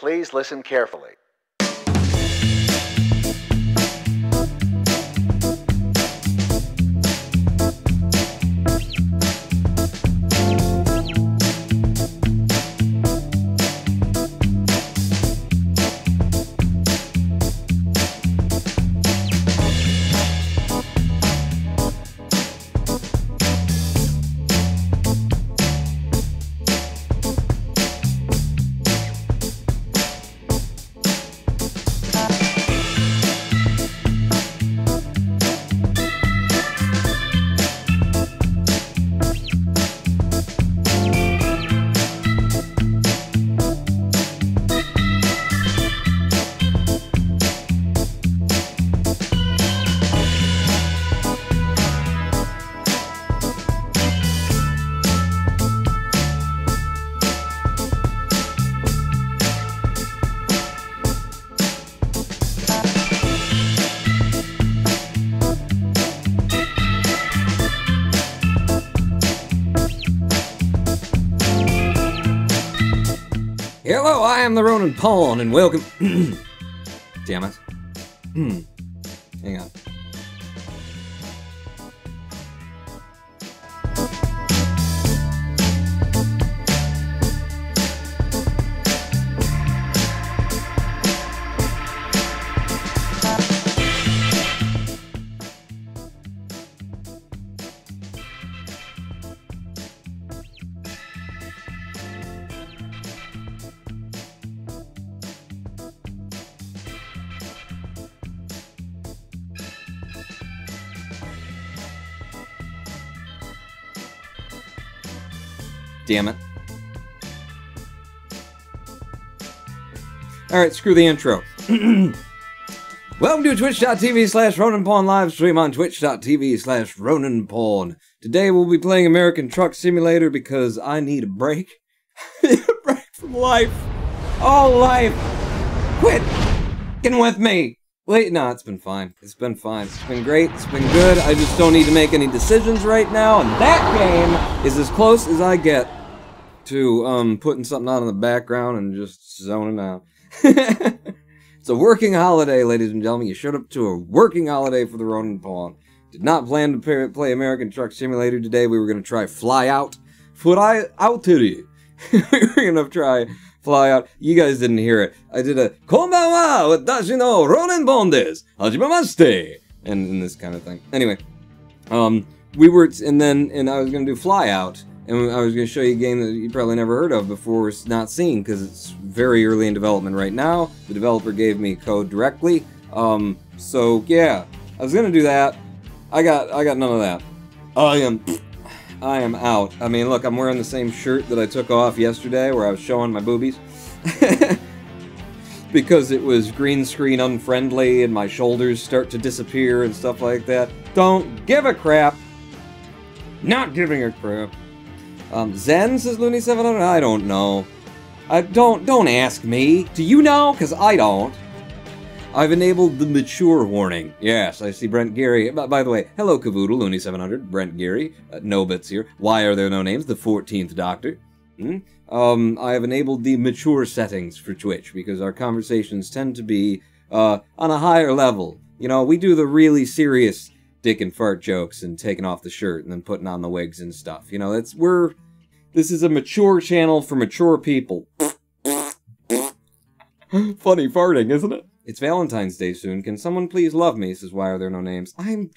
Please listen carefully. Hello, I am the Ronan Pawn, and welcome. Damn it. Hang on. Damn it. Alright, screw the intro. Welcome to twitch.tv/RonanPawn live stream on twitch.tv/RonanPawn. Today we'll be playing American Truck Simulator because I need a break. A break from life. All life. Quit getting with me. Wait, no, it's been fine. It's been fine. It's been great. It's been good. I just don't need to make any decisions right now, and that game is as close as I get to putting something on in the background and just zoning out. It's a working holiday, ladies and gentlemen. You showed up to a working holiday for the Ronan Pawn. Did not plan to play American Truck Simulator today. We were going to try Fly Out. Fly Out today. We were going to try Fly Out. You guys didn't hear it. I did a Konbanwa watashi no Ronan Pawn desu. Hajimemashite. And this kind of thing. Anyway, we were, and I was going to do Fly Out. And I was going to show you a game that you probably never heard of before, it's not seen, because it's very early in development right now. The developer gave me code directly. So yeah, I was going to do that. I got none of that. I am out. I mean, look, I'm wearing the same shirt that I took off yesterday where I was showing my boobies. Because it was green screen unfriendly and my shoulders start to disappear and stuff like that. Don't give a crap. Not giving a crap. Zen, says Looney700, I don't know. Don't ask me. Do you know? Because I don't. I've enabled the mature warning. Yes, I see Brent Gary. By the way, hello Cavoodle, Looney700, Brent Gary, Nobits here. Why are there no names? The 14th Doctor. I have enabled the mature settings for Twitch, because our conversations tend to be, on a higher level. You know, we do the really serious dick and fart jokes and taking off the shirt and then putting on the wigs and stuff. You know, this is a mature channel for mature people. Funny farting, isn't it? It's Valentine's Day soon. Can someone please love me? Says, why are there no names? I'm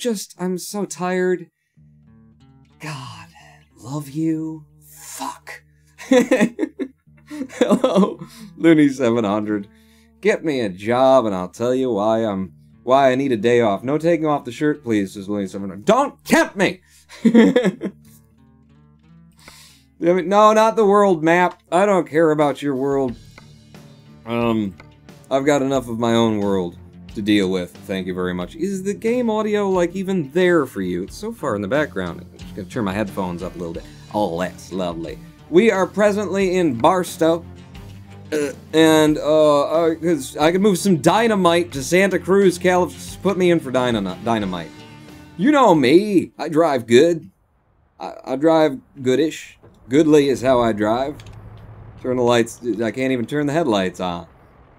so tired. God, love you? Fuck. Hello, Looney700. Get me a job and I'll tell you why I need a day off. No taking off the shirt, please, says Looney700. Don't tempt me! No, not the world map. I don't care about your world. I've got enough of my own world to deal with. Thank you very much. Is the game audio, like, even there for you? It's so far in the background. I'm just gonna turn my headphones up a little bit. Oh, that's lovely. We are presently in Barstow. Because I could move some dynamite to Santa Cruz, California. Put me in for dynamite. You know me. I drive good. I drive goodish. Goodly is how I drive. Turn the lights. I can't even turn the headlights on.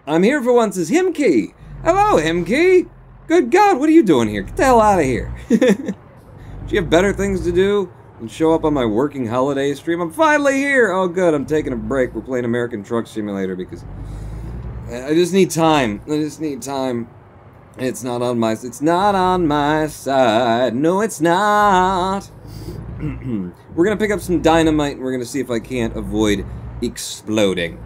I'm here for once as Himkey. Hello, Himkey. Good God, what are you doing here? Get the hell out of here. Do you have better things to do than show up on my working holiday stream? I'm finally here. Oh, good. I'm taking a break. We're playing American Truck Simulator because I just need time. I just need time. It's not on my side. No, it's not. We're gonna pick up some dynamite and we're gonna see if I can't avoid exploding.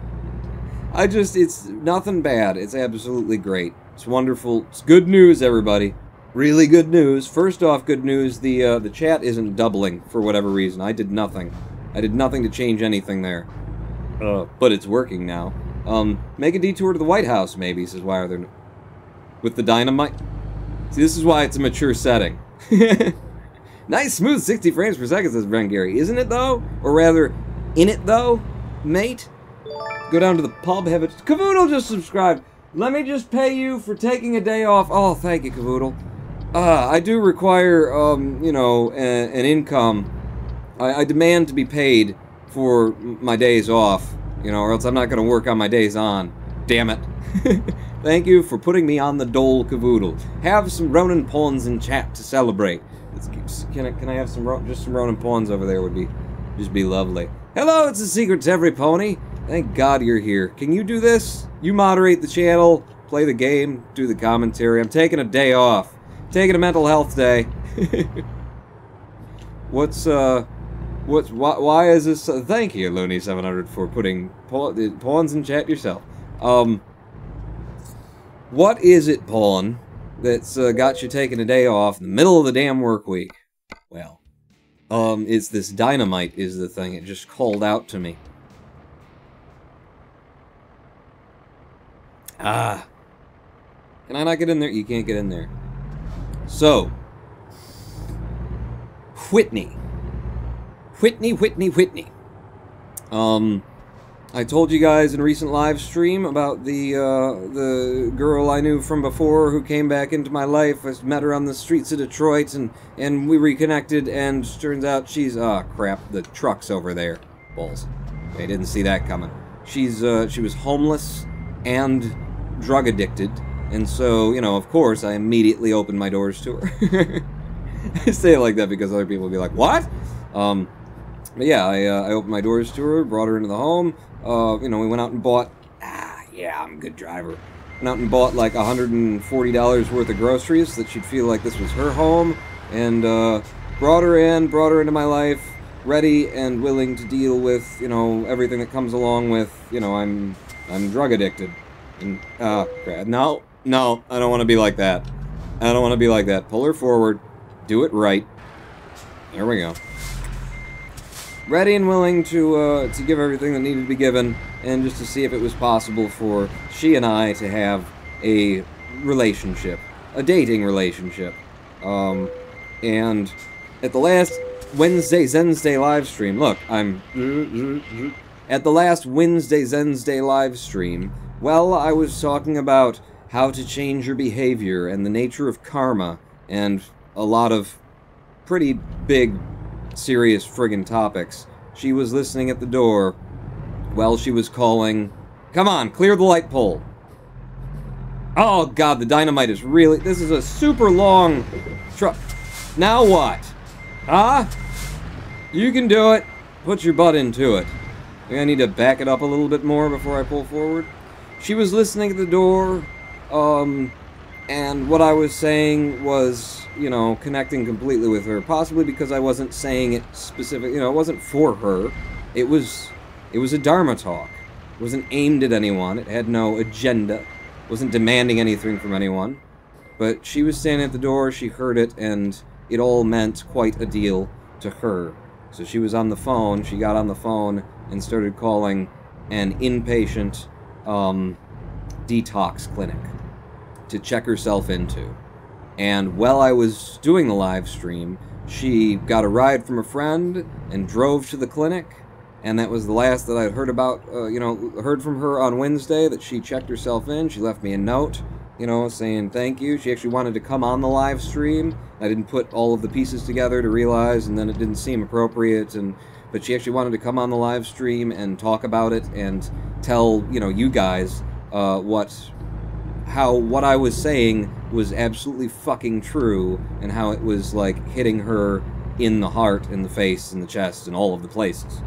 It's nothing bad. It's absolutely great. It's wonderful. It's good news, everybody. Really good news. First off, good news, the chat isn't doubling for whatever reason. I did nothing. I did nothing to change anything there. But it's working now. Make a detour to the White House, maybe, says why are there no... With the dynamite? See, this is why it's a mature setting. Nice, smooth 60 frames per second, says Brent Gary. Isn't it, though? Or rather, in it, though, mate? Go down to the pub, have it... Cavoodle just subscribed. Let me just pay you for taking a day off. Oh, thank you, Cavoodle. I do require, you know, an income. I demand to be paid for my days off, you know, or else I'm not going to work on my days on. Damn it. Thank you for putting me on the dole, Cavoodle. Have some Ronin pawns in chat to celebrate. Can I have some Ronin pawns over there? Would just be lovely. Hello, it's a secret to every pony. Thank God you're here. Can you do this? You moderate the channel, play the game, do the commentary. I'm taking a day off. Taking a mental health day. Why is this? Thank you, Looney700, for putting pawns in chat yourself. What is it, Pawn, that's got you taking a day off in the middle of the damn work week? Well, it's this dynamite is the thing. It just called out to me. Ah. Can I not get in there? You can't get in there. So, Whitney. I told you guys in a recent live stream about the girl I knew from before who came back into my life. I met her on the streets of Detroit, and we reconnected, and turns out she's... Ah, crap, the truck's over there. Balls. I didn't see that coming. She was homeless and drug addicted, and so, you know, of course, I immediately opened my doors to her. I say it like that because other people will be like, what? But yeah, I opened my doors to her, brought her into the home. You know, we went out and bought... yeah, I'm a good driver. Went out and bought like $140 worth of groceries so that she'd feel like this was her home. And brought her into my life, ready and willing to deal with, you know, everything that comes along with, you know, I'm drug addicted. And, crap. No, I don't want to be like that. I don't want to be like that. Pull her forward. Do it right. There we go. Ready and willing to give everything that needed to be given, and just to see if it was possible for she and I to have a relationship, a dating relationship. And at the last Wednesday live stream, look, at the last Wednesday live stream, well, I was talking about how to change your behavior and the nature of karma, and a lot of pretty big, serious friggin' topics. She was listening at the door while she was calling... Come on, clear the light pole. Oh god, the dynamite is really... This is a super long truck. Now what? Huh? You can do it. Put your butt into it. Maybe I need to back it up a little bit more before I pull forward. She was listening at the door, and what I was saying was, you know, connecting completely with her. Possibly because I wasn't saying it specific, you know, it wasn't for her. It was a Dharma talk. It wasn't aimed at anyone. It had no agenda. It wasn't demanding anything from anyone. But she was standing at the door, she heard it, and it all meant quite a deal to her. So she was on the phone, she got on the phone and started calling an inpatient detox clinic to check herself into. And while I was doing the live stream, she got a ride from a friend and drove to the clinic, and that was the last that I'd heard about, heard from her on Wednesday, that she checked herself in. She left me a note, you know, saying thank you. She actually wanted to come on the live stream. I didn't put all of the pieces together to realize, and then it didn't seem appropriate, but she actually wanted to come on the live stream and talk about it and tell, you know, you guys what I was saying was absolutely fucking true, and how it was, like, hitting her in the heart, in the face, in the chest, in all of the places.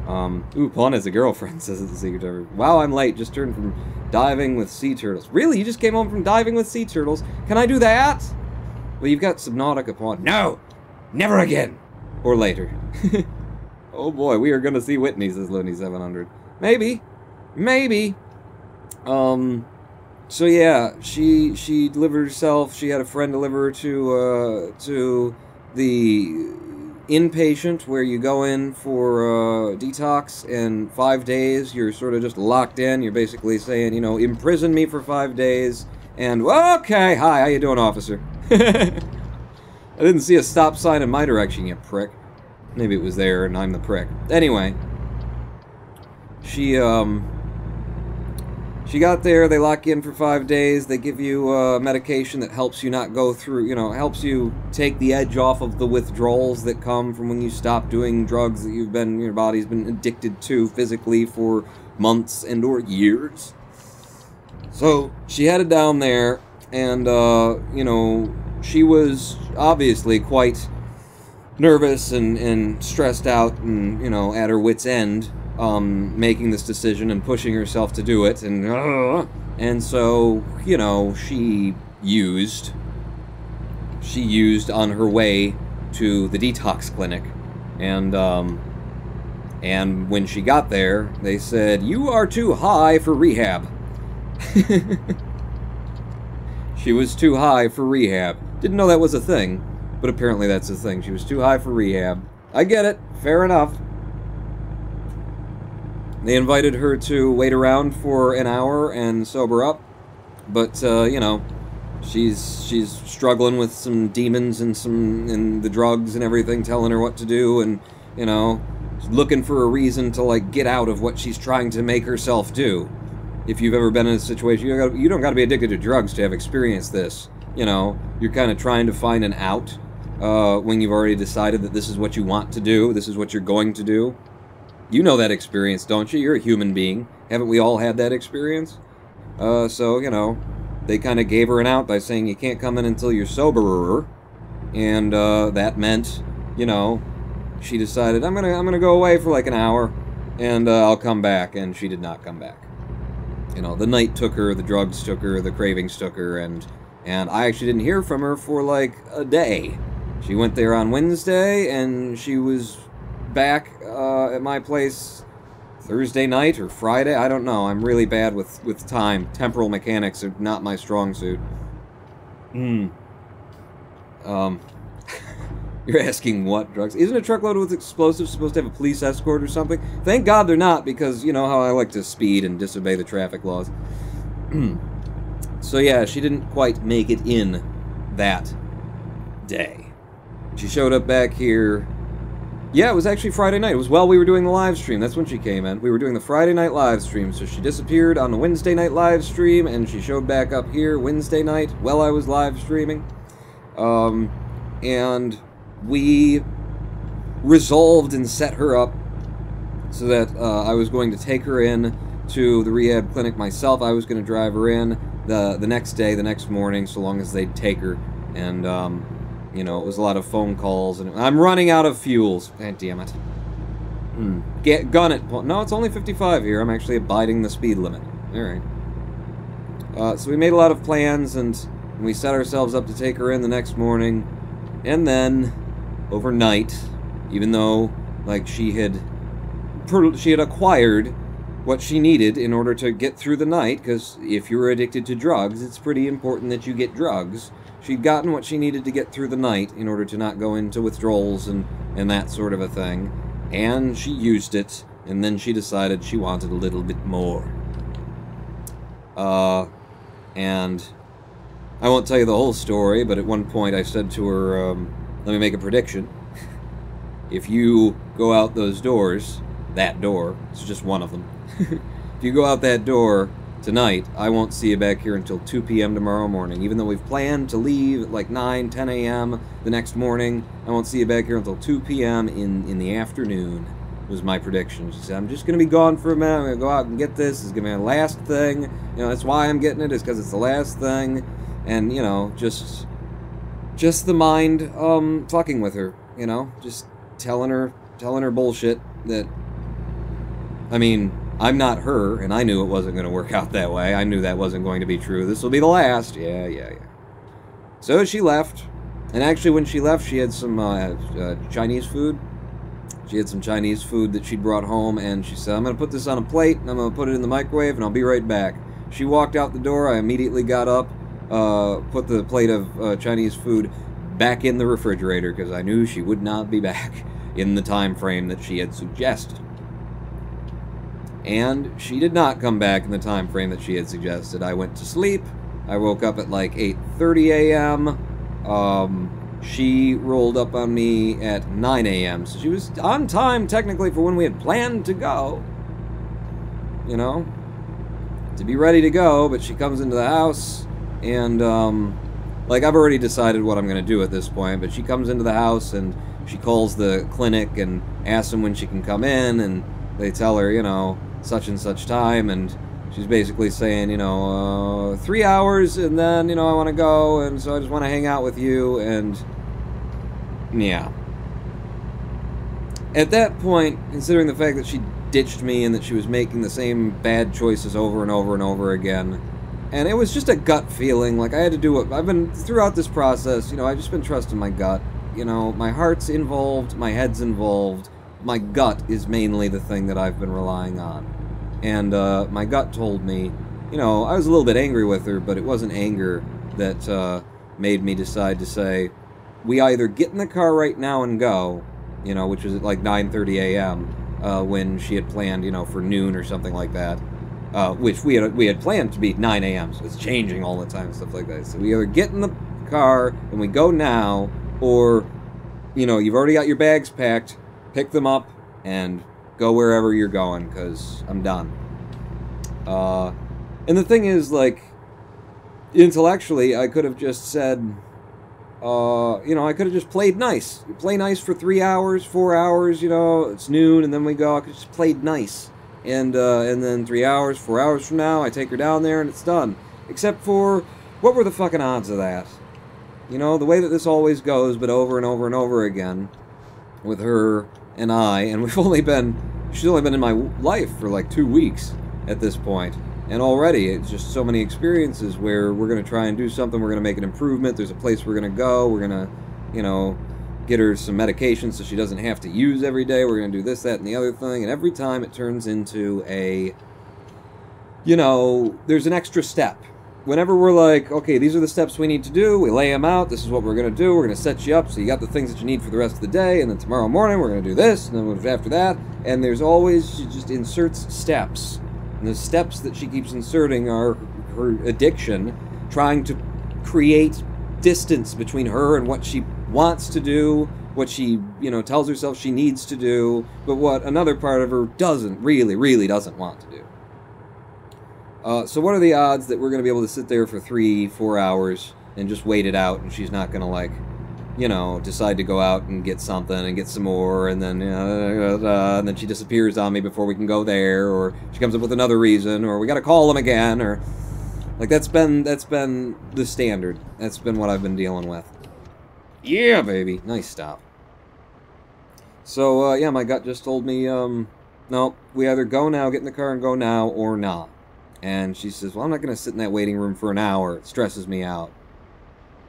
Ooh, Pawn has a girlfriend, says the Secret Server. Wow, I'm late, just turned from diving with sea turtles. Really? You just came home from diving with sea turtles? Can I do that? Well, you've got Subnautica, Pawn. No! Never again! Or later. Oh boy, we are gonna see Whitney, says Looney700. Maybe. Maybe. So yeah, she delivered herself. She had a friend deliver her to the inpatient, where you go in for detox, and 5 days you're sort of just locked in. You're basically saying, you know, imprison me for 5 days, and okay, hi, how you doing, officer? I didn't see a stop sign in my direction, you prick. Maybe it was there, and I'm the prick. Anyway, she got there, they lock you in for 5 days, they give you medication that helps you not go through, you know, helps you take the edge off of the withdrawals that come from when you stop doing drugs that your body's been addicted to physically for months and or years. So, she headed down there, and, you know, she was obviously quite nervous and stressed out and, you know, at her wit's end. Making this decision and pushing herself to do it, and so, you know, she used on her way to the detox clinic, and when she got there, they said, "You are too high for rehab." She was too high for rehab. Didn't know that was a thing, but apparently that's a thing. She was too high for rehab. I get it. Fair enough. They invited her to wait around for an hour and sober up, but, you know, she's struggling with some demons and the drugs and everything, telling her what to do, and, you know, looking for a reason to, like, get out of what she's trying to make herself do. If you've ever been in a situation, you don't gotta be addicted to drugs to have experienced this. You know, you're kind of trying to find an out, when you've already decided that this is what you want to do, this is what you're going to do. You know that experience, don't you? You're a human being. Haven't we all had that experience? So, you know, they kind of gave her an out by saying you can't come in until you're soberer. And, that meant, you know, she decided, I'm gonna go away for like an hour, and, I'll come back, and she did not come back. You know, the night took her, the drugs took her, the cravings took her, and I actually didn't hear from her for like a day. She went there on Wednesday, and she was back at my place Thursday night or Friday. I don't know. I'm really bad with time. Temporal mechanics are not my strong suit. You're asking what drugs? Isn't a truckload with explosives supposed to have a police escort or something? Thank God they're not, because you know how I like to speed and disobey the traffic laws. So yeah, she didn't quite make it in that day. She showed up back here. Yeah, it was actually Friday night. It was while we were doing the live stream. That's when she came in. We were doing the Friday night live stream, so she disappeared on the Wednesday night live stream, and she showed back up here Wednesday night while I was live streaming. And we resolved and set her up so that I was going to take her in to the rehab clinic myself. I was going to drive her in the next day, the next morning, so long as they'd take her. And, you know, it was a lot of phone calls, and I'm running out of fuels. God damn it. Gun it. No, it's only 55 here. I'm actually abiding the speed limit. Alright. So we made a lot of plans, and we set ourselves up to take her in the next morning. And then, overnight, even though, like, she had acquired what she needed in order to get through the night, because if you're addicted to drugs, it's pretty important that you get drugs. She'd gotten what she needed to get through the night in order to not go into withdrawals and that sort of a thing. And she used it, and then she decided she wanted a little bit more. And I won't tell you the whole story, but at one point I said to her, let me make a prediction. If you go out those doors, that door, it's just one of them. If you go out that door tonight, I won't see you back here until 2 p.m. tomorrow morning. Even though we've planned to leave at like 9, 10 a.m. the next morning, I won't see you back here until 2 p.m. in the afternoon. was my prediction. She said, I'm just going to be gone for a minute. I'm going to go out and get this. This is going to be my last thing. That's why I'm getting it, is because it's the last thing. And, just the mind, fucking with her, just telling her bullshit that, I mean, I'm not her, and I knew it wasn't going to work out that way. I knew that wasn't going to be true. This will be the last. Yeah. So she left. And actually, when she left, she had some Chinese food. She had some Chinese food that she'd brought home, and she said, I'm going to put this on a plate, and I'm going to put it in the microwave, and I'll be right back. She walked out the door. I immediately got up, put the plate of Chinese food back in the refrigerator, because I knew she would not be back in the time frame that she had suggested. And she did not come back in the time frame that she had suggested. I went to sleep. I woke up at like 8:30 a.m., she rolled up on me at 9 a.m., so she was on time, technically, for when we had planned to go. To be ready to go, but she comes into the house, and, I've already decided what I'm going to do at this point, but she comes into the house, and she calls the clinic and asks them when she can come in, and they tell her, such and such time, and she's basically saying, 3 hours, and then, I want to go, and so I just want to hang out with you, and, yeah. At that point, considering the fact that she ditched me and that she was making the same bad choices over and over and over again, and it was just a gut feeling, I had to do it. I've been, throughout this process, I've just been trusting my gut. My heart's involved, my head's involved, my gut is mainly the thing that I've been relying on. And my gut told me, I was a little bit angry with her, but it wasn't anger that made me decide to say, we either get in the car right now and go, which was at like 9:30 a.m. When she had planned, for noon or something like that, which we had planned to be 9 a.m., so it's changing all the time and stuff like that. So we either get in the car and we go now, or, you've already got your bags packed, pick them up, and go wherever you're going, because I'm done. And the thing is, intellectually, I could have just said, I could have just played nice. You play nice for 3 hours, 4 hours, it's noon, and then we go. I could have just played nice. And then 3 hours, 4 hours from now, I take her down there, and it's done. Except for, what were the fucking odds of that? The way that this always goes, but over and over and over again, with her and I, and she's only been in my life for like 2 weeks at this point, and already it's just so many experiences where we're going to try and do something, we're going to make an improvement, there's a place we're going to go, we're going to, get her some medication so she doesn't have to use every day, we're going to do this, that, and the other thing, and every time it turns into a, there's an extra step. Whenever we're like, okay, these are the steps we need to do, we lay them out, this is what we're going to do, we're going to set you up so you got the things that you need for the rest of the day, and then tomorrow morning we're going to do this, and then after that, and there's always, she just inserts steps, and the steps that she keeps inserting are her addiction, trying to create distance between her and what she wants to do, what she, tells herself she needs to do, but what another part of her really doesn't want to do. So what are the odds that we're going to be able to sit there for 3-4 hours and just wait it out, and she's not going to, decide to go out and get something and get some more, and then she disappears on me before we can go there, or she comes up with another reason, or we got to call them again, or, that's been the standard. That's been what I've been dealing with. Yeah, baby. Nice stop. So, yeah, my gut just told me, no, we either go now, get in the car and go now, or not. And she says, well, I'm not going to sit in that waiting room for an hour. It stresses me out.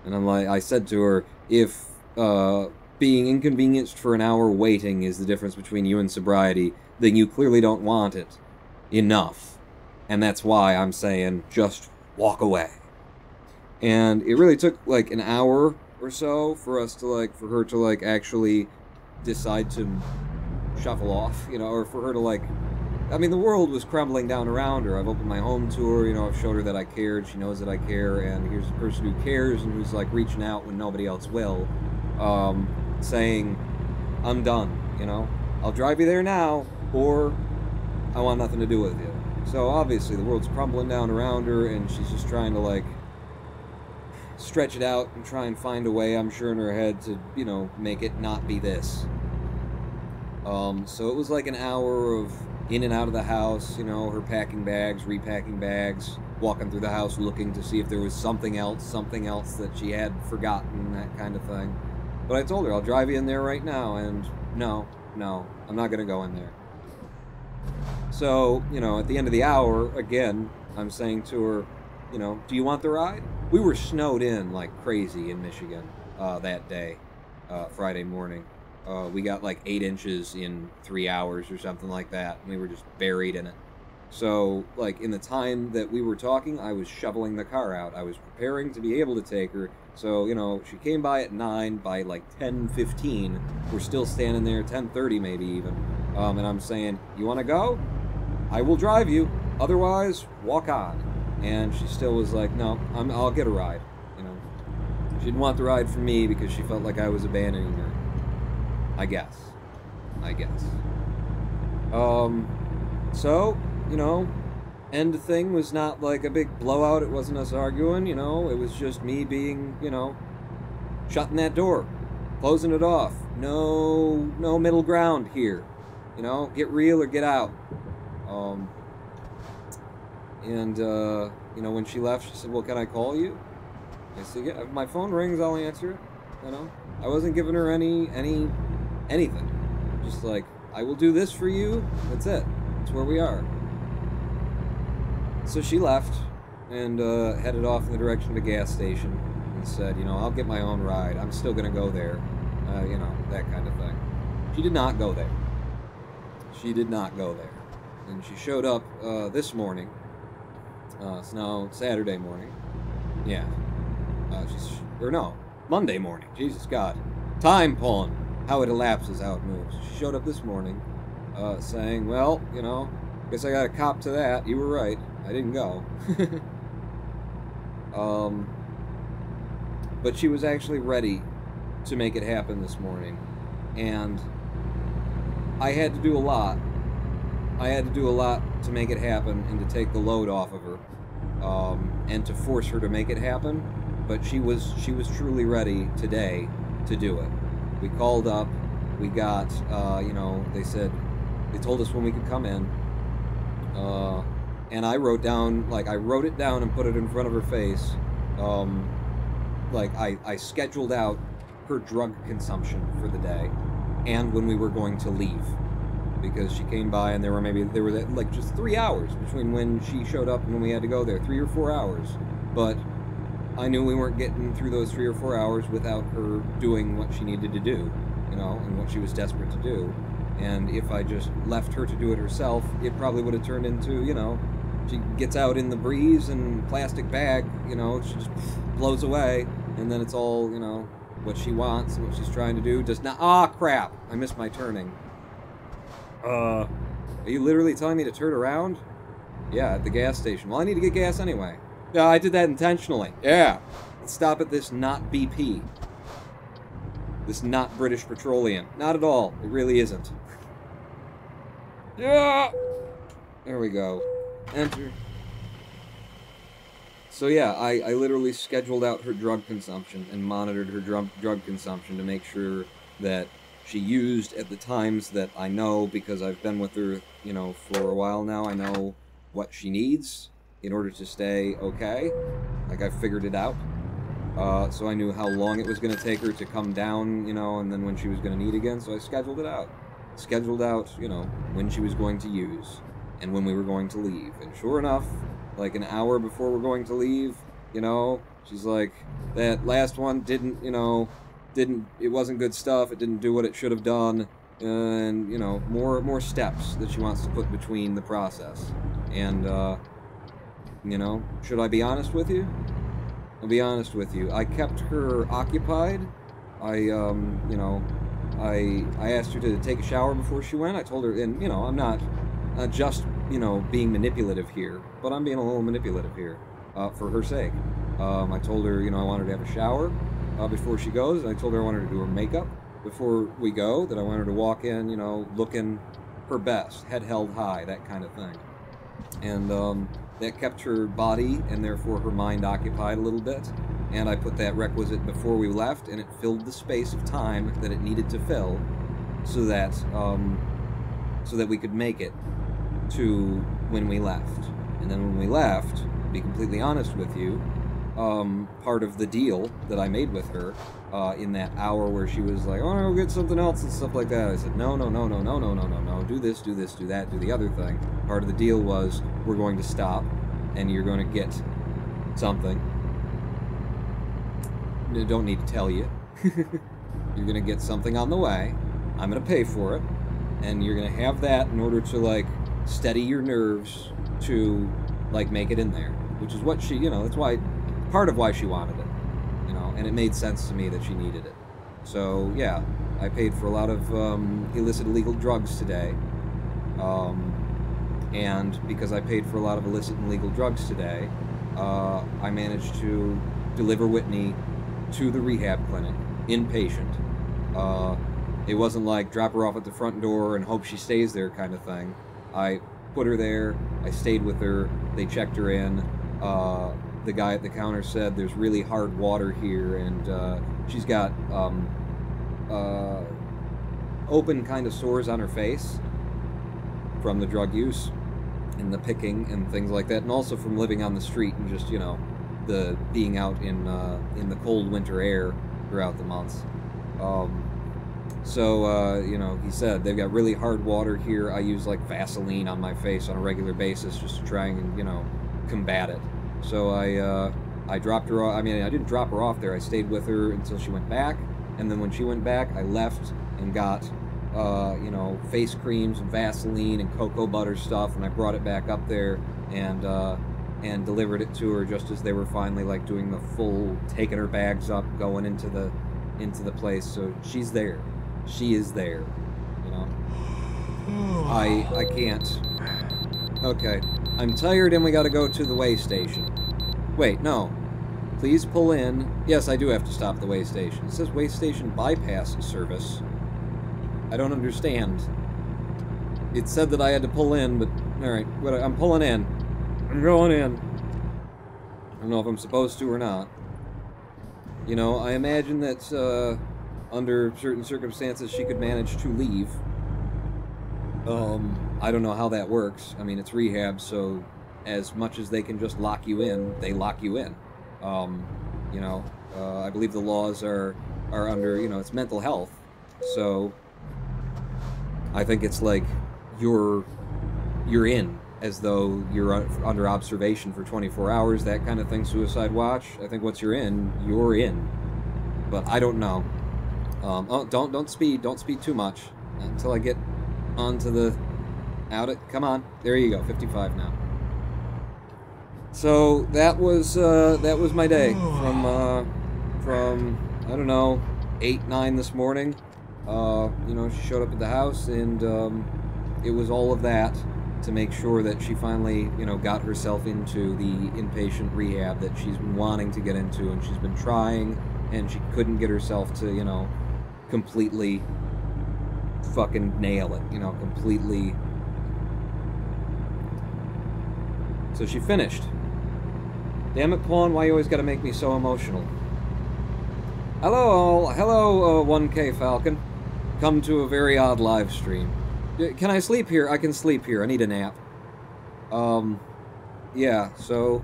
And I said to her, if being inconvenienced for an hour waiting is the difference between you and sobriety, then you clearly don't want it enough. And that's why I'm saying, just walk away. And it really took, an hour or so for her to, actually decide to shuffle off, or for her to, I mean, the world was crumbling down around her. I've opened my home to her, I've showed her that I cared, she knows that I care, and here's a person who cares and who's, reaching out when nobody else will, saying, I'm done, I'll drive you there now, or I want nothing to do with you. So, obviously, the world's crumbling down around her, and she's just trying to, stretch it out and try and find a way, I'm sure, in her head to, make it not be this. So it was like an hour of in and out of the house, you know, her packing bags, repacking bags, walking through the house looking to see if there was something else that she had forgotten, that kind of thing. But I told her, I'll drive you in there right now, and no, I'm not going to go in there. So, you know, at the end of the hour, again, I'm saying to her, you know, do you want the ride? We were snowed in like crazy in Michigan that day, Friday morning. We got like 8 inches in 3 hours or something like that, and we were just buried in it. So, like, in the time that we were talking, I was shoveling the car out. I was preparing to be able to take her. So, you know, she came by at 9. By, like, 10:15, we're still standing there, 10:30 maybe even. And I'm saying, you want to go? I will drive you. Otherwise, walk on. And she still was like, no, I'll get a ride. You know, she didn't want the ride from me because she felt like I was abandoning her. I guess. So, you know, end thing was not like a big blowout. It wasn't us arguing, you know. It was just me being, you know, shutting that door, closing it off. No middle ground here. You know, get real or get out. You know, when she left, she said, well, can I call you? I said, yeah, if my phone rings, I'll answer it. You know, I wasn't giving her anything. Just like, I will do this for you. That's it. That's where we are. So she left and headed off in the direction of the gas station and said, you know, I'll get my own ride. I'm still going to go there. You know, that kind of thing. She did not go there. And she showed up this morning. It's now Saturday morning. Yeah. Monday morning. Jesus God. Time pulling. How it elapses, how it moves. She showed up this morning saying, well, you know, guess I got a cop to that. You were right. I didn't go. But she was actually ready to make it happen this morning. And I had to do a lot. To make it happen and to take the load off of her. And to force her to make it happen. But she was truly ready today to do it. We called up. We got, you know, they told us when we could come in. And I wrote it down and put it in front of her face. I scheduled out her drug consumption for the day and when we were going to leave. Because she came by and there were like just 3 hours between when she showed up and when we had to go there. 3 or 4 hours. But I knew we weren't getting through those 3 or 4 hours without her doing what she needed to do, you know, and what she was desperate to do. And if I just left her to do it herself, it probably would have turned into, you know, she gets out in the breeze and plastic bag, you know, she just blows away, and then it's all, you know, what she wants and what she's trying to do does not. Ah, crap! I missed my turning. Are you literally telling me to turn around? Yeah, at the gas station. Well, I need to get gas anyway. Yeah, I did that intentionally. Yeah. Let's stop at this not BP. This not British Petroleum. Not at all. It really isn't. Yeah! There we go. Enter. So yeah, I literally scheduled out her drug consumption and monitored her drug consumption to make sure that she used at the times that I know, because I've been with her, you know, for a while now. I know what she needs in order to stay okay. Like, I figured it out. So I knew how long it was going to take her to come down, you know, and then when she was going to need again, so I scheduled it out. Scheduled out, you know, when she was going to use and when we were going to leave. And sure enough, like an hour before we're going to leave, you know, she's like, that last one didn't, you know, it wasn't good stuff, it didn't do what it should have done, and, you know, more steps that she wants to put between the process. And, you know, should I be honest with you? I'll be honest with you. I kept her occupied. I asked her to take a shower before she went. I told her, and, you know, I'm not just, you know, being manipulative here, but I'm being a little manipulative here, for her sake. I told her, you know, I wanted to have a shower before she goes, and I told her I wanted to do her makeup before we go, that I wanted her to walk in, you know, looking her best, head held high, that kind of thing. And that kept her body and therefore her mind occupied a little bit, and I put that requisite before we left, and it filled the space of time that it needed to fill. so that we could make it to when we left. And then when we left, to be completely honest with you, part of the deal that I made with her in that hour where she was like, "Oh, I'll get something else" and stuff like that, I said, no, do this, do that, do the other thing. Part of the deal was, we're going to stop, and you're going to get something. I don't need to tell you. You're going to get something on the way. I'm going to pay for it, and you're going to have that in order to, like, steady your nerves to, like, make it in there. Which is what she, you know, that's why, part of why she wanted it. You know, and it made sense to me that she needed it. So, yeah, I paid for a lot of illicit illegal drugs today. And because I paid for a lot of illicit and legal drugs today, I managed to deliver Whitney to the rehab clinic, inpatient. It wasn't like drop her off at the front door and hope she stays there kind of thing. I put her there, I stayed with her, they checked her in. The guy at the counter said there's really hard water here, and she's got open kind of sores on her face from the drug use and the picking and things like that, and also from living on the street and just, you know, the being out in the cold winter air throughout the months. You know, he said they've got really hard water here. I use like Vaseline on my face on a regular basis just to try and, you know, combat it. So I dropped her off. I mean, I didn't drop her off there. I stayed with her until she went back, and then when she went back, I left and got you know, face creams and Vaseline and cocoa butter stuff, and I brought it back up there and delivered it to her just as they were finally like doing the full taking her bags up, going into the place. So she's there. She is there. You know. I can't. Okay. I'm tired and we gotta go to the way station. Wait, no. Please pull in. Yes, I do have to stop at the way station. It says way station bypass service. I don't understand. It said that I had to pull in, but alright, I'm pulling in. I'm going in. I don't know if I'm supposed to or not. You know, I imagine that under certain circumstances she could manage to leave. I don't know how that works. I mean, it's rehab, so as much as they can just lock you in, they lock you in. You know, I believe the laws are under, you know, it's mental health, so I think it's like you're in, as though you're under observation for 24 hours, that kind of thing, suicide watch. I think once you're in, but I don't know. Oh, don't speed too much until I get onto the come on, there you go, 55 now. So that was my day from I don't know, 8, 9 this morning. You know, she showed up at the house, and it was all of that to make sure that she finally, you know, got herself into the inpatient rehab that she's been wanting to get into, and she's been trying, and she couldn't get herself to, you know, completely fucking nail it, you know, completely. So she finished. Damn it, Pawn, why you always gotta make me so emotional? Hello, 1K Falcon. Come to a very odd live stream. Can I sleep here? I can sleep here. I need a nap. Yeah, so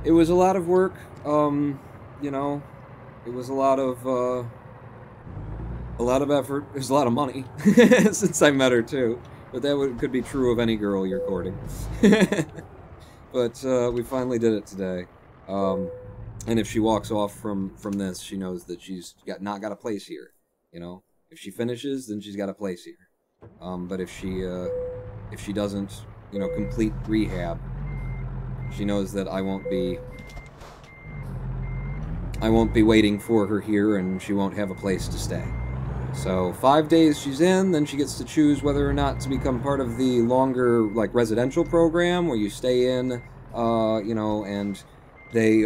it was a lot of work. You know, it was a lot of effort. It was a lot of money since I met her too. But that could be true of any girl you're courting. But we finally did it today. And if she walks off from this, she knows that she's not got a place here. You know, if she finishes, then she's got a place here. But if she doesn't, you know, complete rehab, she knows that I won't be waiting for her here, and she won't have a place to stay. So 5 days she's in, then she gets to choose whether or not to become part of the longer, like, residential program where you stay in, you know, and they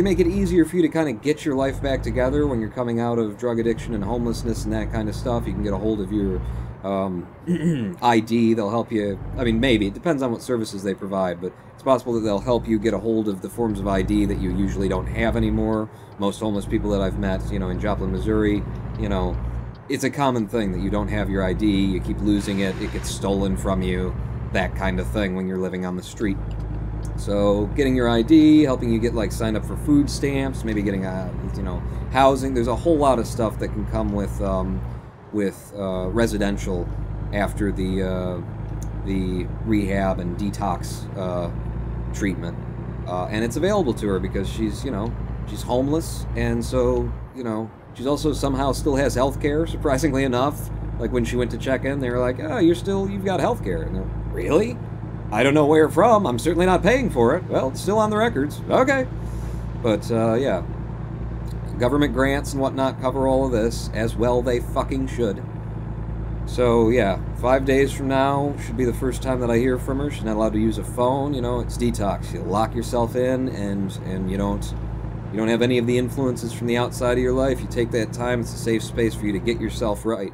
make it easier for you to kind of get your life back together when you're coming out of drug addiction and homelessness and that kind of stuff. You can get a hold of your ID. They'll help you. I mean, maybe. It depends on what services they provide, but it's possible that they'll help you get a hold of the forms of ID that you usually don't have anymore. Most homeless people that I've met, you know, in Joplin, Missouri, you know, it's a common thing that you don't have your ID, you keep losing it, it gets stolen from you, that kind of thing when you're living on the street. So getting your ID, helping you get like signed up for food stamps, maybe getting housing. There's a whole lot of stuff that can come with residential after the rehab and detox treatment, and it's available to her because she's she's homeless, and so she's also somehow still has health care, surprisingly enough. Like when she went to check in, they were like, "Oh, you've got health care." And they're, really? I don't know where from. I'm certainly not paying for it. Well, it's still on the records. Okay. But, yeah. Government grants and whatnot cover all of this, as well they fucking should. So, yeah, 5 days from now should be the first time that I hear from her. She's not allowed to use a phone. It's detox. You lock yourself in, and you don't have any of the influences from the outside of your life. You take that time. It's a safe space for you to get yourself right.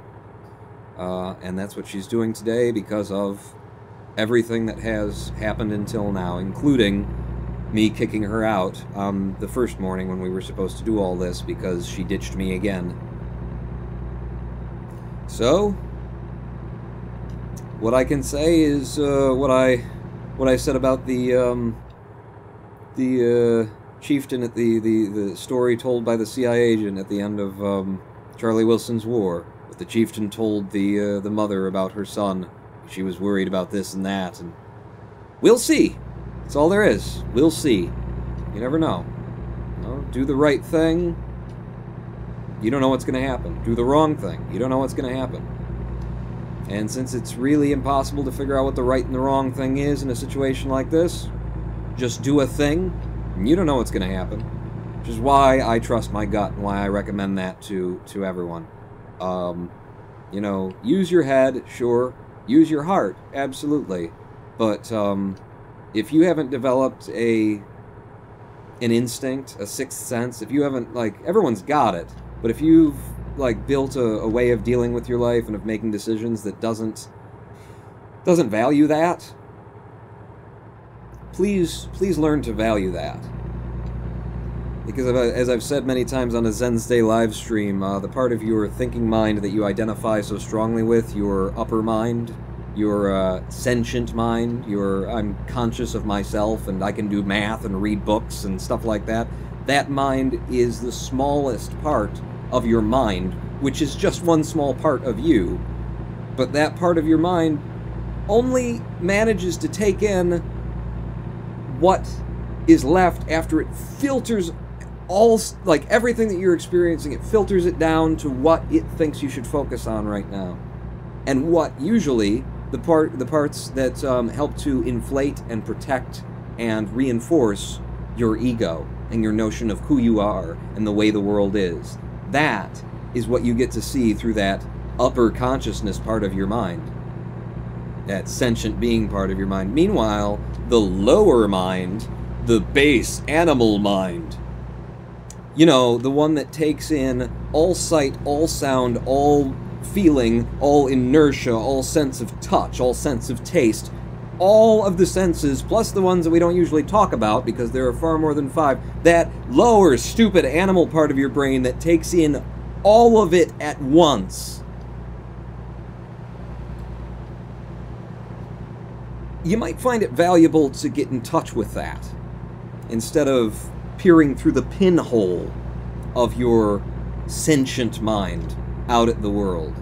And that's what she's doing today because of everything that has happened until now, including me kicking her out on the first morning when we were supposed to do all this because she ditched me again. So, what I can say is what I said about the chieftain at the story told by the CIA agent at the end of Charlie Wilson's War. The chieftain told the mother about her son. She was worried about this and that, and we'll see. That's all there is. We'll see. You never know. Do the right thing. You don't know what's going to happen. Do the wrong thing. You don't know what's going to happen. And since it's really impossible to figure out what the right and the wrong thing is in a situation like this, just do a thing, and you don't know what's going to happen. Which is why I trust my gut and why I recommend that to everyone. Use your head, sure. Use your heart, absolutely. But if you haven't developed an instinct, a sixth sense, if you haven't, everyone's got it, but if you've, built a way of dealing with your life and of making decisions that doesn't value that, please learn to value that. Because as I've said many times on a Zensday live stream, the part of your thinking mind that you identify so strongly with, your upper mind, your sentient mind, your I'm conscious of myself and I can do math and read books and stuff like that, that mind is the smallest part of your mind, which is just one small part of you. But that part of your mind only manages to take in what is left after it filters everything that you're experiencing, it filters it down to what it thinks you should focus on right now. And what usually the parts that help to inflate and protect and reinforce your ego and your notion of who you are and the way the world is. That is what you get to see through that upper consciousness part of your mind. That sentient being part of your mind. Meanwhile, the lower mind, the base animal mind, the one that takes in all sight, all sound, all feeling, all inertia, all sense of touch, all sense of taste, all of the senses, plus the ones that we don't usually talk about because there are far more than 5, that lower, stupid animal part of your brain that takes in all of it at once. You might find it valuable to get in touch with that, instead of peering through the pinhole of your sentient mind out at the world.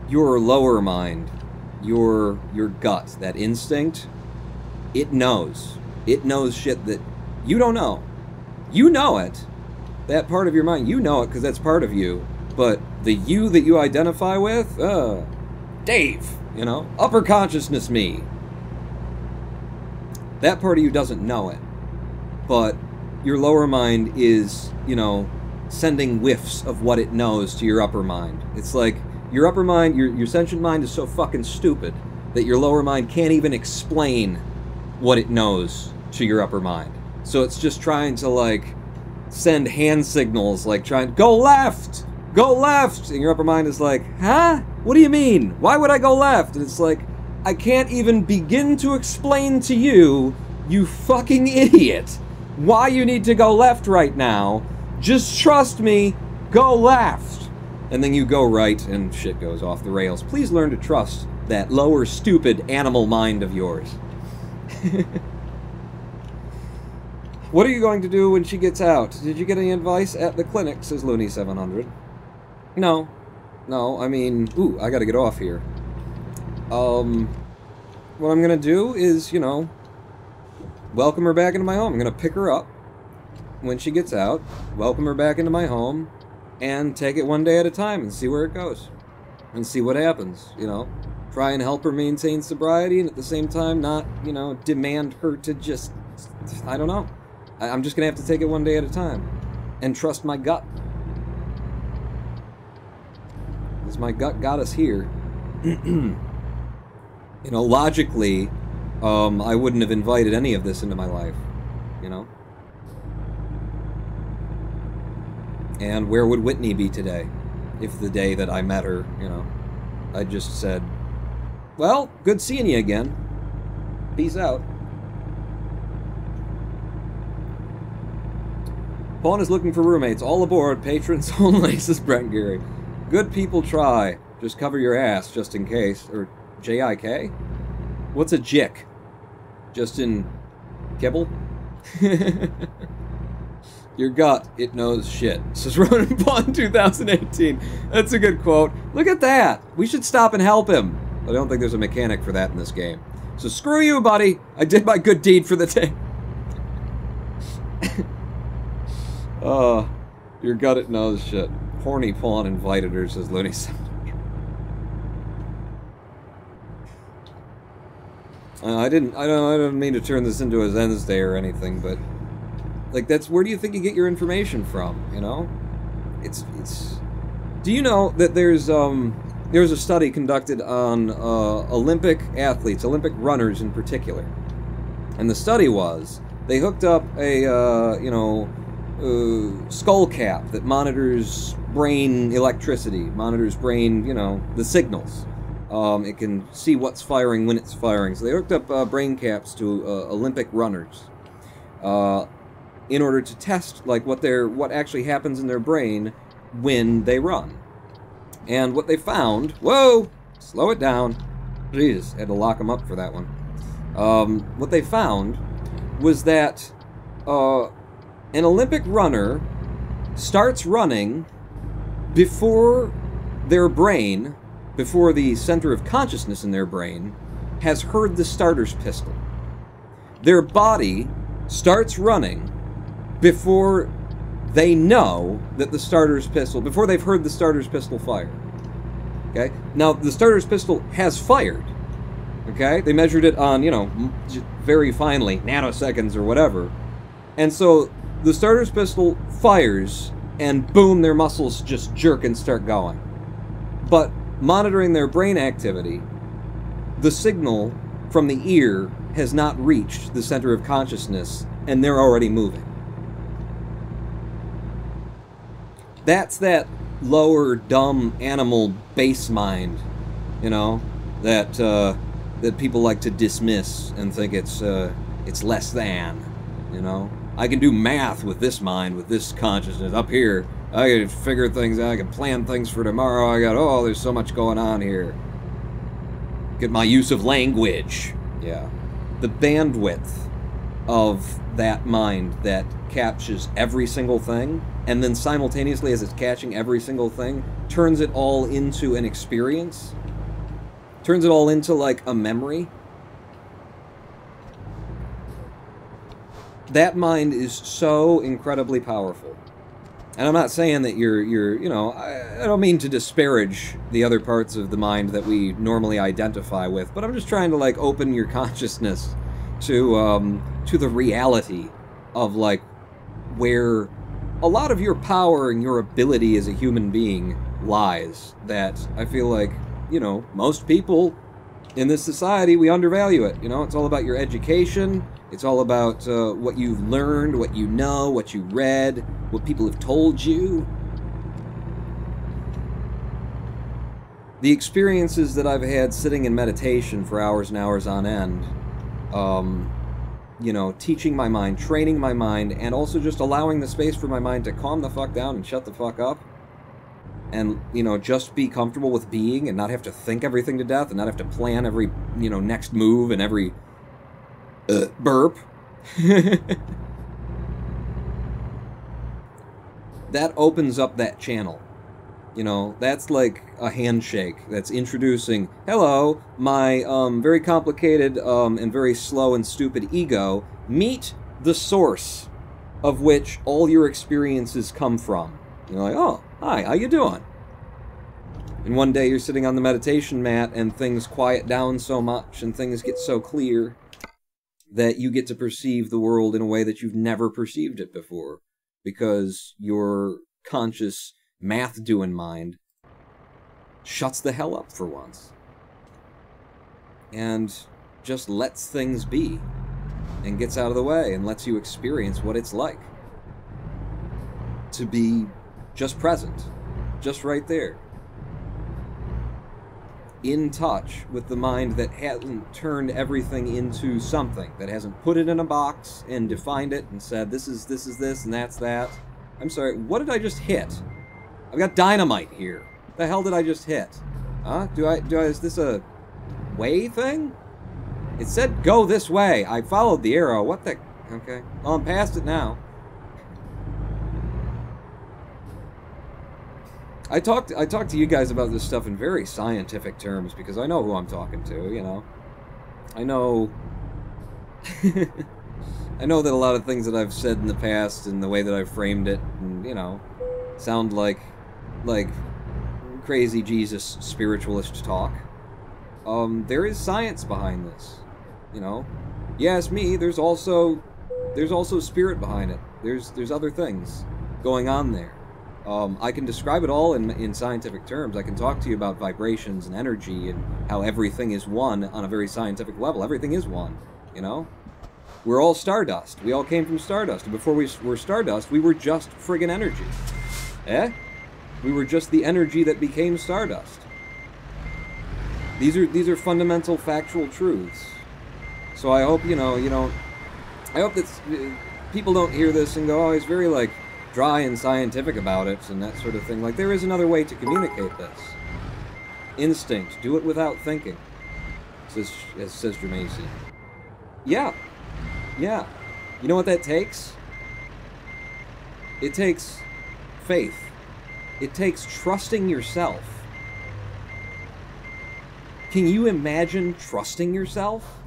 Your lower mind, your gut, that instinct, it knows. It knows shit that you don't know. You know it. That part of your mind, you know it because that's part of you. But the you that you identify with, Dave, upper consciousness me. That part of you doesn't know it. But your lower mind is, sending whiffs of what it knows to your upper mind. It's like your upper mind, your sentient mind is so fucking stupid that your lower mind can't even explain what it knows to your upper mind. So it's just trying to, send hand signals, trying, go left! Go left! And your upper mind is like, huh? What do you mean? Why would I go left? And it's like, I can't even begin to explain to you, you fucking idiot, why you need to go left right now, Just trust me, go left. And then you go right and shit goes off the rails. Please learn to trust that lower, stupid animal mind of yours. What are you going to do when she gets out? Did you get any advice at the clinic, says Looney700. No. No, I mean, ooh, I gotta get off here. What I'm gonna do is, you know, welcome her back into my home. I'm gonna pick her up when she gets out, welcome her back into my home, and take it one day at a time and see where it goes. And see what happens, you know. Try and help her maintain sobriety and at the same time not, you know, demand her to just, I don't know. I'm just gonna have to take it one day at a time. And trust my gut. Because my gut got us here. You know, logically, I wouldn't have invited any of this into my life. You know? And where would Whitney be today? If the day that I met her, you know, I just said, well, good seeing you again. Peace out. Pawn is looking for roommates. All aboard. Patrons only, says Brent Geary. Good people try. Just cover your ass, just in case. Or J-I-K? What's a jick? Just in kibble? Your gut, it knows shit, says Ronan Pawn 2018. That's a good quote. Look at that. We should stop and help him. I don't think there's a mechanic for that in this game. So screw you, buddy. I did my good deed for the day. Your gut, it knows shit. Horny Pawn invited her, says Looney. I don't mean to turn this into a Wednesday or anything, but like that's where do you think you get your information from? You know, it's. Do you know that there's a study conducted on Olympic athletes, Olympic runners in particular, and the study was they hooked up a skull cap that monitors brain electricity, monitors brain, you know, the signals. It can see what's firing when it's firing. So they hooked up brain caps to Olympic runners in order to test like what actually happens in their brain when they run. And what they found, whoa, slow it down. Jeez, had to lock them up for that one. What they found was that an Olympic runner starts running before their brain, before the center of consciousness in their brain, has heard the starter's pistol. Their body starts running before they know that the starter's pistol, before they've heard the starter's pistol fire. Okay? Now, the starter's pistol has fired. Okay? They measured it on, you know, very finely, nanoseconds or whatever. And so the starter's pistol fires, and boom, their muscles just jerk and start going. But monitoring their brain activity, the signal from the ear has not reached the center of consciousness, and they're already moving. That's that lower, dumb, animal base mind, you know, that that people like to dismiss and think it's less than, you know. I can do math with this mind, with this consciousness. Up here, I can figure things out, I can plan things for tomorrow. Oh, there's so much going on here. Get my use of language. Yeah. The bandwidth of that mind that captures every single thing, and then simultaneously as it's catching every single thing, turns it all into an experience. Turns it all into, like, a memory. That mind is so incredibly powerful. And I'm not saying that you're you know, I don't mean to disparage the other parts of the mind that we normally identify with, but I'm just trying to, like, open your consciousness to the reality of, like, where a lot of your power and your ability as a human being lies. That I feel like, you know, most people in this society, we undervalue it. You know, it's all about your education. It's all about what you've learned, what you know, what you read, what people have told you. The experiences that I've had sitting in meditation for hours and hours on end, you know, teaching my mind, training my mind, and also just allowing the space for my mind to calm the fuck down and shut the fuck up. And, you know, just be comfortable with being and not have to think everything to death and not have to plan every, you know, next move and every burp. That opens up that channel. You know, that's like a handshake that's introducing, hello, my very complicated and very slow and stupid ego, meet the source of which all your experiences come from. You're like, oh, hi, how you doing? And one day you're sitting on the meditation mat and things quiet down so much and things get so clear that you get to perceive the world in a way that you've never perceived it before, because your conscious math-doing mind shuts the hell up for once and just lets things be and gets out of the way and lets you experience what it's like to be just present, just right there, in touch with the mind that hasn't turned everything into something, that hasn't put it in a box and defined it and said, this is this and that's that. I'm sorry, what did I just hit? I've got dynamite here. What the hell did I just hit? Huh? Is this a way thing? It said go this way. I followed the arrow. What the? Okay. Well, I'm past it now. I talked to you guys about this stuff in very scientific terms because I know who I'm talking to, you know. I know... I know that a lot of things that I've said in the past and the way that I've framed it, and, you know, sound like crazy Jesus spiritualist talk. There is science behind this, you know. You ask me, there's also spirit behind it. There's other things going on there. I can describe it all in scientific terms. I can talk to you about vibrations and energy and how everything is one on a very scientific level. Everything is one, you know? We're all stardust. We all came from stardust. And before we were stardust, we were just friggin' energy. Eh? We were just the energy that became stardust. These are fundamental factual truths. So I hope, you know, I hope that people don't hear this and go, oh, he's very, like, dry and scientific about it and that sort of thing. Like, there is another way to communicate this. Instinct. Do it without thinking. Says Germaisi. Yeah. Yeah. You know what that takes? It takes faith. It takes trusting yourself. Can you imagine trusting yourself?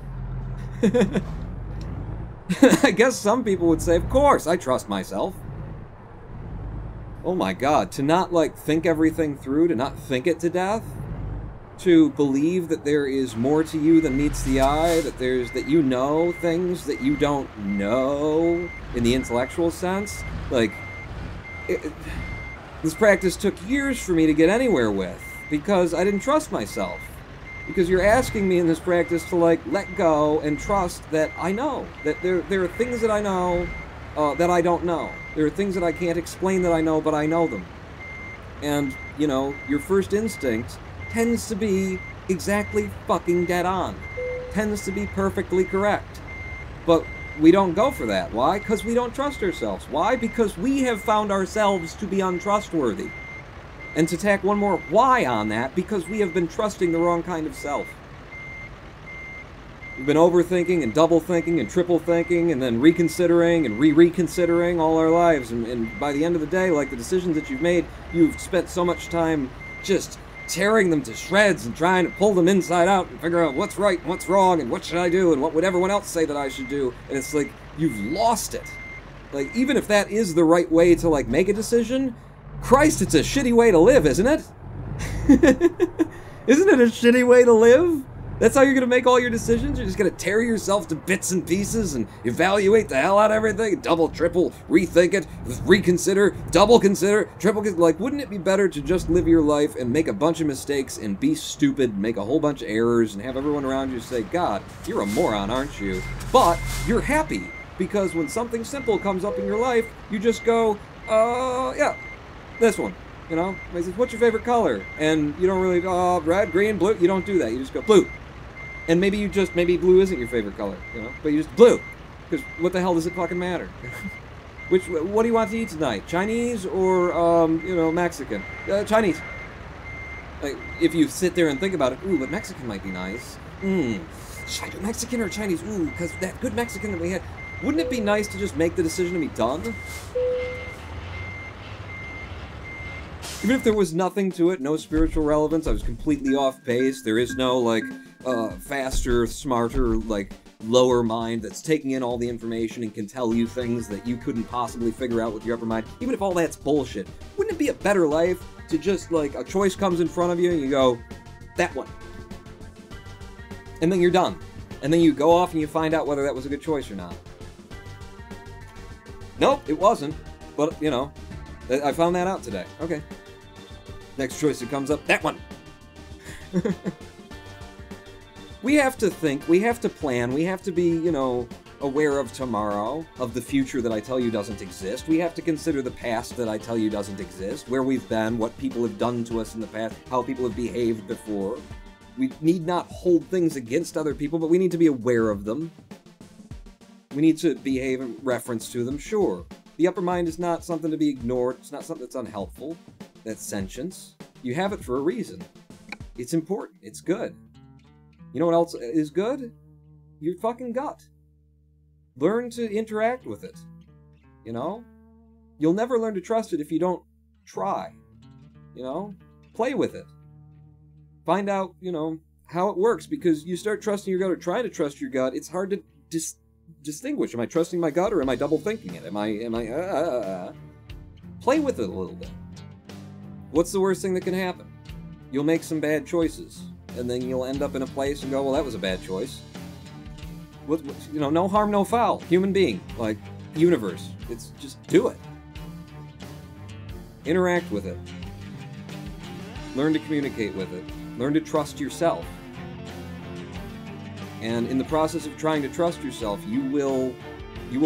I guess some people would say, of course, I trust myself. Oh my god, to not, like, think everything through, to not think it to death, to believe that there is more to you than meets the eye, that you know things that you don't know in the intellectual sense. Like, this practice took years for me to get anywhere with, because I didn't trust myself. Because you're asking me in this practice to, like, let go and trust that I know. That there are things that I know that I don't know. There are things that I can't explain that I know, but I know them. And, you know, your first instinct tends to be exactly fucking dead on. Tends to be perfectly correct. But we don't go for that. Why? Because we don't trust ourselves. Why? Because we have found ourselves to be untrustworthy. And to tack one more why on that, because we have been trusting the wrong kind of self. We've been overthinking and double thinking and triple thinking and then reconsidering and reconsidering all our lives. And by the end of the day, like, the decisions that you've made, you've spent so much time just tearing them to shreds and trying to pull them inside out and figure out what's right and what's wrong and what should I do and what would everyone else say that I should do. And it's like, you've lost it. Like, even if that is the right way to, like, make a decision, Christ, it's a shitty way to live, isn't it? Isn't it a shitty way to live? That's how you're gonna make all your decisions? You're just gonna tear yourself to bits and pieces and evaluate the hell out of everything? Double, triple, rethink it, reconsider, double consider, triple consider. Like, wouldn't it be better to just live your life and make a bunch of mistakes and be stupid, make a whole bunch of errors, and have everyone around you say, God, you're a moron, aren't you? But you're happy, because when something simple comes up in your life, you just go, yeah, this one. You know, he says, what's your favorite color? And you don't really go, red, green, blue. You don't do that. You just go, blue. And maybe blue isn't your favorite color, you know, but you just, blue. Because what the hell does it fucking matter? What do you want to eat tonight? Chinese or, you know, Mexican? Chinese. Like, if you sit there and think about it, ooh, but Mexican might be nice. Should I do Mexican or Chinese? Ooh, because that good Mexican that we had. Wouldn't it be nice to just make the decision and be done? Even if there was nothing to it, no spiritual relevance, I was completely off base, there is no, like, faster, smarter, like, lower mind that's taking in all the information and can tell you things that you couldn't possibly figure out with your upper mind, even if all that's bullshit, wouldn't it be a better life to just, like, a choice comes in front of you and you go, that one. And then you're done. And then you go off and you find out whether that was a good choice or not. Nope, it wasn't. But, you know, I found that out today. Okay. Next choice that comes up, that one. We have to think, we have to plan, we have to be, you know, aware of tomorrow, of the future that I tell you doesn't exist. We have to consider the past that I tell you doesn't exist, where we've been, what people have done to us in the past, how people have behaved before. We need not hold things against other people, but we need to be aware of them. We need to behave in reference to them, sure. The upper mind is not something to be ignored, it's not something that's unhelpful. That's sentience. You have it for a reason. It's important, it's good. You know what else is good? Your fucking gut. Learn to interact with it. You know? You'll never learn to trust it if you don't try. You know? Play with it. Find out, you know, how it works, because you start trusting your gut or trying to trust your gut, it's hard to distinguish. Am I trusting my gut or am I double thinking it? Am I Play with it a little bit. What's the worst thing that can happen? You'll make some bad choices, and then you'll end up in a place and go, well, that was a bad choice. You know, no harm, no foul. Human being, like, universe. It's just do it. Interact with it. Learn to communicate with it. Learn to trust yourself. And in the process of trying to trust yourself, you will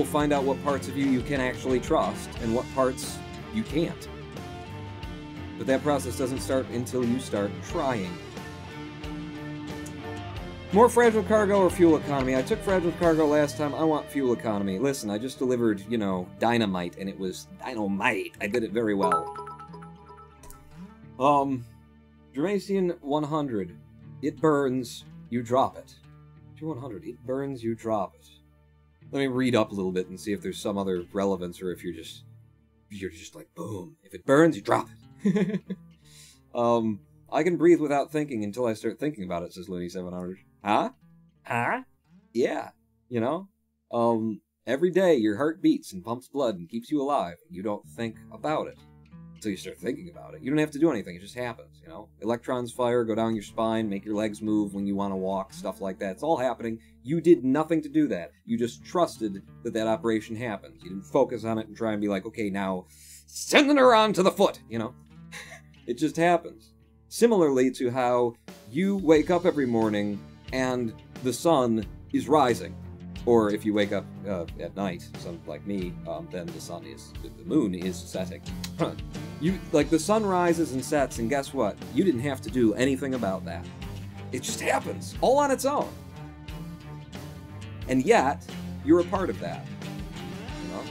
find out what parts of you can actually trust and what parts you can't. But that process doesn't start until you start trying. More fragile cargo or fuel economy? I took fragile cargo last time. I want fuel economy. Listen, I just delivered, you know, dynamite, and it was dynamite. I did it very well. Germasian 100. It burns, you drop it. 100. It burns, you drop it. Let me read up a little bit and see if there's some other relevance, or if you're just like, boom. If it burns, you drop it. I can breathe without thinking until I start thinking about it, says Looney 700. Huh? Huh? Yeah. You know? Every day your heart beats and pumps blood and keeps you alive, and you don't think about it until you start thinking about it. You don't have to do anything, it just happens, you know? Electrons fire, go down your spine, make your legs move when you want to walk, stuff like that. It's all happening. You did nothing to do that. You just trusted that that operation happens. You didn't focus on it and try and be like, okay, now send the neuron to the foot, you know? It just happens. Similarly to how you wake up every morning and the sun is rising. Or if you wake up at night, something like me, then the moon is setting. The sun rises and sets, and guess what? You didn't have to do anything about that. It just happens, all on its own. And yet, you're a part of that. You know?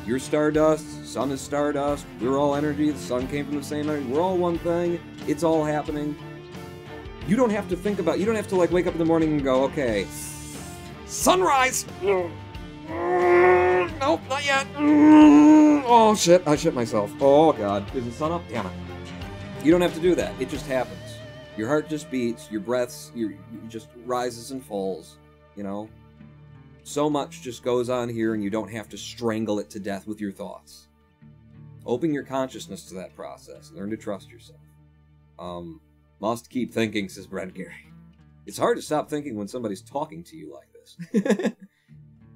You're stardust, sun is stardust, we're all energy, the sun came from the same energy, we're all one thing, it's all happening. You don't have to think about, you don't have to like wake up in the morning and go, okay, sunrise! Nope, not yet. Oh shit, I shit myself. Oh god, is the sun up? Damn it. You don't have to do that, it just happens. Your heart just beats, your breaths, you just rises and falls, you know? So much just goes on here and you don't have to strangle it to death with your thoughts. Open your consciousness to that process. Learn to trust yourself. Must keep thinking, says Brent Gary. It's hard to stop thinking when somebody's talking to you like this.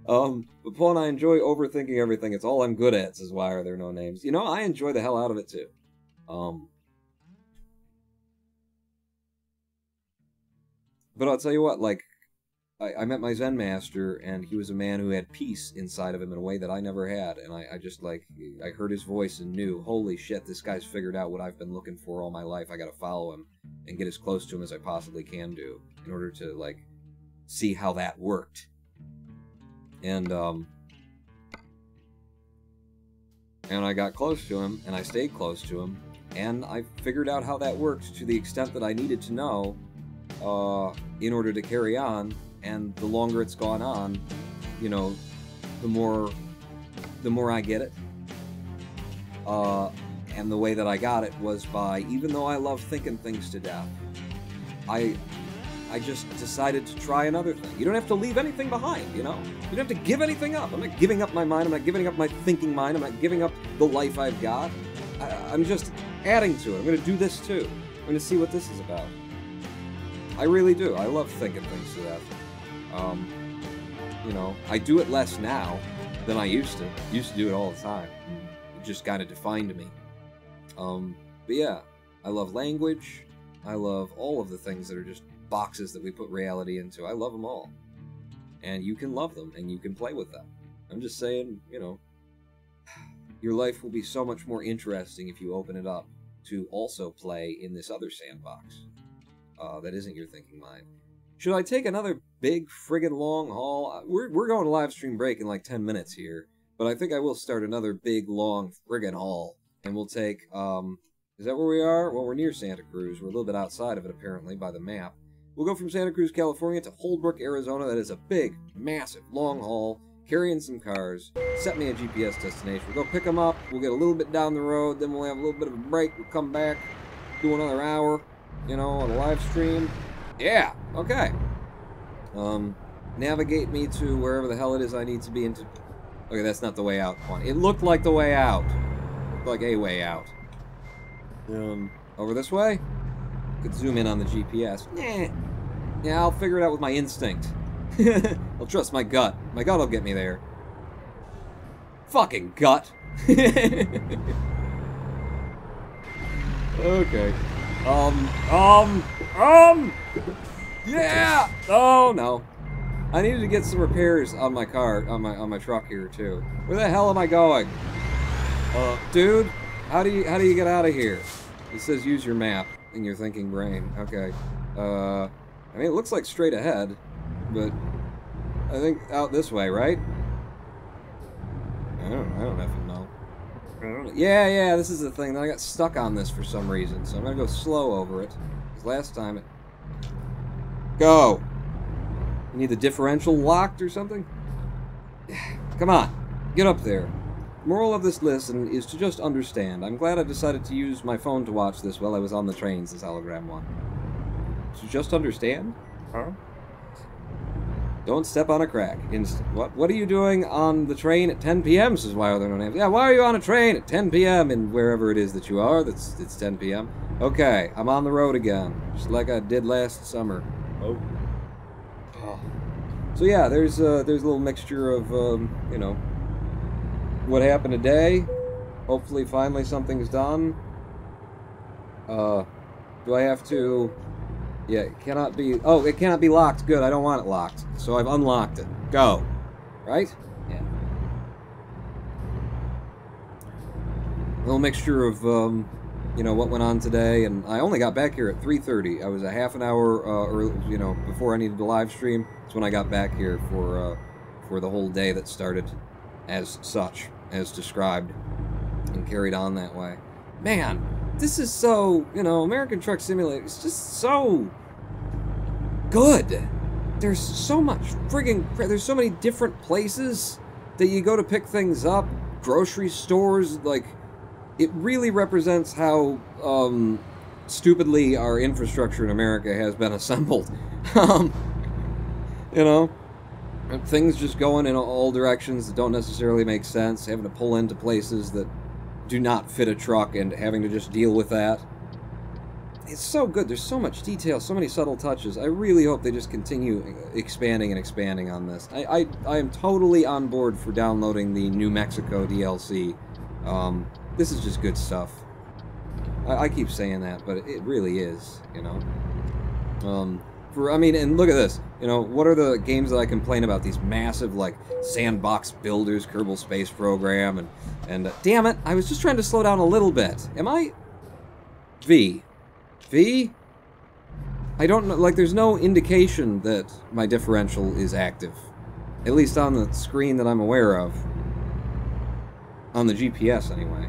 But Paul and I enjoy overthinking everything. It's all I'm good at, says Why Are There No Names. You know, I enjoy the hell out of it too. But I'll tell you what, like, I met my Zen master, and he was a man who had peace inside of him in a way that I never had, and I just, like, I heard his voice and knew, holy shit, this guy's figured out what I've been looking for all my life. I gotta follow him and get as close to him as I possibly can do in order to, like, see how that worked. And I got close to him, and I stayed close to him, and I figured out how that worked to the extent that I needed to know in order to carry on. And the longer it's gone on, you know, the more I get it. And the way that I got it was by, even though I love thinking things to death, I just decided to try another thing. You don't have to leave anything behind, you know? You don't have to give anything up. I'm not giving up my mind. I'm not giving up my thinking mind. I'm not giving up the life I've got. I'm just adding to it. I'm going to do this too. I'm going to see what this is about. I really do. I love thinking things to death. You know, I do it less now than I used to. Used to do it all the time. It just kind of defined me. But yeah, I love language. I love all of the things that are just boxes that we put reality into. I love them all. And you can love them, and you can play with them. I'm just saying, you know, your life will be so much more interesting if you open it up to also play in this other sandbox. That isn't your thinking mind. Should I take another big friggin' long haul? We're going to live stream break in like 10 minutes here, but I think I will start another big long friggin' haul. And we'll take, is that where we are? Well, we're near Santa Cruz. We're a little bit outside of it, apparently, by the map. We'll go from Santa Cruz, California to Holbrook, Arizona. That is a big, massive, long haul, carrying some cars. Set me a GPS destination. We'll go pick them up. We'll get a little bit down the road. Then we'll have a little bit of a break. We'll come back, do another hour, you know, on a live stream. Yeah, okay. Navigate me to wherever the hell it is I need to be into. Okay, that's not the way out one. It looked like the way out. Looked like a way out. Over this way? Could zoom in on the GPS. Nah. Yeah, I'll figure it out with my instinct. I'll trust my gut. My gut will get me there. Fucking gut. Okay. Yeah! Oh, no. I needed to get some repairs on my car, on my truck here, too. Where the hell am I going? Dude, how do you get out of here? It says use your map in your thinking brain. Okay. I mean, it looks like straight ahead, but I think out this way, right? I don't effing know. Yeah, this is the thing. I got stuck on this for some reason, so I'm gonna go slow over it. Because last time it... Go! You need the differential locked or something? Come on, get up there. Moral of this lesson is to just understand. I'm glad I decided to use my phone to watch this while I was on the trains, this hologram one. So just understand? Huh? Don't step on a crack. What are you doing on the train at 10 p.m., says Why Are There No Names? Yeah, why are you on a train at 10 p.m. in wherever it is that you are? It's 10 p.m. Okay, I'm on the road again, just like I did last summer. Oh. So yeah, there's a little mixture of, you know, what happened today. Hopefully, finally something's done. Do I have to... Yeah, it cannot be... Oh, it cannot be locked. Good, I don't want it locked. So I've unlocked it. Go. Right? Yeah. A little mixture of, you know, what went on today. And I only got back here at 3:30. I was a half an hour, early, you know, before I needed to live stream. That's when I got back here for the whole day that started as such, as described, and carried on that way. Man, this is so, you know, American Truck Simulator is just so good. There's so much friggin', there's so many different places that you go to pick things up, grocery stores, like, it really represents how, stupidly our infrastructure in America has been assembled. You know, things just going in all directions that don't necessarily make sense, having to pull into places that do not fit a truck and having to just deal with that. It's so good. There's so much detail, so many subtle touches. I really hope they just continue expanding and expanding on this. I am totally on board for downloading the New Mexico DLC. This is just good stuff. I keep saying that, but it really is, you know. I mean, and look at this. You know, what are the games that I complain about? These massive, like, sandbox builders, Kerbal Space Program, and damn it, I was just trying to slow down a little bit. Am I... V? I don't know, like, there's no indication that my differential is active. At least on the screen that I'm aware of. On the GPS, anyway.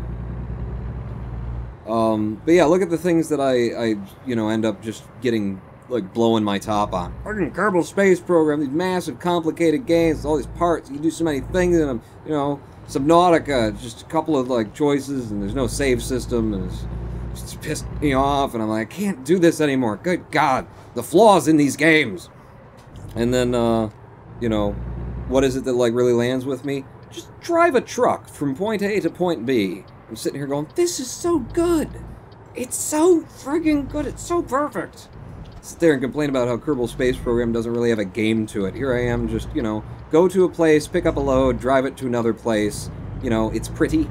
But yeah, look at the things that I end up just getting, like, blowing my top on. Fucking Kerbal Space Program, these massive, complicated games, all these parts, you can do so many things in them, you know. Subnautica, just a couple of, like, choices, and there's no save system, and it's just pissed me off, and I'm like, I can't do this anymore. Good God, the flaws in these games. And then, you know, what is it that, like, really lands with me? Just drive a truck from point A to point B. I'm sitting here going, this is so good. It's so friggin' good. It's so perfect. Sit there and complain about how Kerbal Space Program doesn't really have a game to it. Here I am just, you know, go to a place, pick up a load, drive it to another place. You know, it's pretty.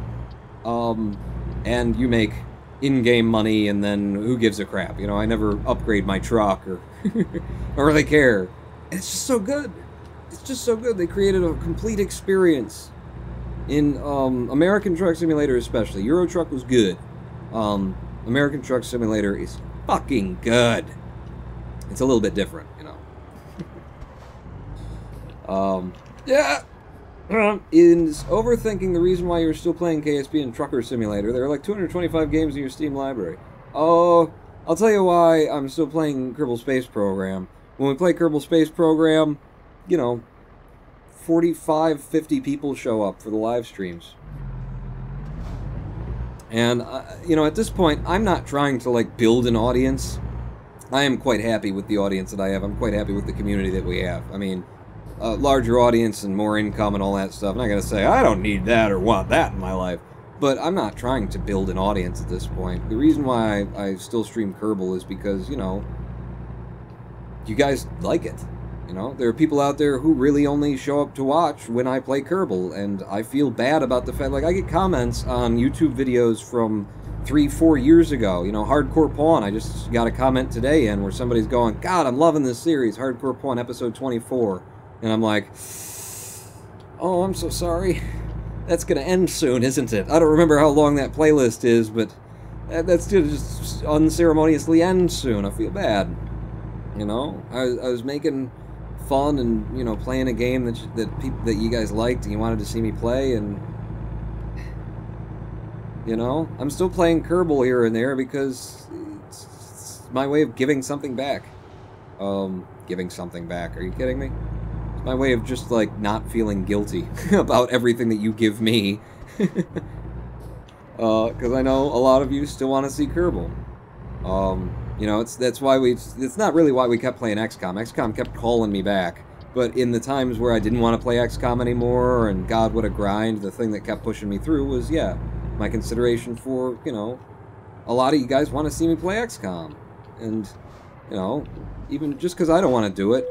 And you make in-game money, and then who gives a crap? You know, I never upgrade my truck or or really care. It's just so good. It's just so good. They created a complete experience. In American Truck Simulator especially. Euro Truck was good. American Truck Simulator is fucking good. It's a little bit different, you know. Yeah. Is overthinking the reason why you're still playing KSP and Trucker Simulator. There are like 225 games in your Steam library. Oh, I'll tell you why I'm still playing Kerbal Space Program. When we play Kerbal Space Program, you know, 45, 50 people show up for the live streams. And, you know, at this point, I'm not trying to, like, build an audience. I am quite happy with the audience that I have. I'm quite happy with the community that we have. I mean, larger audience and more income and all that stuff. I'm not going to say, I don't need that or want that in my life. But I'm not trying to build an audience at this point. The reason why I still stream Kerbal is because, you know, you guys like it. You know, there are people out there who really only show up to watch when I play Kerbal, and I feel bad about the fact, like, I get comments on YouTube videos from 3-4 years ago, you know, Hardcore Pawn, I just got a comment today in where somebody's going, God, I'm loving this series, Hardcore Pawn episode 24, and I'm like, oh, I'm so sorry, that's gonna end soon, isn't it? I don't remember how long that playlist is, but that's gonna just unceremoniously end soon, I feel bad, you know, I was making fun and, you know, playing a game that you guys liked and you wanted to see me play, and you know, I'm still playing Kerbal here and there because it's my way of giving something back. Giving something back, are you kidding me? It's my way of just, like, not feeling guilty about everything that you give me. Because I know a lot of you still want to see Kerbal. You know, it's not really why we kept playing XCOM. XCOM kept calling me back. But in the times where I didn't want to play XCOM anymore, and God, what a grind, the thing that kept pushing me through was, yeah, my consideration for, you know, a lot of you guys want to see me play XCOM. And, you know, even just because I don't want to do it,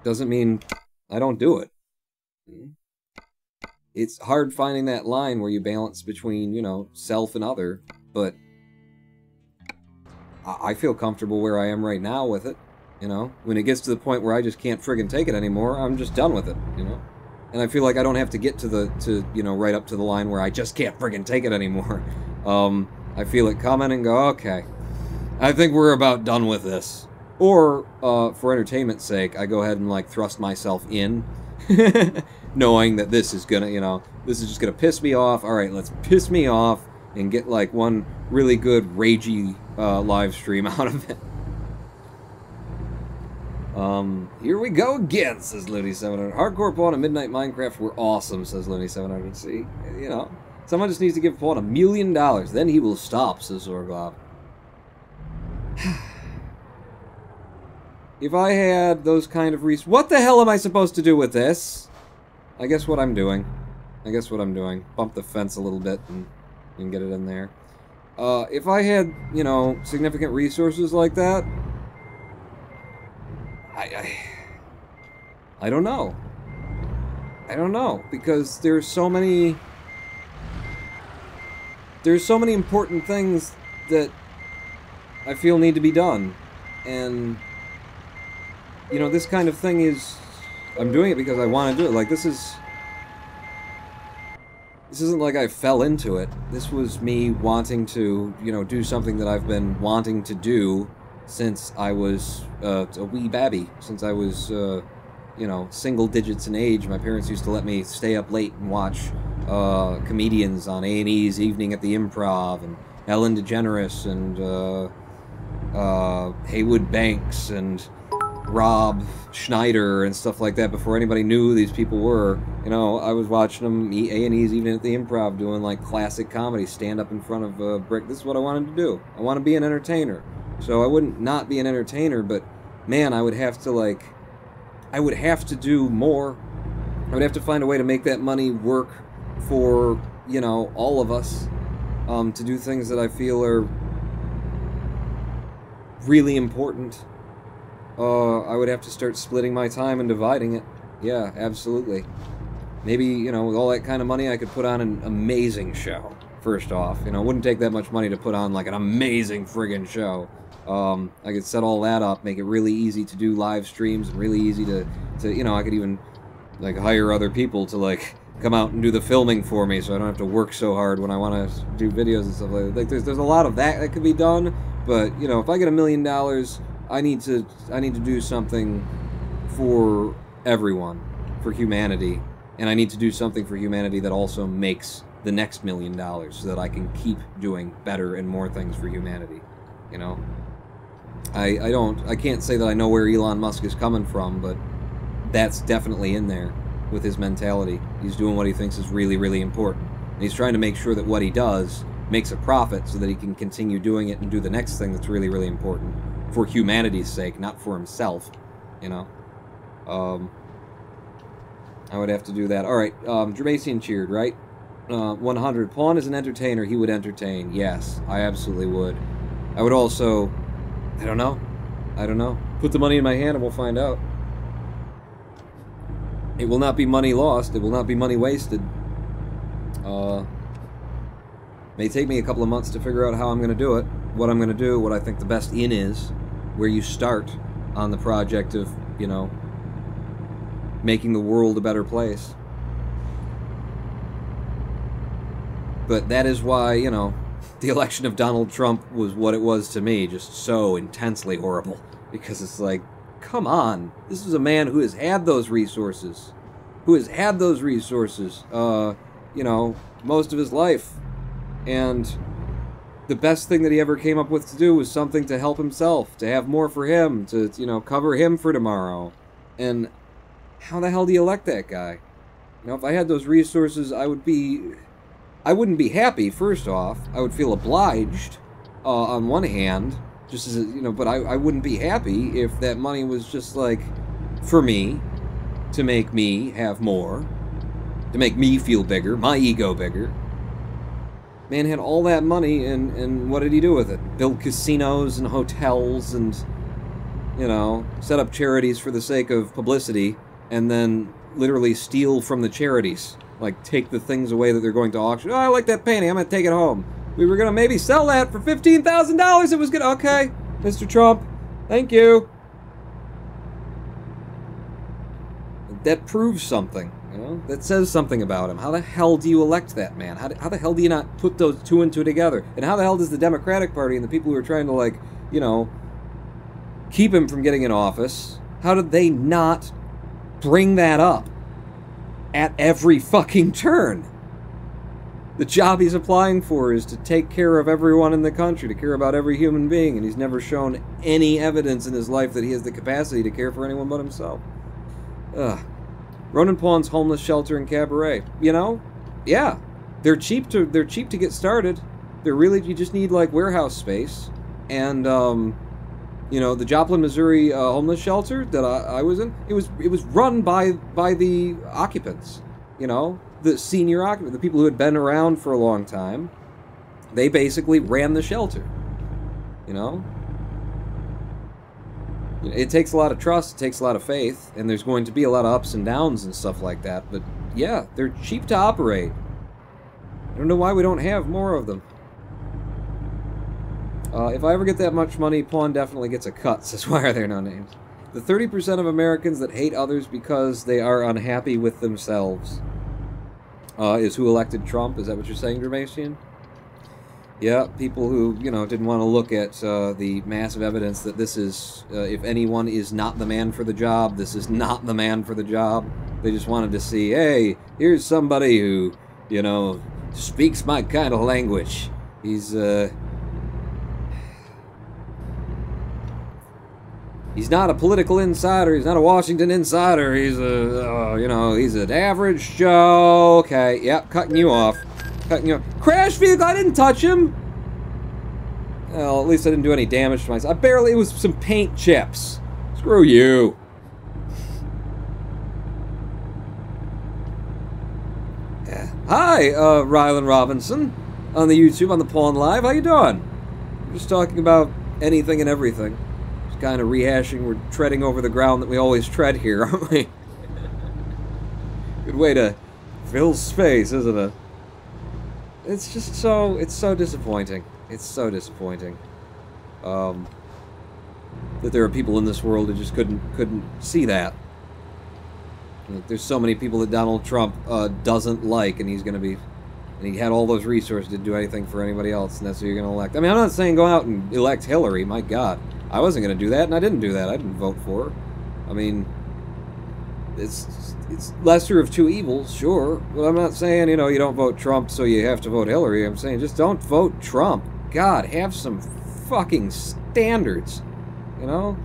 doesn't mean I don't do it. It's hard finding that line where you balance between, you know, self and other, but I feel comfortable where I am right now with it, you know? When it gets to the point where I just can't friggin' take it anymore, I'm just done with it, you know? And I feel like I don't have to get to you know, right up to the line where I just can't friggin' take it anymore. I feel it coming and go, okay, I think we're about done with this. Or, for entertainment's sake, I go ahead and, like, thrust myself in, knowing that this is gonna, you know, this is just gonna piss me off. Alright, let's piss me off and get, like, one really good, ragey, live stream out of it. Here we go again, says Looney700. Hardcore Pawn and Midnight Minecraft were awesome, says Looney700. See, you know, someone just needs to give Pawn $1 million, then he will stop, says Zorglov. If I had those kind of what the hell am I supposed to do with this? I guess what I'm doing. Bump the fence a little bit and get it in there. If I had, you know, significant resources like that, I don't know. I don't know, because there's so many important things that I feel need to be done, and, you know, this kind of thing is, I'm doing it because I want to do it. Like, this isn't like I fell into it. This was me wanting to, you know, do something that I've been wanting to do since I was a wee babby. Since I was, you know, single digits in age, my parents used to let me stay up late and watch comedians on A&E's Evening at the Improv, and Ellen DeGeneres, and Haywood Banks, and Rob Schneider, and stuff like that before anybody knew who these people were. You know, I was watching them, A&E's Evening at the Improv, doing, like, classic comedy, stand up in front of a brick. This is what I wanted to do. I want to be an entertainer. So I wouldn't not be an entertainer, but, man, I would have to, like, I would have to do more. I would have to find a way to make that money work for, you know, all of us, to do things that I feel are really important. I would have to start splitting my time and dividing it. Yeah, absolutely. Maybe, you know, with all that kind of money, I could put on an amazing show, first off. You know, it wouldn't take that much money to put on, like, an amazing friggin' show. I could set all that up, make it really easy to do live streams, and really easy to, you know, I could even, like, hire other people to, like, come out and do the filming for me, so I don't have to work so hard when I want to do videos and stuff like that. Like, there's a lot of that could be done, but, you know, if I get $1 million, I need to do something for everyone, for humanity, and I need to do something for humanity that also makes the next $1 million, so that I can keep doing better and more things for humanity, you know? I can't say that I know where Elon Musk is coming from, but that's definitely in there with his mentality. He's doing what he thinks is really, really important. And he's trying to make sure that what he does makes a profit so that he can continue doing it and do the next thing that's really, really important for humanity's sake, not for himself, you know? I would have to do that. Alright, Germacian cheered, right? 100. Pawn is an entertainer. He would entertain. Yes, I absolutely would. I would also... I don't know. Put the money in my hand and we'll find out. It will not be money lost. It will not be money wasted. May take me a couple of months to figure out how I'm going to do it. What I'm going to do, what I think the best in is, where you start on the project of, you know, making the world a better place. But that is why, you know, the election of Donald Trump was what it was to me, just so intensely horrible. Because it's like, come on, this is a man who has had those resources. You know, most of his life. And the best thing that he ever came up with to do was something to help himself, to have more for him, to, you know, cover him for tomorrow. And how the hell do you elect that guy? You know, if I had those resources, I wouldn't be happy, first off. I would feel obliged, on one hand, just as, you know, but I wouldn't be happy if that money was just, like, for me, to make me have more, to make me feel bigger, my ego bigger. Man had all that money, and what did he do with it? Build casinos and hotels and, you know, set up charities for the sake of publicity, and then literally steal from the charities. Like, take the things away that they're going to auction. Oh, I like that painting. I'm going to take it home. We were going to maybe sell that for $15,000. It was good. Okay, Mr. Trump. Thank you. That proves something, you know? That says something about him. How the hell do you elect that man? How the hell do you not put those two and two together? And how the hell does the Democratic Party and the people who are trying to, like, you know, keep him from getting in office, how did they not bring that up at every fucking turn? The job he's applying for is to take care of everyone in the country, to care about every human being, and he's never shown any evidence in his life that he has the capacity to care for anyone but himself. Ugh. Ronan Pawn's homeless shelter and cabaret. You know? Yeah. They're cheap to get started. They're really, you just need, like, warehouse space. And, you know, the Joplin, Missouri homeless shelter that I was in, it was run by the occupants, you know, the senior occupants, the people who had been around for a long time. They basically ran the shelter, you know. It takes a lot of trust, it takes a lot of faith, and there's going to be a lot of ups and downs and stuff like that, but yeah, they're cheap to operate. I don't know why we don't have more of them. If I ever get that much money, Pawn definitely gets a cut, says Why Are There No Names? The 30% of Americans that hate others because they are unhappy with themselves is who elected Trump. Is that what you're saying, Germacian? Yeah, people who, you know, didn't want to look at the massive evidence that this is, if anyone is not the man for the job, this is not the man for the job. They just wanted to see, hey, here's somebody who, you know, speaks my kind of language. He's not a political insider. He's not a Washington insider. He's a, you know, he's an average Joe. Okay, yep, cutting you off. Cutting you off. Crash vehicle, I didn't touch him. Well, at least I didn't do any damage to myself. It was some paint chips. Screw you. Yeah. Hi, Rylan Robinson on the YouTube, on the Pawn Live. How you doing? We're just talking about anything and everything. Just kind of rehashing. We're treading over the ground that we always tread here, aren't we? Good way to fill space, isn't it? It's just so, it's so disappointing. It's so disappointing. That there are people in this world who just couldn't see that. Like, there's so many people that Donald Trump doesn't like, and he's gonna be, and he had all those resources to do anything for anybody else, and that's who you're gonna elect. I mean, I'm not saying go out and elect Hillary, my God. I wasn't gonna do that, and I didn't do that. I didn't vote for her. I mean, it's lesser of two evils, sure, but I'm not saying, you know, you don't vote Trump so you have to vote Hillary. I'm saying just don't vote Trump. God, have some fucking standards, you know?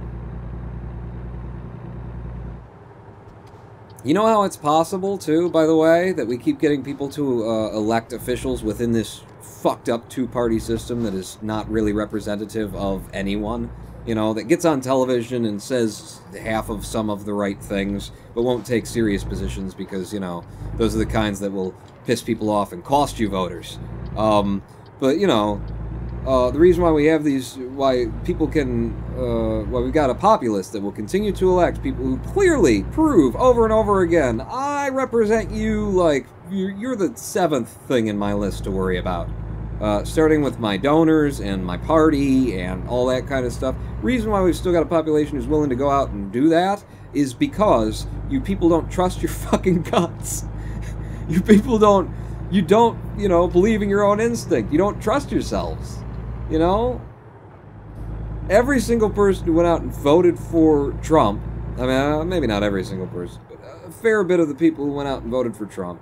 You know how it's possible, too, by the way, that we keep getting people to elect officials within this fucked up two-party system that is not really representative of anyone? You know, that gets on television and says half of some of the right things, but won't take serious positions because, you know, those are the kinds that will piss people off and cost you voters. But, you know, the reason why we have these, why people can, why we've got a populace that will continue to elect people who clearly prove over and over again, I represent you like, you're the seventh thing in my list to worry about. Starting with my donors and my party and all that kind of stuff. Reason why we've still got a population who's willing to go out and do that is because you people don't trust your fucking guts. You people don't, you know, believe in your own instinct. You don't trust yourselves, you know? Every single person who went out and voted for Trump, I mean, maybe not every single person, but a fair bit of the people who went out and voted for Trump,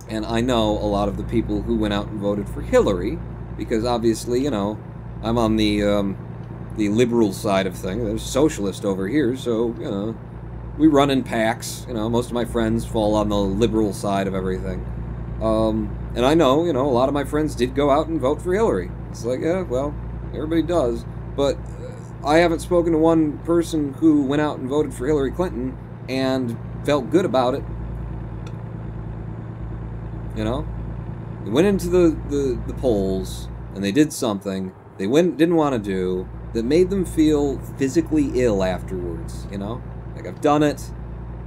and I know a lot of the people who went out and voted for Hillary, because obviously, you know, I'm on the liberal side of things. There's socialist over here, so, you know, we run in packs. You know, most of my friends fall on the liberal side of everything. And I know, you know, a lot of my friends did go out and vote for Hillary. It's like, yeah, well, everybody does. But I haven't spoken to one person who went out and voted for Hillary Clinton and felt good about it. You know? They went into the polls, and they did something they didn't want to do that made them feel physically ill afterwards, you know? Like, I've done it,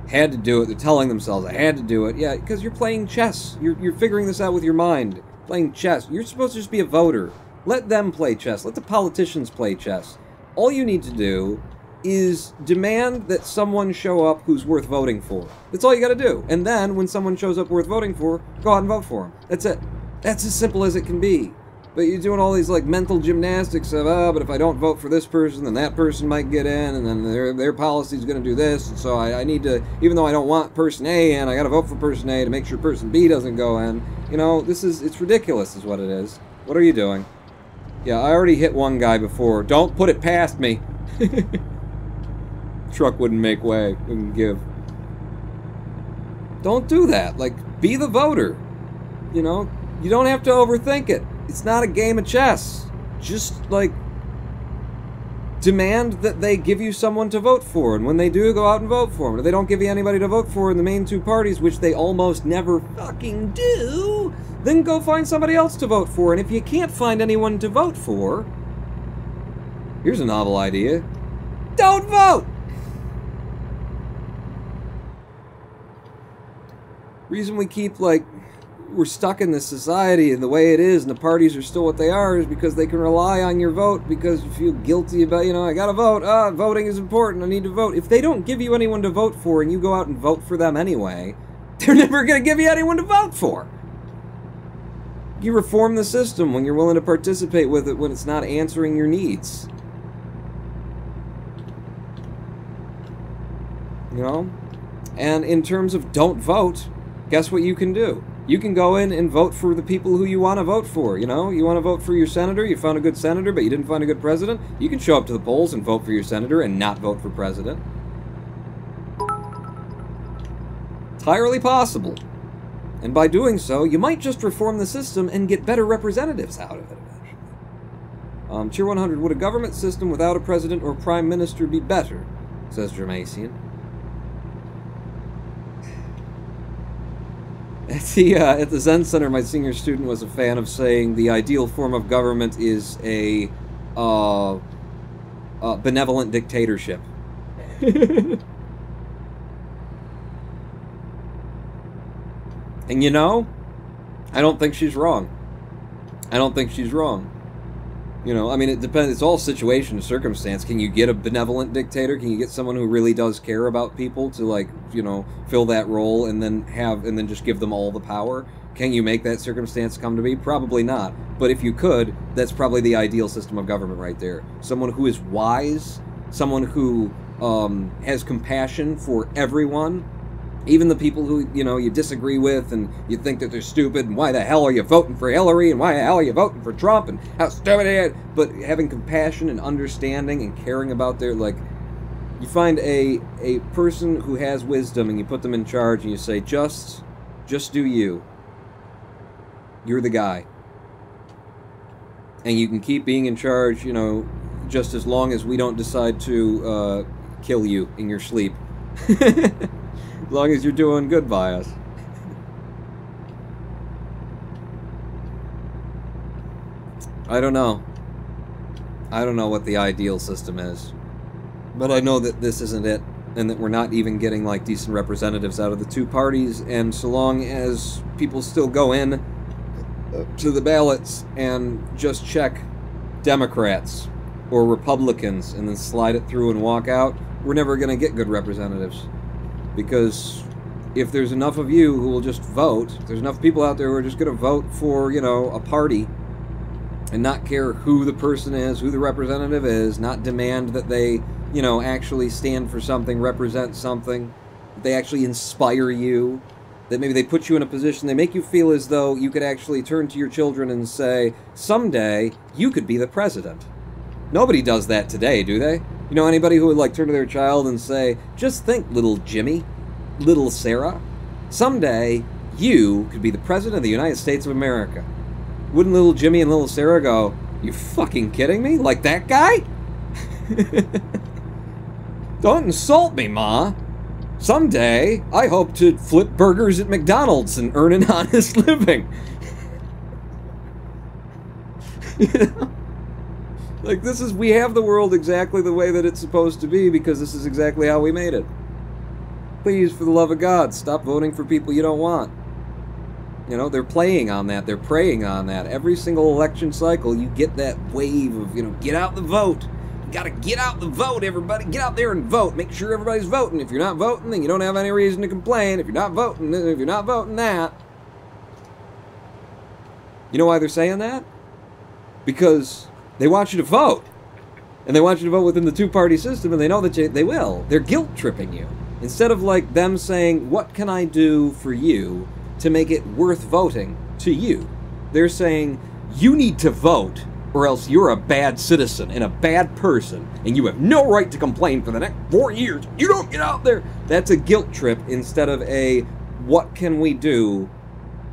had to do it, they're telling themselves, I had to do it. Yeah, because you're playing chess. You're figuring this out with your mind. Playing chess. You're supposed to just be a voter. Let them play chess. Let the politicians play chess. All you need to do is demand that someone show up who's worth voting for. That's all you gotta do. And then, when someone shows up worth voting for, go out and vote for him. That's it. That's as simple as it can be. But you're doing all these, like, mental gymnastics of, but if I don't vote for this person, then that person might get in, and then their policy's gonna do this, and so I need to, even though I don't want person A in, I gotta vote for person A to make sure person B doesn't go in. You know, it's ridiculous is what it is. What are you doing? Yeah, I already hit one guy before. Don't put it past me. Truck wouldn't make way, wouldn't give. Don't do that. Like, be the voter. You know, you don't have to overthink it. It's not a game of chess. Just, like, demand that they give you someone to vote for, and when they do, go out and vote for them. If they don't give you anybody to vote for in the main two parties, which they almost never fucking do, then go find somebody else to vote for. And if you can't find anyone to vote for, here's a novel idea. Don't vote! Reason we keep, like, we're stuck in this society and the way it is and the parties are still what they are is because they can rely on your vote because you feel guilty about, you know, I gotta vote, voting is important, I need to vote. If they don't give you anyone to vote for and you go out and vote for them anyway, they're never gonna give you anyone to vote for. You reform the system when you're willing to participate with it when it's not answering your needs. You know? And in terms of don't vote, guess what you can do? You can go in and vote for the people who you want to vote for, you know? You want to vote for your senator, you found a good senator, but you didn't find a good president? You can show up to the polls and vote for your senator and not vote for president. Entirely possible. And by doing so, you might just reform the system and get better representatives out of it eventually. Tier 100, would a government system without a president or prime minister be better? Says Germasian. At the Zen Center, my senior student was a fan of saying the ideal form of government is a benevolent dictatorship. And you know, I don't think she's wrong. I don't think she's wrong. You know, I mean, it depends. It's all situation and circumstance. Can you get a benevolent dictator? Can you get someone who really does care about people to, like, you know, fill that role and then just give them all the power? Can you make that circumstance come to be? Probably not. But if you could, that's probably the ideal system of government right there. Someone who is wise, someone who has compassion for everyone, even the people who, you know, you disagree with and you think that they're stupid and why the hell are you voting for Hillary and why the hell are you voting for Trump and how stupid it is. But having compassion and understanding and caring about their, like, you find a person who has wisdom and you put them in charge and you say, just do you. You're the guy. And you can keep being in charge, you know, just as long as we don't decide to kill you in your sleep. As long as you're doing good by us. I don't know. I don't know what the ideal system is. But I know that this isn't it, and that we're not even getting, like, decent representatives out of the two parties, and so long as people still go in to the ballots and just check Democrats or Republicans and then slide it through and walk out, we're never going to get good representatives. Because if there's enough of you who will just vote, if there's enough people out there who are just going to vote for, you know, a party and not care who the person is, who the representative is, not demand that they, you know, actually stand for something, represent something, that they actually inspire you, that maybe they put you in a position, they make you feel as though you could actually turn to your children and say, someday you could be the president. Nobody does that today, do they? You know anybody who would, like, turn to their child and say, just think, little Jimmy, little Sarah, someday you could be the president of the United States of America. Wouldn't little Jimmy and little Sarah go, you fucking kidding me? Like that guy? Don't insult me, Ma. Someday, I hope to flip burgers at McDonald's and earn an honest living. You know? Like, we have the world exactly the way that it's supposed to be because this is exactly how we made it. Please, for the love of God, stop voting for people you don't want. You know, they're playing on that, they're preying on that. Every single election cycle, you get that wave of, you know, get out the vote. You gotta get out the vote, everybody. Get out there and vote. Make sure everybody's voting. If you're not voting, then you don't have any reason to complain. If you're not voting, then if you're not voting that. You know why they're saying that? Because they want you to vote. And they want you to vote within the two-party system, and they know that they will. They're guilt-tripping you. Instead of, like, them saying, what can I do for you to make it worth voting to you? They're saying, you need to vote, or else you're a bad citizen and a bad person, and you have no right to complain for the next 4 years. You don't get out there. That's a guilt trip instead of a, what can we do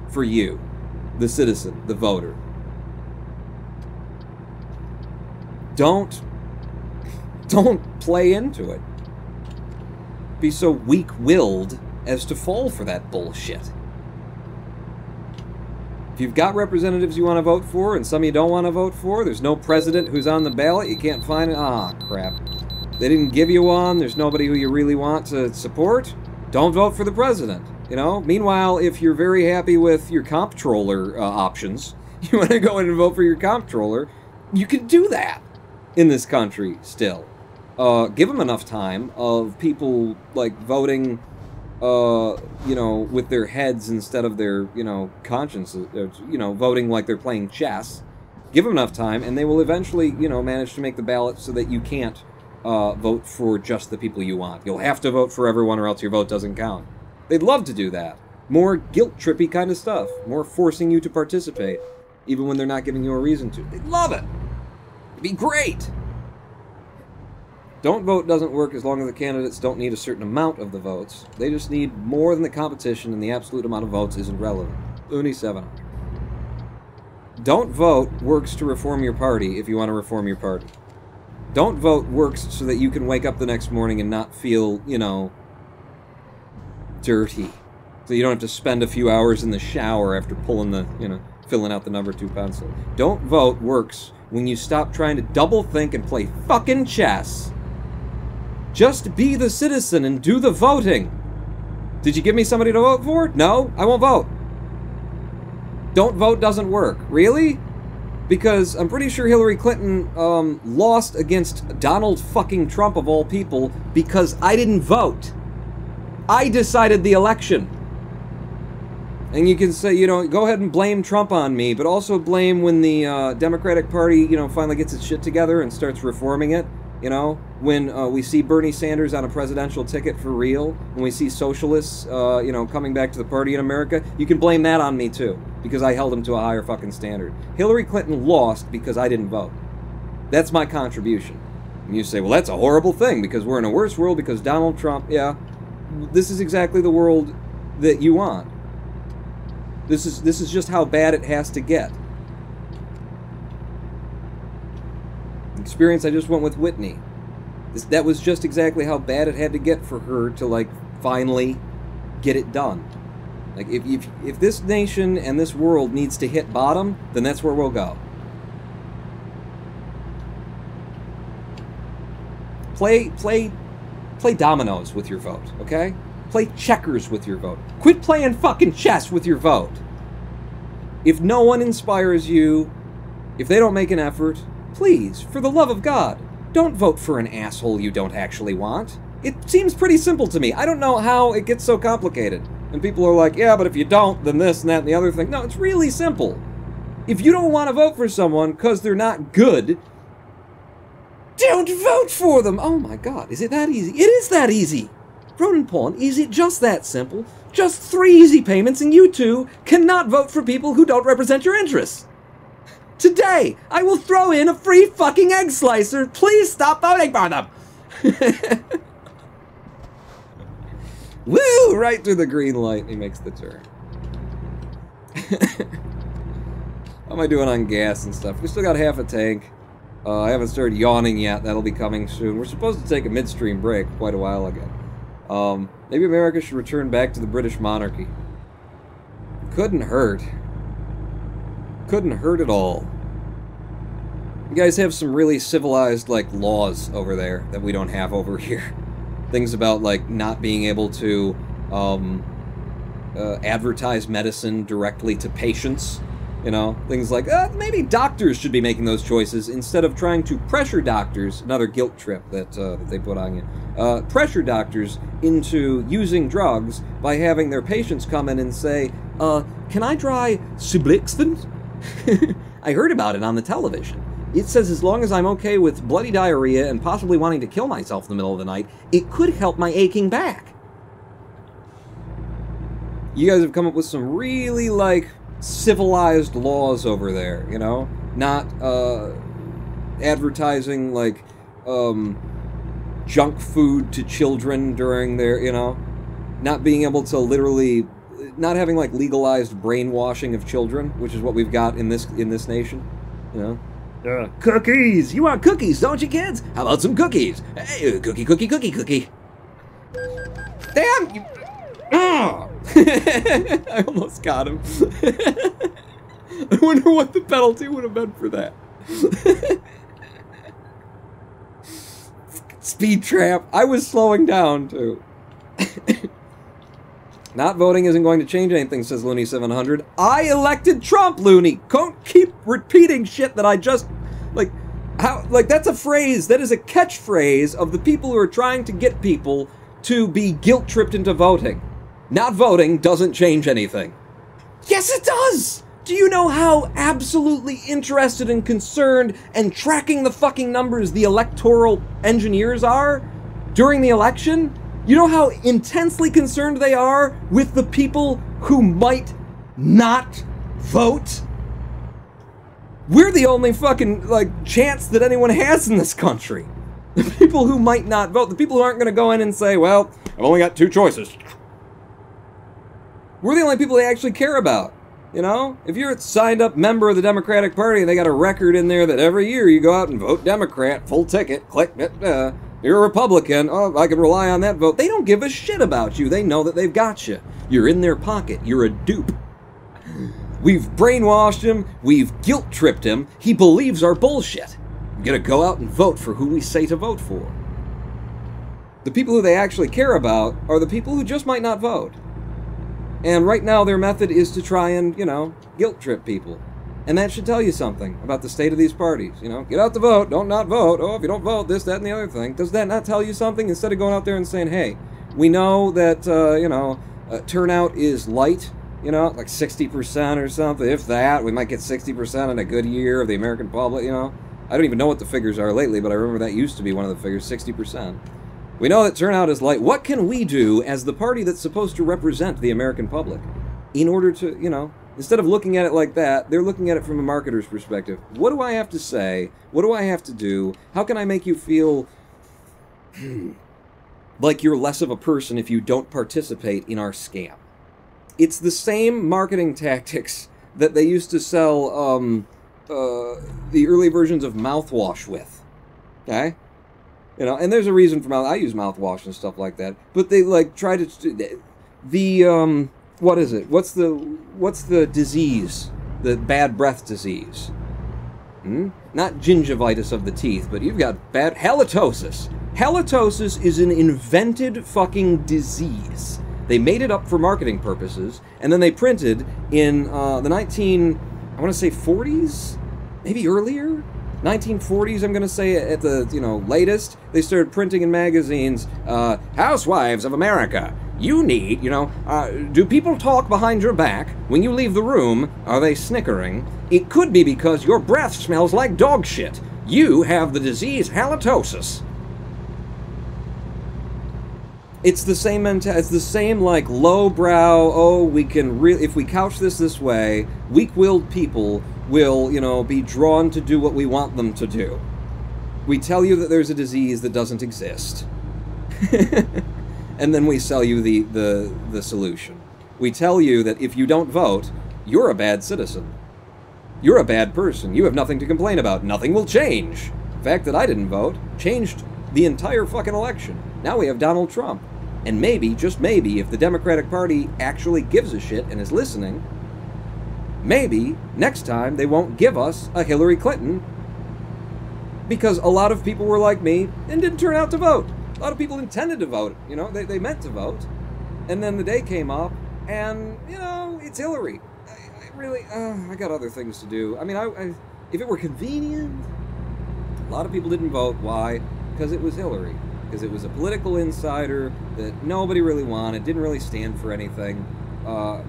for you, the citizen, the voter? Don't play into it. Be so weak-willed as to fall for that bullshit. If you've got representatives you want to vote for and some you don't want to vote for, there's no president who's on the ballot, you can't find it. Ah, crap. They didn't give you one, there's nobody who you really want to support, don't vote for the president, you know? Meanwhile, if you're very happy with your comptroller options, you want to go in and vote for your comptroller, you can do that in this country still. Give them enough time of people, like, voting you know, with their heads instead of their, you know, consciences, you know, voting like they're playing chess. Give them enough time, and they will eventually, you know, manage to make the ballot so that you can't vote for just the people you want. You'll have to vote for everyone or else your vote doesn't count. They'd love to do that. More guilt-trippy kind of stuff. More forcing you to participate, even when they're not giving you a reason to. They'd love it. It'd be great. Don't vote doesn't work as long as the candidates don't need a certain amount of the votes. They just need more than the competition, and the absolute amount of votes isn't relevant. Looney 7. Don't vote works to reform your party if you want to reform your party. Don't vote works so that you can wake up the next morning and not feel, you know, dirty. So you don't have to spend a few hours in the shower after pulling the, you know, filling out the number 2 pencil. Don't vote works when you stop trying to double think and play fucking chess. Just be the citizen and do the voting. Did you give me somebody to vote for? No, I won't vote. Don't vote doesn't work. Really? Because I'm pretty sure Hillary Clinton lost against Donald fucking Trump of all people because I didn't vote. I decided the election. And you can say, you know, go ahead and blame Trump on me, but also blame when the Democratic Party, you know, finally gets its shit together and starts reforming it. You know, when we see Bernie Sanders on a presidential ticket for real, when we see socialists, you know, coming back to the party in America, you can blame that on me too, because I held them to a higher fucking standard. Hillary Clinton lost because I didn't vote. That's my contribution. And you say, well, that's a horrible thing, because we're in a worse world because Donald Trump, yeah, this is exactly the world that you want. This is just how bad it has to get. Experience I just went with Whitney. That was just exactly how bad it had to get for her to, like, finally get it done. Like, if this nation and this world needs to hit bottom, then that's where we'll go. Play dominoes with your vote, okay? Play checkers with your vote. Quit playing fucking chess with your vote. If no one inspires you, if they don't make an effort, please, for the love of God, don't vote for an asshole you don't actually want. It seems pretty simple to me. I don't know how it gets so complicated. And people are like, yeah, but if you don't, then this and that and the other thing. No, it's really simple. If you don't want to vote for someone because they're not good, don't vote for them. Oh my God, is it that easy? It is that easy. Ronan Pawn, is it just that simple? Just 3 easy payments and you two cannot vote for people who don't represent your interests. Today, I will throw in a free fucking egg slicer. Please stop voting for them. Woo! Right through the green light. He makes the turn. How am I doing on gas and stuff? We still got half a tank. I haven't started yawning yet. That'll be coming soon. We're supposed to take a midstream break quite a while ago. Maybe America should return back to the British monarchy. Couldn't hurt. Couldn't hurt at all. You guys have some really civilized, like, laws over there that we don't have over here. Things about, like, not being able to advertise medicine directly to patients. You know, things like, maybe doctors should be making those choices instead of trying to pressure doctors, another guilt trip that they put on you, pressure doctors into using drugs by having their patients come in and say, can I try Sublixfen? I heard about it on the television. It says as long as I'm okay with bloody diarrhea and possibly wanting to kill myself in the middle of the night, it could help my aching back. You guys have come up with some really, like, civilized laws over there, you know? Not, advertising, like, junk food to children during their, you know? Not being able to literally... Not having, like, legalized brainwashing of children, which is what we've got in this nation, you know? Cookies! You want cookies, don't you, kids? How about some cookies? Hey, cookie. Damn! I almost got him. I wonder what the penalty would have been for that. Speed trap. I was slowing down, too. Not voting isn't going to change anything, says Looney 700. I elected Trump, Looney! Don't keep repeating shit that I just... Like, how... Like, that's a phrase. That is a catchphrase of the people who are trying to get people to be guilt-tripped into voting. Not voting doesn't change anything. Yes, it does! Do you know how absolutely interested and concerned and tracking the fucking numbers the electoral engineers are during the election? You know how intensely concerned they are with the people who might not vote? We're the only fucking, like, chance that anyone has in this country. The people who might not vote. The people who aren't going to go in and say, well, I've only got 2 choices. We're the only people they actually care about. You know? If you're a signed-up member of the Democratic Party and they got a record in there that every year you go out and vote Democrat, full ticket, click, you're a Republican, oh, I can rely on that vote. They don't give a shit about you. They know that they've got you. You're in their pocket. You're a dupe. We've brainwashed him. We've guilt-tripped him. He believes our bullshit. We gotta go out and vote for who we say to vote for. The people who they actually care about are the people who just might not vote. And right now their method is to try and, you know, guilt-trip people. And that should tell you something about the state of these parties. You know, get out to vote, don't not vote. Oh, if you don't vote, this, that, and the other thing. Does that not tell you something? Instead of going out there and saying, hey, we know that, turnout is light, you know, like 60% or something. If that, we might get 60% in a good year of the American public, you know. I don't even know what the figures are lately, but I remember that used to be one of the figures, 60%. We know that turnout is light. What can we do as the party that's supposed to represent the American public in order to, you know, instead of looking at it like that, they're looking at it from a marketer's perspective. What do I have to say? What do I have to do? How can I make you feel like you're less of a person if you don't participate in our scam? It's the same marketing tactics that they used to sell the early versions of mouthwash with. Okay? You know, and there's a reason for I use mouthwash and stuff like that. But they like try to what is it? What's the disease? The bad breath disease. Not gingivitis of the teeth, but you've got bad halitosis. Halitosis is an invented fucking disease. They made it up for marketing purposes, and then they printed in the I want to say 40s, maybe earlier, 1940s. I'm going to say at the latest. They started printing in magazines. Housewives of America. You need, do people talk behind your back when you leave the room? Are they snickering? It could be because your breath smells like dog shit. You have the disease halitosis. It's the same mentality. It's the same like lowbrow. Oh, we can really, if we couch this way, weak-willed people will, be drawn to do what we want them to do. We tell you that there's a disease that doesn't exist. And then we sell you the solution. We tell you that if you don't vote, you're a bad citizen. You're a bad person. You have nothing to complain about. Nothing will change. The fact that I didn't vote changed the entire fucking election. Now we have Donald Trump. And maybe, just maybe, if the Democratic Party actually gives a shit and is listening, maybe next time they won't give us a Hillary Clinton, because a lot of people were like me and didn't turn out to vote. A lot of people intended to vote, they meant to vote. And then the day came up, and, it's Hillary. I got other things to do. I mean, if it were convenient, a lot of people didn't vote. Why? Because it was Hillary. Because it was a political insider that nobody really wanted, didn't really stand for anything.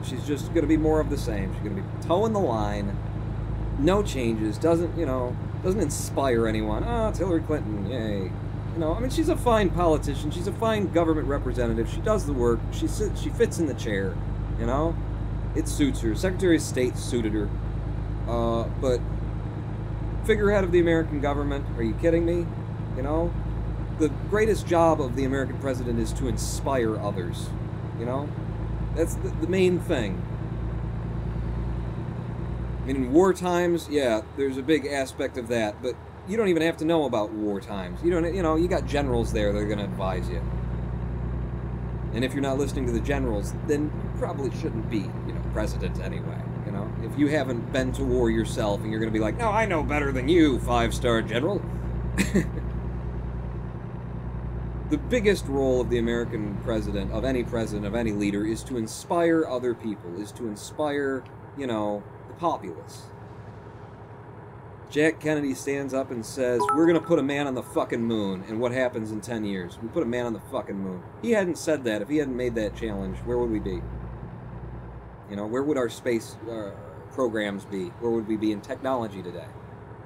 She's just going to be more of the same. She's going to be towing the line, no changes, doesn't inspire anyone. Oh, it's Hillary Clinton, yay. She's a fine politician. She's a fine government representative. She does the work. She fits in the chair, It suits her. Secretary of State suited her. But figurehead of the American government, are you kidding me? The greatest job of the American president is to inspire others. That's the main thing. In war times, yeah, there's a big aspect of that, but you don't even have to know about war times. You got generals there that are going to advise you. And if you're not listening to the generals, then you probably shouldn't be, president anyway. If you haven't been to war yourself and you're going to be like, no, I know better than you, 5-star general. The biggest role of the American president, of any leader, is to inspire other people, is to inspire, the populace. Jack Kennedy stands up and says, we're gonna put a man on the fucking moon, and what happens in 10 years? We put a man on the fucking moon. He hadn't said that, if he hadn't made that challenge, where would we be? You know, where would our space programs be? Where would we be in technology today?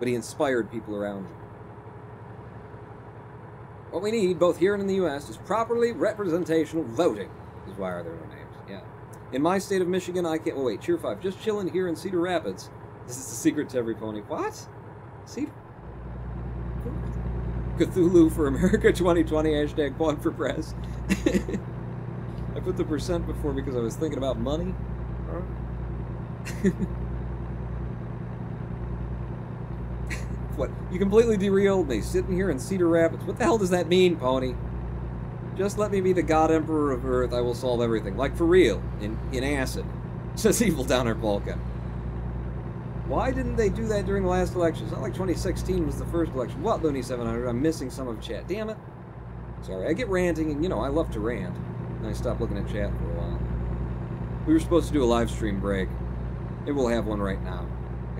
But he inspired people around him. What we need, both here and in the U.S., is properly representational voting. Is why are there no names? Yeah. In my state of Michigan, I can't... Oh, wait, Cheer 5. Just chilling here in Cedar Rapids. This is the secret to every pony. What? Cedar? Cthulhu for America 2020, hashtag Pawn for Press. I put the % before because I was thinking about money. What? You completely derailed me, sitting here in Cedar Rapids. What the hell does that mean, Pony? Just let me be the God Emperor of Earth, I will solve everything. Like, for real, in acid. Says Evil Downer Polka. Why didn't they do that during the last election? It's not like 2016 was the first election. What, Looney 700? I'm missing some of chat. Damn it. Sorry, I get ranting, and, you know, I love to rant. And I stopped looking at chat for a while. We were supposed to do a live stream break. Maybe we'll have one right now.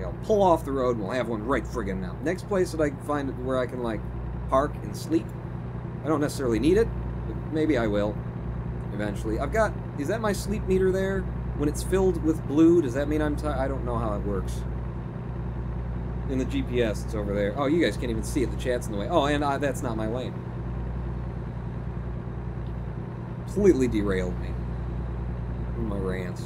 I'll pull off the road and we'll have one right friggin' now. Next place that I can find where I can, like, park and sleep. I don't necessarily need it, but maybe I will. Eventually. I've got... Is that my sleep meter there? When it's filled with blue, does that mean I'm tired? I don't know how it works. In the GPS, it's over there. Oh, you guys can't even see it. The chat's in the way. Oh, and that's not my lane. Completely derailed me. My rants.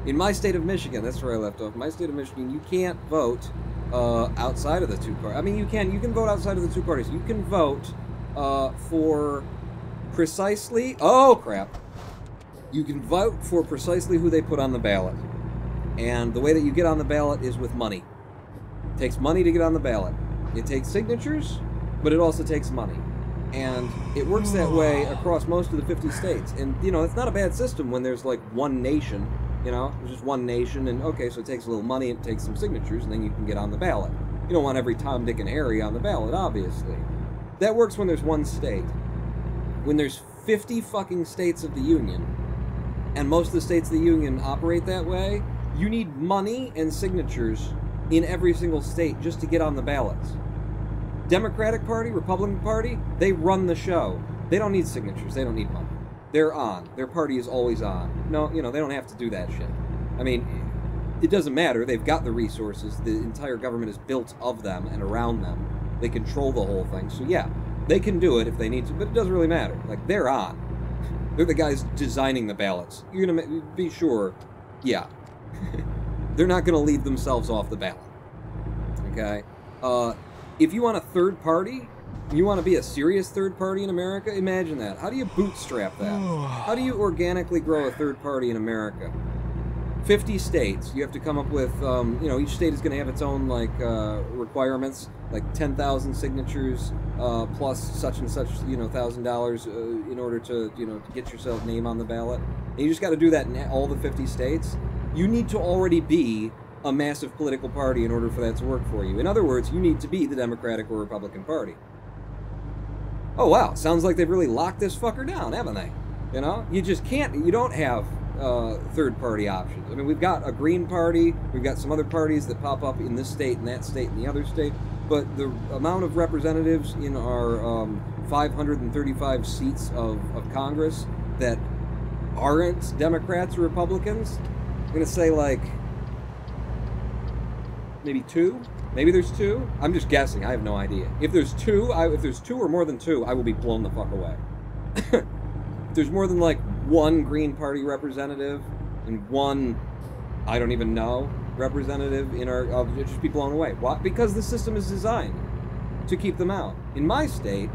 In my state of Michigan, that's where I left off. My state of Michigan, you can't vote outside of the two parties. I mean, you can vote outside of the two parties. You can vote for precisely... Oh, crap. You can vote for precisely who they put on the ballot. And the way that you get on the ballot is with money. It takes money to get on the ballot. It takes signatures, but it also takes money. And it works that way across most of the 50 states. And, you know, it's not a bad system when there's, like, one nation. You know, there's just one nation, and okay, so it takes a little money, it takes some signatures, and then you can get on the ballot. You don't want every Tom, Dick, and Harry on the ballot, obviously. That works when there's one state. When there's 50 fucking states of the Union, and most of the states of the Union operate that way, you need money and signatures in every single state just to get on the ballots. Democratic Party, Republican Party, they run the show. They don't need signatures, they don't need money. They're on. Their party is always on. No, you know, they don't have to do that shit. I mean, it doesn't matter. They've got the resources. The entire government is built of them and around them. They control the whole thing. So, yeah, they can do it if they need to, but it doesn't really matter. Like, they're on. They're the guys designing the ballots. You're going to be sure, yeah. They're not going to leave themselves off the ballot. Okay? If you want a third party... You want to be a serious third party in America? Imagine that. How do you bootstrap that? How do you organically grow a third party in America? 50 states. You have to come up with, you know, each state is going to have its own, like, requirements, like 10,000 signatures, plus such and such, you know, $1,000 in order to, you know, to get yourself name on the ballot. And you just got to do that in all the 50 states. You need to already be a massive political party in order for that to work for you. In other words, you need to be the Democratic or Republican Party. Oh, wow. Sounds like they've really locked this fucker down, haven't they? You know? You just can't... You don't have third-party options. I mean, we've got a Green Party. We've got some other parties that pop up in this state and that state and the other state. But the amount of representatives in our 535 seats of Congress that aren't Democrats or Republicans, I'm going to say, like, maybe 2? Maybe there's 2? I'm just guessing. I have no idea. If there's 2, if there's 2 or more than 2, I will be blown the fuck away. If there's more than, like, 1 Green Party representative and 1, I don't even know, representative in our... I'll just be blown away. Why? Because the system is designed to keep them out. In my state,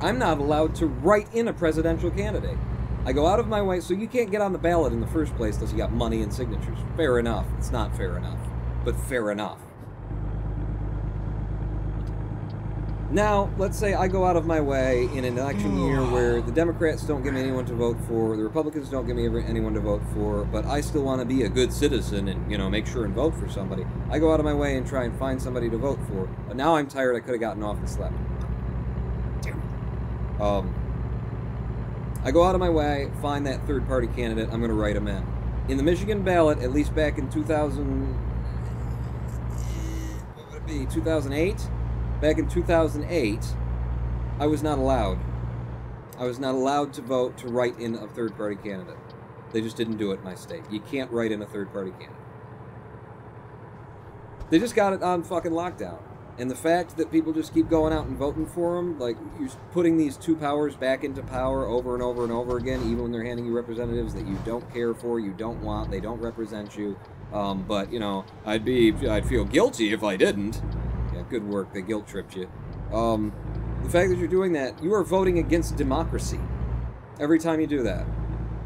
I'm not allowed to write in a presidential candidate. I go out of my way, so you can't get on the ballot in the first place unless you got money and signatures. Fair enough. It's not fair enough, but fair enough. Now, let's say I go out of my way in an election year where the Democrats don't give me anyone to vote for, the Republicans don't give me anyone to vote for, but I still want to be a good citizen and, you know, make sure and vote for somebody. I go out of my way and try and find somebody to vote for. But now I'm tired, I could have gotten off and slept. I go out of my way, find that third-party candidate, I'm going to write him in. In the Michigan ballot, at least back in 2000... 2008? Back in 2008, I was not allowed. I was not allowed to vote to write in a third-party candidate. They just didn't do it in my state. You can't write in a third-party candidate. They just got it on fucking lockdown. And the fact that people just keep going out and voting for them, like, you're putting these two powers back into power over and over and over again, even when they're handing you representatives that you don't care for, you don't want, they don't represent you. But, you know, I'd feel guilty if I didn't. Yeah, good work. They guilt-tripped you. The fact that you're doing that, you are voting against democracy. Every time you do that.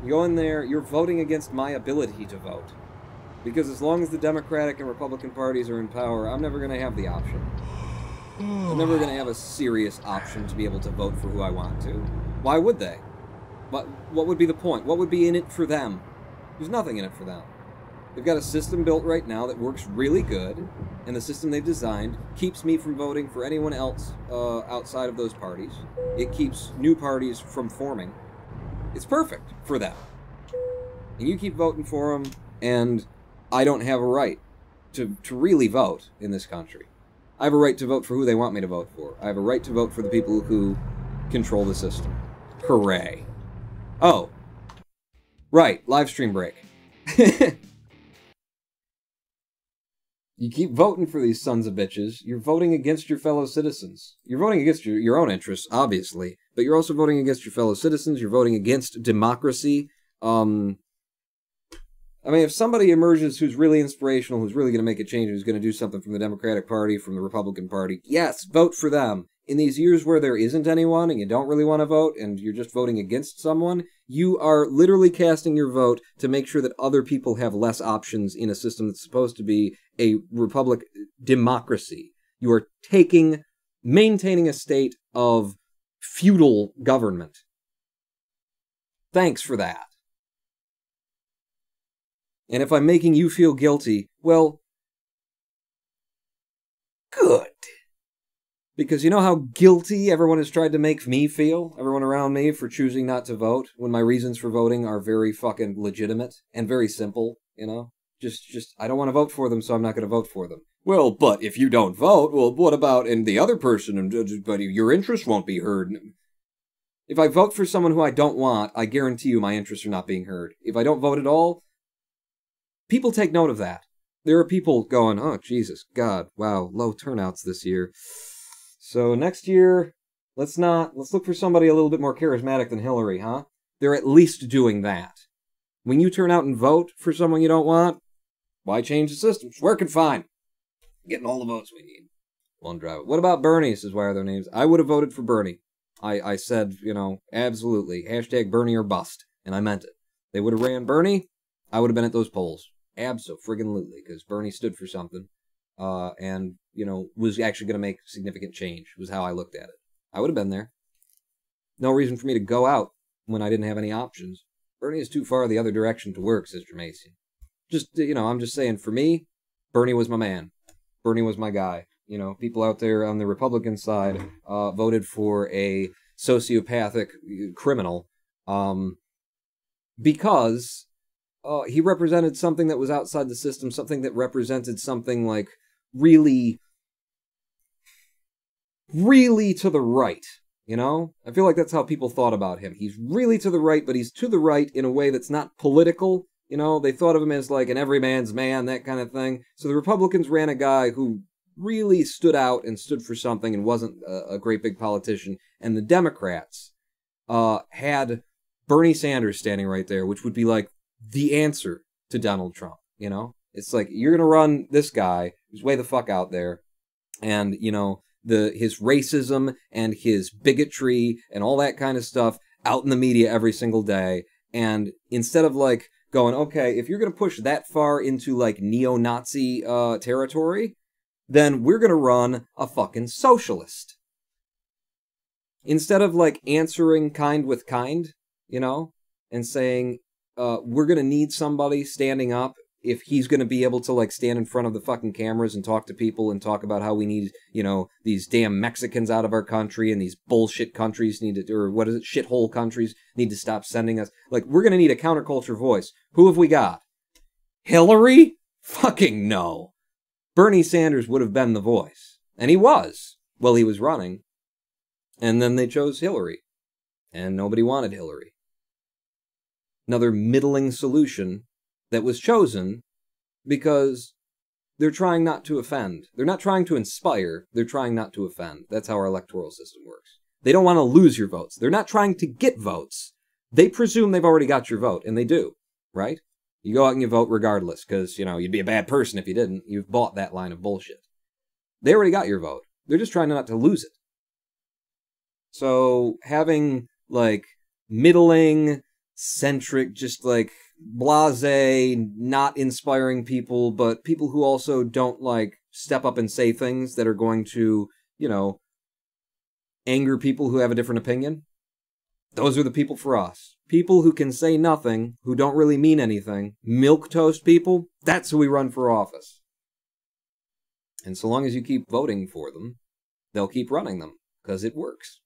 You go in there, you're voting against my ability to vote. Because as long as the Democratic and Republican parties are in power, I'm never going to have the option. I'm never going to have a serious option to be able to vote for who I want to. Why would they? What would be the point? What would be in it for them? There's nothing in it for them. They've got a system built right now that works really good, and the system they've designed keeps me from voting for anyone else outside of those parties. It keeps new parties from forming. It's perfect for them. And you keep voting for them, and I don't have a right to really vote in this country. I have a right to vote for who they want me to vote for. I have a right to vote for the people who control the system. Hooray. Oh. Right, live stream break. You keep voting for these sons of bitches. You're voting against your fellow citizens. You're voting against your own interests, obviously, but you're also voting against your fellow citizens. You're voting against democracy. I mean, if somebody emerges who's really inspirational, who's really going to make a change, who's going to do something from the Democratic Party, from the Republican Party, yes, vote for them. In these years where there isn't anyone and you don't really want to vote and you're just voting against someone, you are literally casting your vote to make sure that other people have less options in a system that's supposed to be a republic democracy. You are maintaining a state of feudal government. Thanks for that. And if I'm making you feel guilty, well, good. Because you know how guilty everyone has tried to make me feel? Everyone around me for choosing not to vote, when my reasons for voting are very fucking legitimate and very simple, you know? Just, I don't want to vote for them, so I'm not going to vote for them. Well, but if you don't vote, well, what about, and the other person, but your interests won't be heard. If I vote for someone who I don't want, I guarantee you my interests are not being heard. If I don't vote at all, people take note of that. There are people going, oh, Jesus, God, wow, low turnouts this year. So next year, let's look for somebody a little bit more charismatic than Hillary, huh? They're at least doing that. When you turn out and vote for someone you don't want, why change the system? It's working fine. Getting all the votes we need. One drive. What about Bernie, says Why Are Their Names? I would have voted for Bernie. I said, you know, absolutely. Hashtag Bernie or bust. And I meant it. They would have ran Bernie, I would have been at those polls. Abso-friggin-lutely, because Bernie stood for something. And, you know, was actually going to make significant change, was how I looked at it. I would have been there. No reason for me to go out when I didn't have any options. Bernie is too far the other direction to work, says Jermasian. Just, you know, I'm just saying, for me, Bernie was my man. Bernie was my guy. You know, people out there on the Republican side voted for a sociopathic criminal because he represented something that was outside the system, something that represented something like really to the right, you know? I feel like that's how people thought about him. He's really to the right, but he's to the right in a way that's not political, you know? They thought of him as like an everyman's man, that kind of thing. So the Republicans ran a guy who really stood out and stood for something and wasn't a great big politician. And the Democrats had Bernie Sanders standing right there, which would be like the answer to Donald Trump, you know? It's like, you're gonna run this guy who's way the fuck out there, and, you know, his racism and his bigotry and all that kind of stuff out in the media every single day, and instead of, like, going, okay, if you're gonna push that far into, like, neo-Nazi territory, then we're gonna run a fucking socialist. Instead of, like, answering kind with kind, you know, and saying, we're gonna need somebody standing up if he's gonna be able to, like, stand in front of the fucking cameras and talk to people and talk about how we need, you know, these damn Mexicans out of our country and these bullshit countries need to, or what is it, shithole countries need to stop sending us. Like, we're gonna need a counterculture voice. Who have we got? Hillary? Fucking no. Bernie Sanders would have been the voice. And he was, while he was running. And then they chose Hillary. And nobody wanted Hillary. Another middling solution that was chosen because they're trying not to offend. They're not trying to inspire. They're trying not to offend. That's how our electoral system works. They don't want to lose your votes. They're not trying to get votes. They presume they've already got your vote, and they do, right? You go out and you vote regardless, because, you'd be a bad person if you didn't. You've bought that line of bullshit. They already got your vote. They're just trying not to lose it. So having, middling, centric, just, blasé, not inspiring people, but people who also don't, step up and say things that are going to, anger people who have a different opinion. Those are the people for us. People who can say nothing, who don't really mean anything, milquetoast people, that's who we run for office. And so long as you keep voting for them, they'll keep running them, because it works.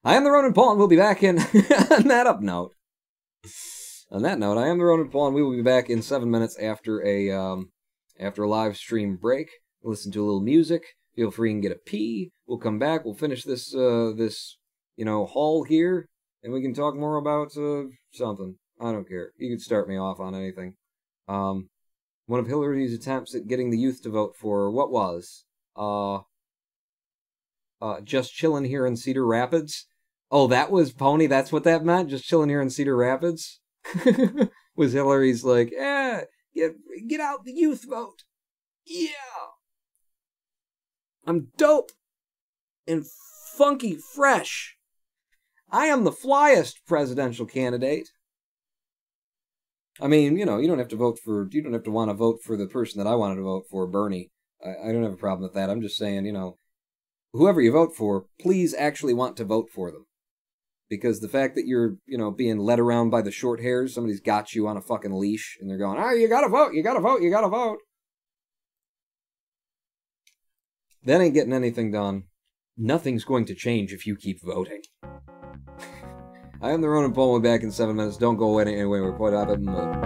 I am the Ronan Paul, and we'll be back in... on that note, I am the Ronan Paul, and we will be back in 7 minutes after a live stream break. We'll listen to a little music. Feel free and get a pee. We'll come back. We'll finish this haul here, and we can talk more about something. I don't care. You can start me off on anything. One of Hillary's attempts at getting the youth to vote for what was just chilling here in Cedar Rapids. Oh, that was Pony. That's what that meant. Just chilling here in Cedar Rapids. Was Hillary's get out the youth vote. Yeah. I'm dope and funky fresh. I am the flyest presidential candidate. I mean, you don't have to want to vote for the person that I wanted to vote for, Bernie. I don't have a problem with that. I'm just saying, whoever you vote for, please actually want to vote for them. Because the fact that you're, being led around by the short hairs, somebody's got you on a fucking leash, and they're going, you gotta vote, you gotta vote, you gotta vote. That ain't getting anything done. Nothing's going to change if you keep voting. I am the Ronan Paul. We'll be back in 7 minutes. Don't go away anyway. We're quite out of the mode.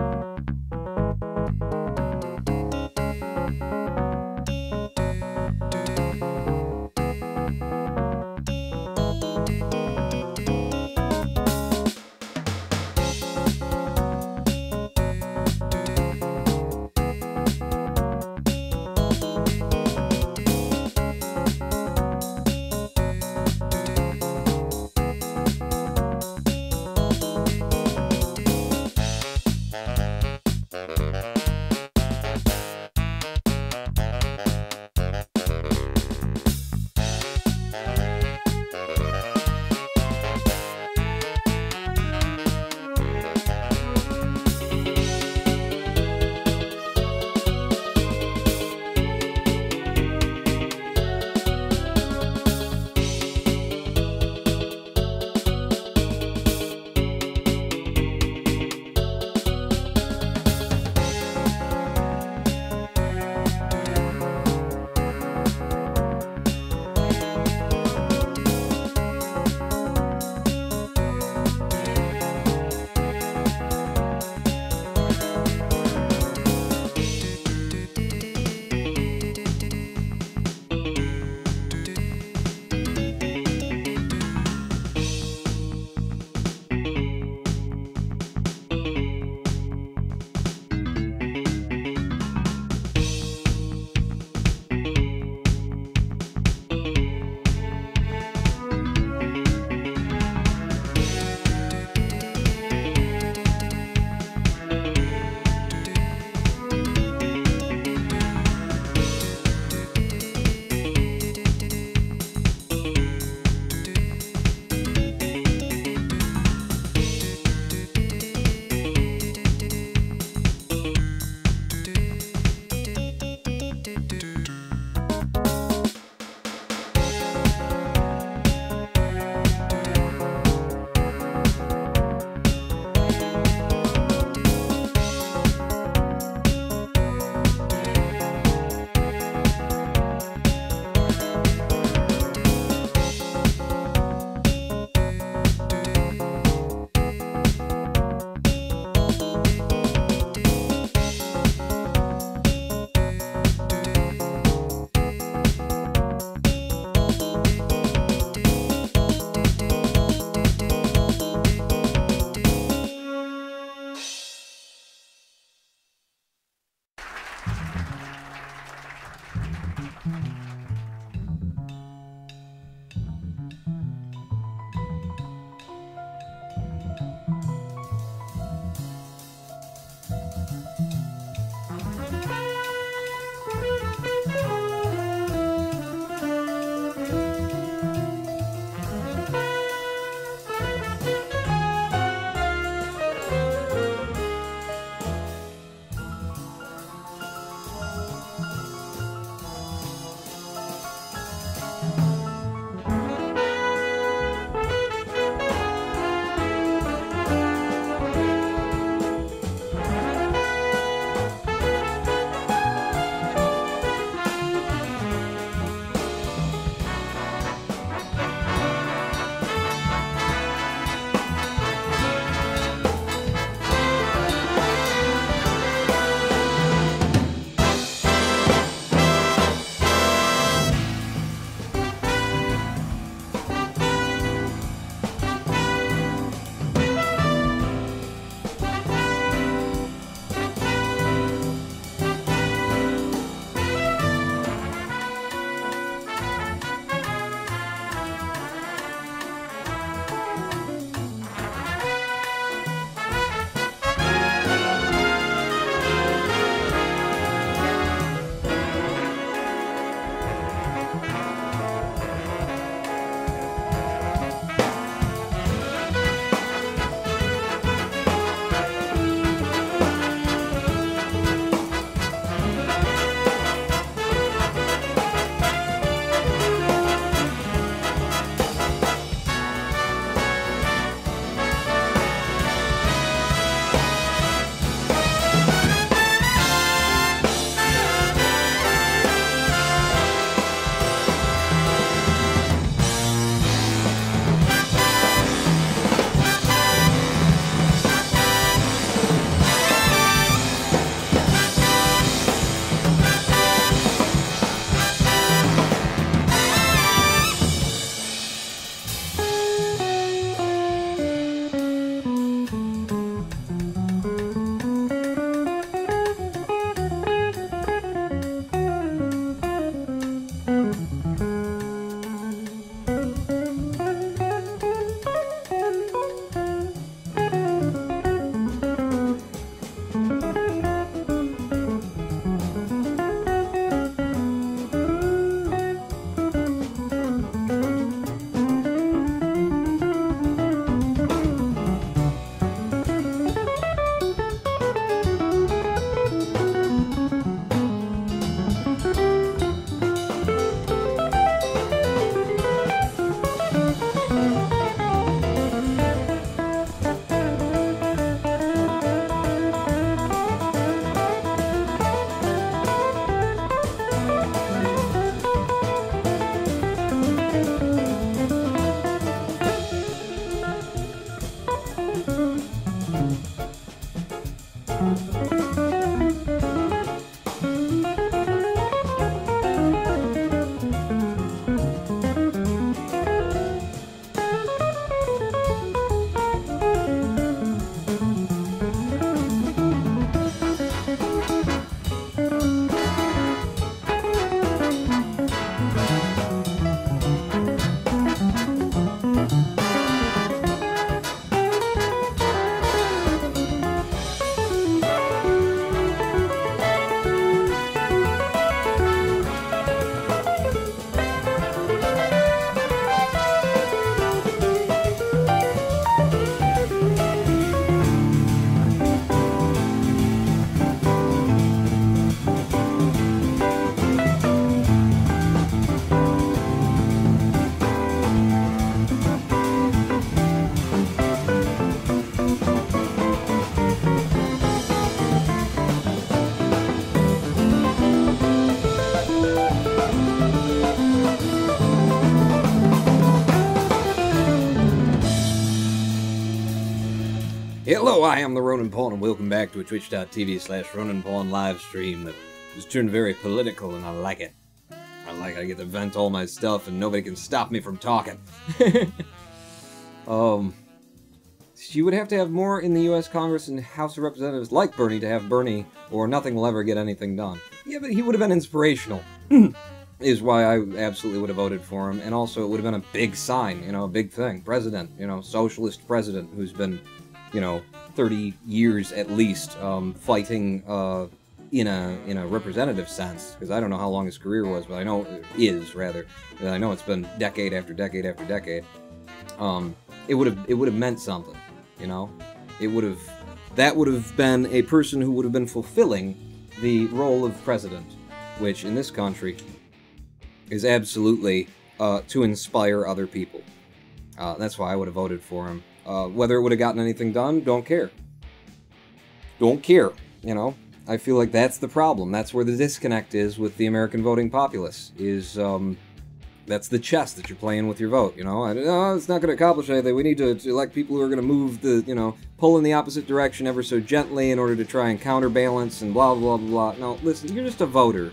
Hello, I am the Ronan Pawn, and welcome back to a twitch.tv/Ronan Pawn live stream that has turned very political, and I like it. I get to vent all my stuff, and nobody can stop me from talking. You would have to have more in the U.S. Congress and House of Representatives like Bernie to have Bernie, or nothing will ever get anything done. Yeah, but he would have been inspirational, is why I absolutely would have voted for him, and also it would have been a big sign, you know, a big thing. President, you know, socialist president who's been, you know, 30 years at least, fighting, in a representative sense, because I don't know how long his career was, but I know I know it's been decade after decade after decade. It would have meant something, you know. That would have been a person who would have been fulfilling the role of president, which in this country is absolutely to inspire other people. That's why I would have voted for him. Whether it would have gotten anything done, don't care. Don't care, you know. I feel like that's the problem. That's where the disconnect is with the American voting populace, is, that's the chess that you're playing with your vote, you know? It's not going to accomplish anything. We need to elect people who are going to move the, you know, pull in the opposite direction ever so gently in order to try and counterbalance and blah, blah, blah, blah. No, listen, you're just a voter.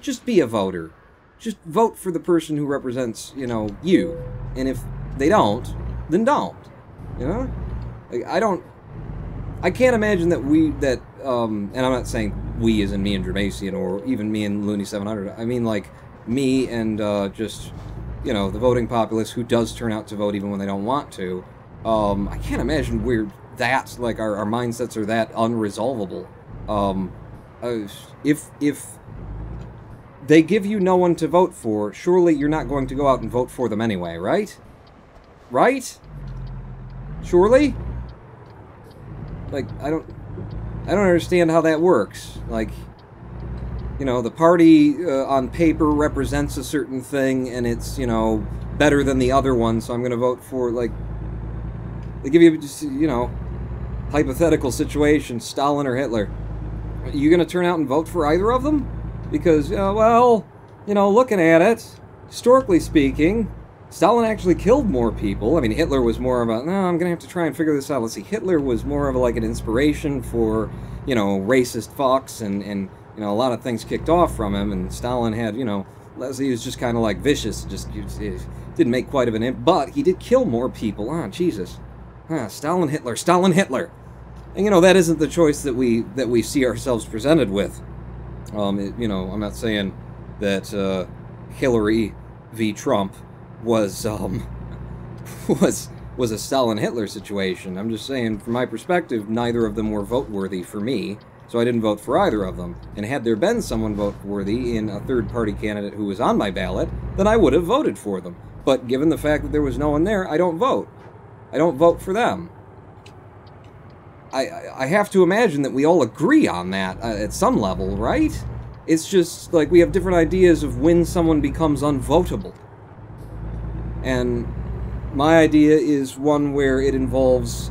Just be a voter. Just vote for the person who represents, you know, you. And if they don't, then don't. You know? Like, I can't imagine that and I'm not saying we as in me and Dramasian or even me and Looney 700. I mean, like, me and, just, you know, the voting populace who does turn out to vote even when they don't want to. I can't imagine that's, like, our mindsets are that unresolvable. If they give you no one to vote for, surely you're not going to go out and vote for them anyway, right? Right? Surely? Like, I don't understand how that works. Like, you know, the party on paper represents a certain thing, and it's, you know, better than the other one, so I'm going to vote for, like, they give you just, you know, hypothetical situation, Stalin or Hitler. Are you going to turn out and vote for either of them? Because, well, you know, looking at it, historically speaking, Stalin actually killed more people. I mean, Hitler was more of a, no, I'm going to have to try and figure this out. Let's see, Hitler was more of like an inspiration for, you know, racist fucks, and you know, a lot of things kicked off from him, and Stalin had, you know, he was just kind of like vicious, just didn't make quite of an imp, but he did kill more people. Ah, Jesus. Stalin, Hitler. And, you know, that isn't the choice that we see ourselves presented with. You know, I'm not saying that Hillary v. Trump was a Stalin-Hitler situation. I'm just saying, from my perspective, neither of them were vote-worthy for me, so I didn't vote for either of them. And had there been someone vote-worthy in a third-party candidate who was on my ballot, then I would have voted for them. But given the fact that there was no one there, I don't vote. I don't vote for them. I have to imagine that we all agree on that at some level, right? It's just, like, we have different ideas of when someone becomes unvotable. And my idea is one where it involves,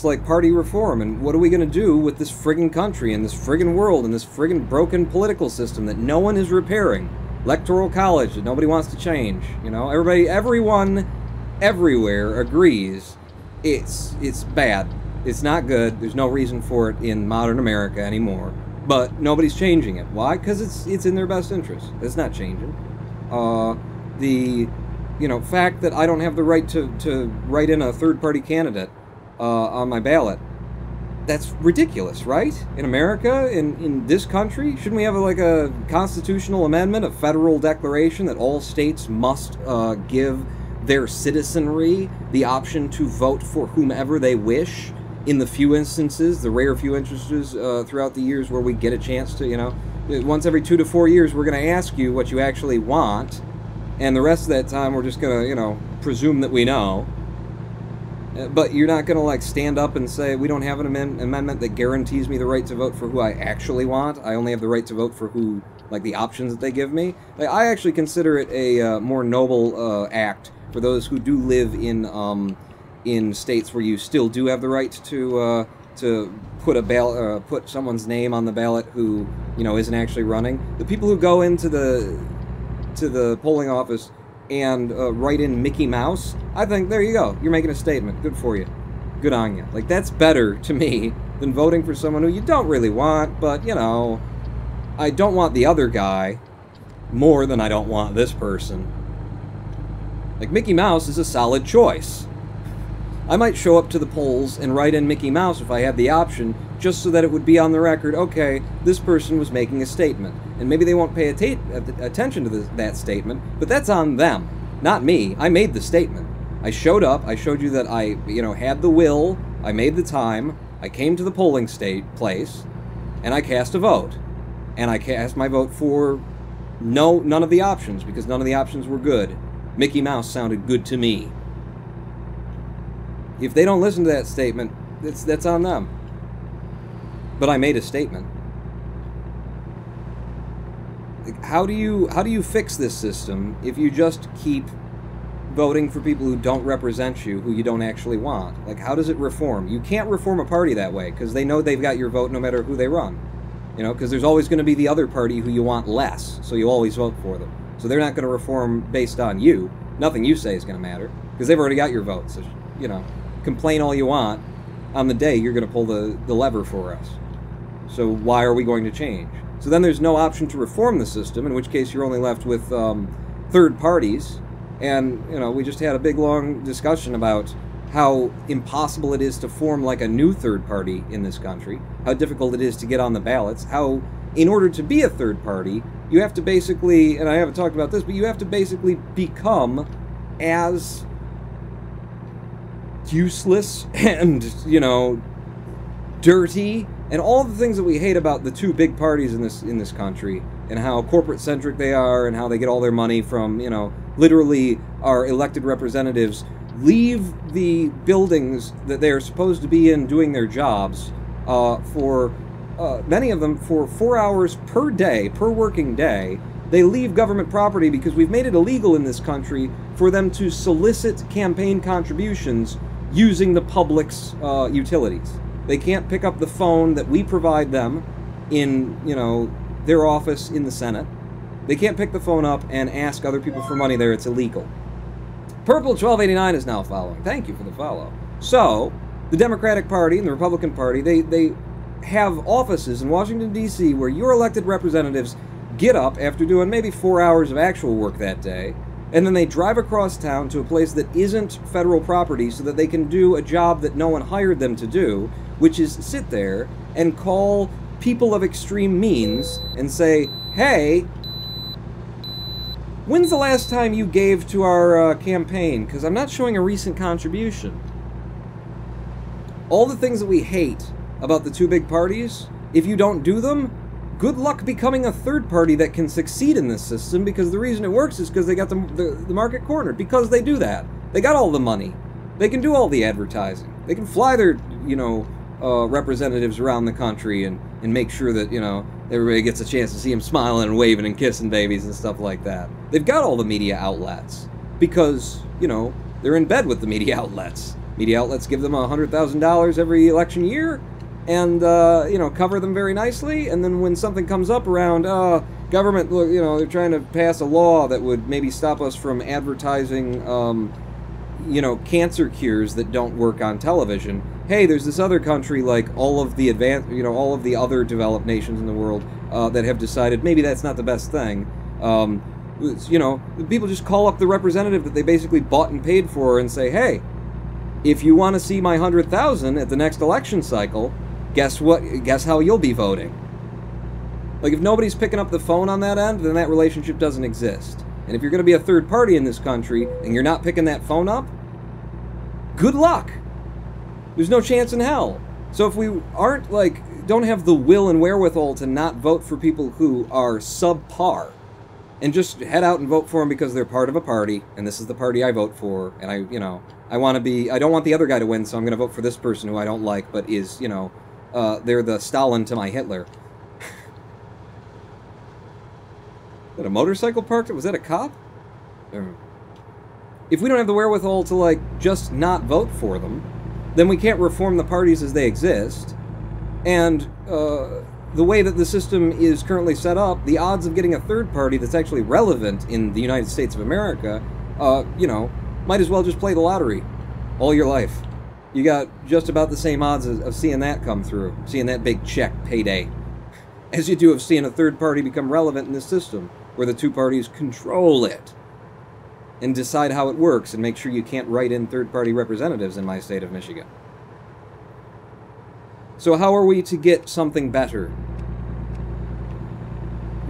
like, party reform, and what are we gonna do with this friggin' country, and this friggin' world, and this friggin' broken political system that no one is repairing? Electoral college that nobody wants to change, you know? Everyone, everywhere agrees it's bad. It's not good. There's no reason for it in modern America anymore. But nobody's changing it. Why? Because it's in their best interest. It's not changing. The, you know, fact that I don't have the right to write in a third-party candidate on my ballot, that's ridiculous, right? In America, in this country, shouldn't we have like a constitutional amendment, a federal declaration that all states must give their citizenry the option to vote for whomever they wish in the few instances, the rare few instances throughout the years where we get a chance to, you know, once every 2 to 4 years we're going to ask you what you actually want, and the rest of that time we're just going to, you know, presume that we know. But you're not going to, like, stand up and say, we don't have an amendment that guarantees me the right to vote for who I actually want. I only have the right to vote for who, like, the options that they give me. Like, I actually consider it a more noble act for those who do live in states where you still do have the right to put put someone's name on the ballot who, you know, isn't actually running. The people who go into the polling office and write in Mickey Mouse, I think, there you go. You're making a statement. Good for you. good on you. Like, that's better to me than voting for someone who you don't really want, but, you know, I don't want the other guy more than I don't want this person. Like, Mickey Mouse is a solid choice. I might show up to the polls and write in Mickey Mouse if I had the option, just so that it would be on the record, okay, this person was making a statement. And maybe they won't pay attention to that statement, but that's on them, not me. I made the statement. I showed up, I showed you that I, you know, had the will, I made the time, I came to the polling place, and I cast a vote. And I cast my vote for none of the options, because none of the options were good. Mickey Mouse sounded good to me. If they don't listen to that statement, that's on them. But I made a statement. How do you fix this system if you just keep voting for people who don't represent you, who you don't actually want? Like, how does it reform? You can't reform a party that way, because they know they've got your vote no matter who they run. You know, because there's always going to be the other party who you want less, so you always vote for them. So they're not going to reform based on you. Nothing you say is going to matter, because they've already got your vote. So, you know, complain all you want. On the day, you're going to pull the lever for us. So why are we going to change? So then there's no option to reform the system, in which case you're only left with third parties. And, you know, we just had a big, long discussion about how impossible it is to form like a new third party in this country, how difficult it is to get on the ballots, how in order to be a third party, you have to basically, and I haven't talked about this, but you have to basically become as useless and, you know, dirty, and all the things that we hate about the two big parties in this country, and how corporate-centric they are, and how they get all their money from, you know, literally our elected representatives leave the buildings that they are supposed to be in doing their jobs for many of them for 4 hours per day, per working day. They leave government property because we've made it illegal in this country for them to solicit campaign contributions using the public's utilities. They can't pick up the phone that we provide them in, you know, their office in the Senate. They can't pick the phone up and ask other people for money there. It's illegal. Purple1289 is now following. Thank you for the follow. So, the Democratic Party and the Republican Party, they have offices in Washington, D.C. where your elected representatives get up after doing maybe 4 hours of actual work that day, and then they drive across town to a place that isn't federal property so that they can do a job that no one hired them to do, which is sit there and call people of extreme means and say, hey, when's the last time you gave to our campaign? Because I'm not showing a recent contribution. All the things that we hate about the two big parties, if you don't do them, good luck becoming a third party that can succeed in this system, because the reason it works is because they got the market cornered. Because they do that. They got all the money. They can do all the advertising. They can fly their, you know, representatives around the country and make sure that, you know, everybody gets a chance to see them smiling and waving and kissing babies and stuff like that. They've got all the media outlets because, you know, they're in bed with the media outlets. Media outlets give them $100,000 every election year and, you know, cover them very nicely. And then when something comes up around, government, you know, they're trying to pass a law that would maybe stop us from advertising, you know, cancer cures that don't work on television. Hey, there's this other country, like all of the all of the other developed nations in the world that have decided maybe that's not the best thing. You know, people just call up the representative that they basically bought and paid for and say, hey, if you want to see my 100,000 at the next election cycle, guess what? Guess how you'll be voting. Like, if nobody's picking up the phone on that end, then that relationship doesn't exist. And if you're going to be a third party in this country and you're not picking that phone up, good luck. There's no chance in hell. So if we aren't, like, don't have the will and wherewithal to not vote for people who are subpar, and just head out and vote for them because they're part of a party, and this is the party I vote for, and I don't want the other guy to win, so I'm going to vote for this person who I don't like, but is, you know, they're the Stalin to my Hitler. That a motorcycle parked? Was that a cop? If we don't have the wherewithal to, like, just not vote for them, then we can't reform the parties as they exist. And the way that the system is currently set up, the odds of getting a third party that's actually relevant in the United States of America, you know, might as well just play the lottery all your life. You got just about the same odds of seeing that come through, seeing that big check payday, as you do of seeing a third party become relevant in this system, where the two parties control it and decide how it works and make sure you can't write in third-party representatives in my state of Michigan. So how are we to get something better?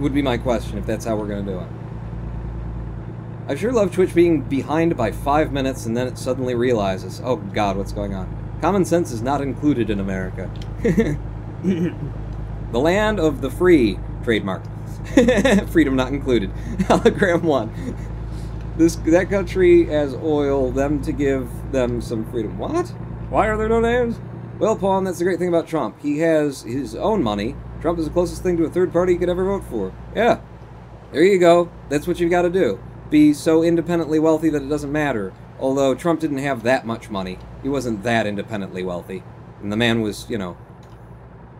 Would be my question, if that's how we're going to do it. I sure love Twitch being behind by 5 minutes and then it suddenly realizes, oh god, what's going on? Common sense is not included in America. The land of the free, trademark. Freedom not included. Hologram 1. That country has oil, them to give them some freedom. What? Why are there no names? Well, Paul, that's the great thing about Trump. He has his own money. Trump is the closest thing to a third party you could ever vote for. Yeah. There you go. That's what you've got to do. Be so independently wealthy that it doesn't matter. Although Trump didn't have that much money. He wasn't that independently wealthy. And the man was, you know,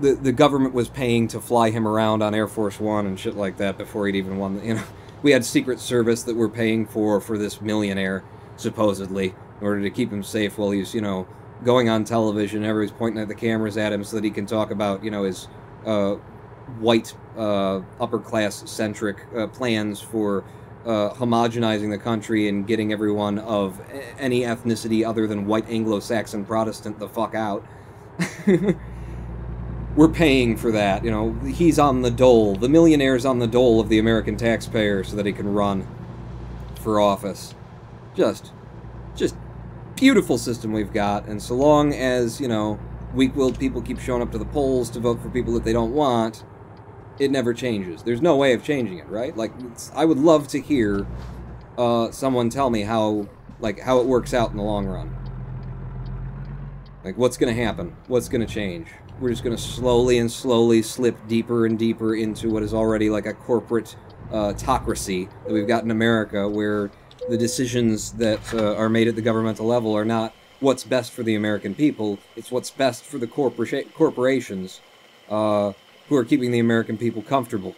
the government was paying to fly him around on Air Force One and shit like that before he'd even won, you know. We had Secret Service that we're paying for this millionaire, supposedly, in order to keep him safe while he's, you know, going on television. Everybody's pointing at the cameras at him so that he can talk about, you know, his white, upper-class-centric plans for homogenizing the country and getting everyone of any ethnicity other than white Anglo-Saxon Protestant the fuck out. We're paying for that, you know, he's on the dole. The millionaire's on the dole of the American taxpayer so that he can run for office. Just beautiful system we've got, and so long as, you know, weak-willed people keep showing up to the polls to vote for people that they don't want, it never changes. There's no way of changing it, right? Like, I would love to hear someone tell me how it works out in the long run. Like, what's gonna happen? What's gonna change? We're just going to slowly and slowly slip deeper and deeper into what is already like a corporate autocracy that we've got in America, where the decisions that are made at the governmental level are not what's best for the American people, it's what's best for the corporations who are keeping the American people comfortable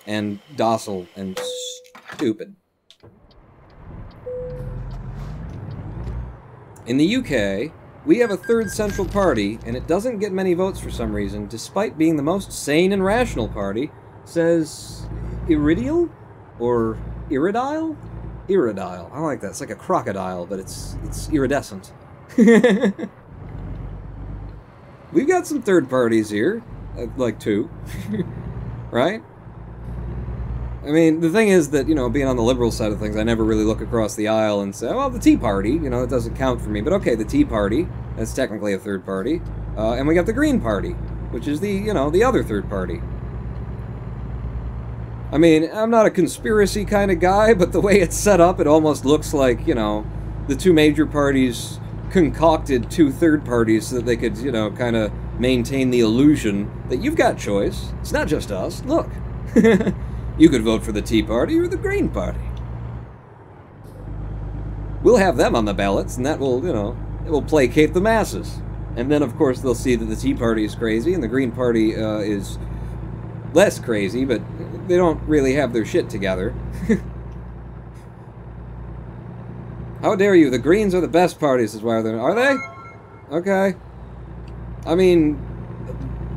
and docile and stupid. In the UK, we have a third central party, and it doesn't get many votes for some reason, despite being the most sane and rational party, says Iridial? Or Iridile? Iridile. I like that. It's like a crocodile, but it's iridescent. We've got some third parties here. Like two. Right? I mean, the thing is that, you know, being on the liberal side of things, I never really look across the aisle and say, well, the Tea Party, you know, it doesn't count for me. But okay, the Tea Party, that's technically a third party. And we got the Green Party, which is the, you know, the other third party. I mean, I'm not a conspiracy kind of guy, but the way it's set up, it almost looks like, you know, the two major parties concocted two third parties so that they could, you know, kind of maintain the illusion that you've got choice. It's not just us. Look. You could vote for the Tea Party or the Green Party. We'll have them on the ballots, and that will, you know, it will placate the masses. And then, of course, they'll see that the Tea Party is crazy, and the Green Party is less crazy, but they don't really have their shit together. How dare you? The Greens are the best parties, is why they're... Are they? Okay. I mean...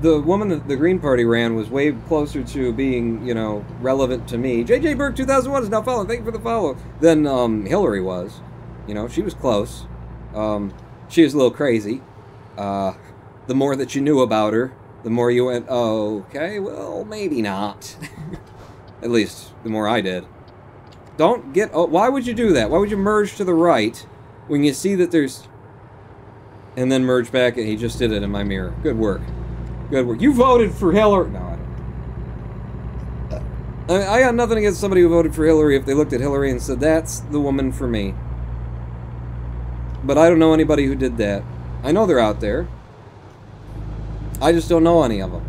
The woman that the Green Party ran was way closer to being, you know, relevant to me. JJ Burke 2001 is now following. Thank you for the follow. Than Hillary was. You know, she was close. She was a little crazy. The more that you knew about her, the more you went, oh, okay, well, maybe not. At least, the more I did. Don't get... Oh, why would you do that? Why would you merge to the right when you see that there's... And then merge back, and he just did it in my mirror. Good work. Good work. You voted for Hillary. No, I don't. I got nothing against somebody who voted for Hillary if they looked at Hillary and said, that's the woman for me. But I don't know anybody who did that. I know they're out there. I just don't know any of them.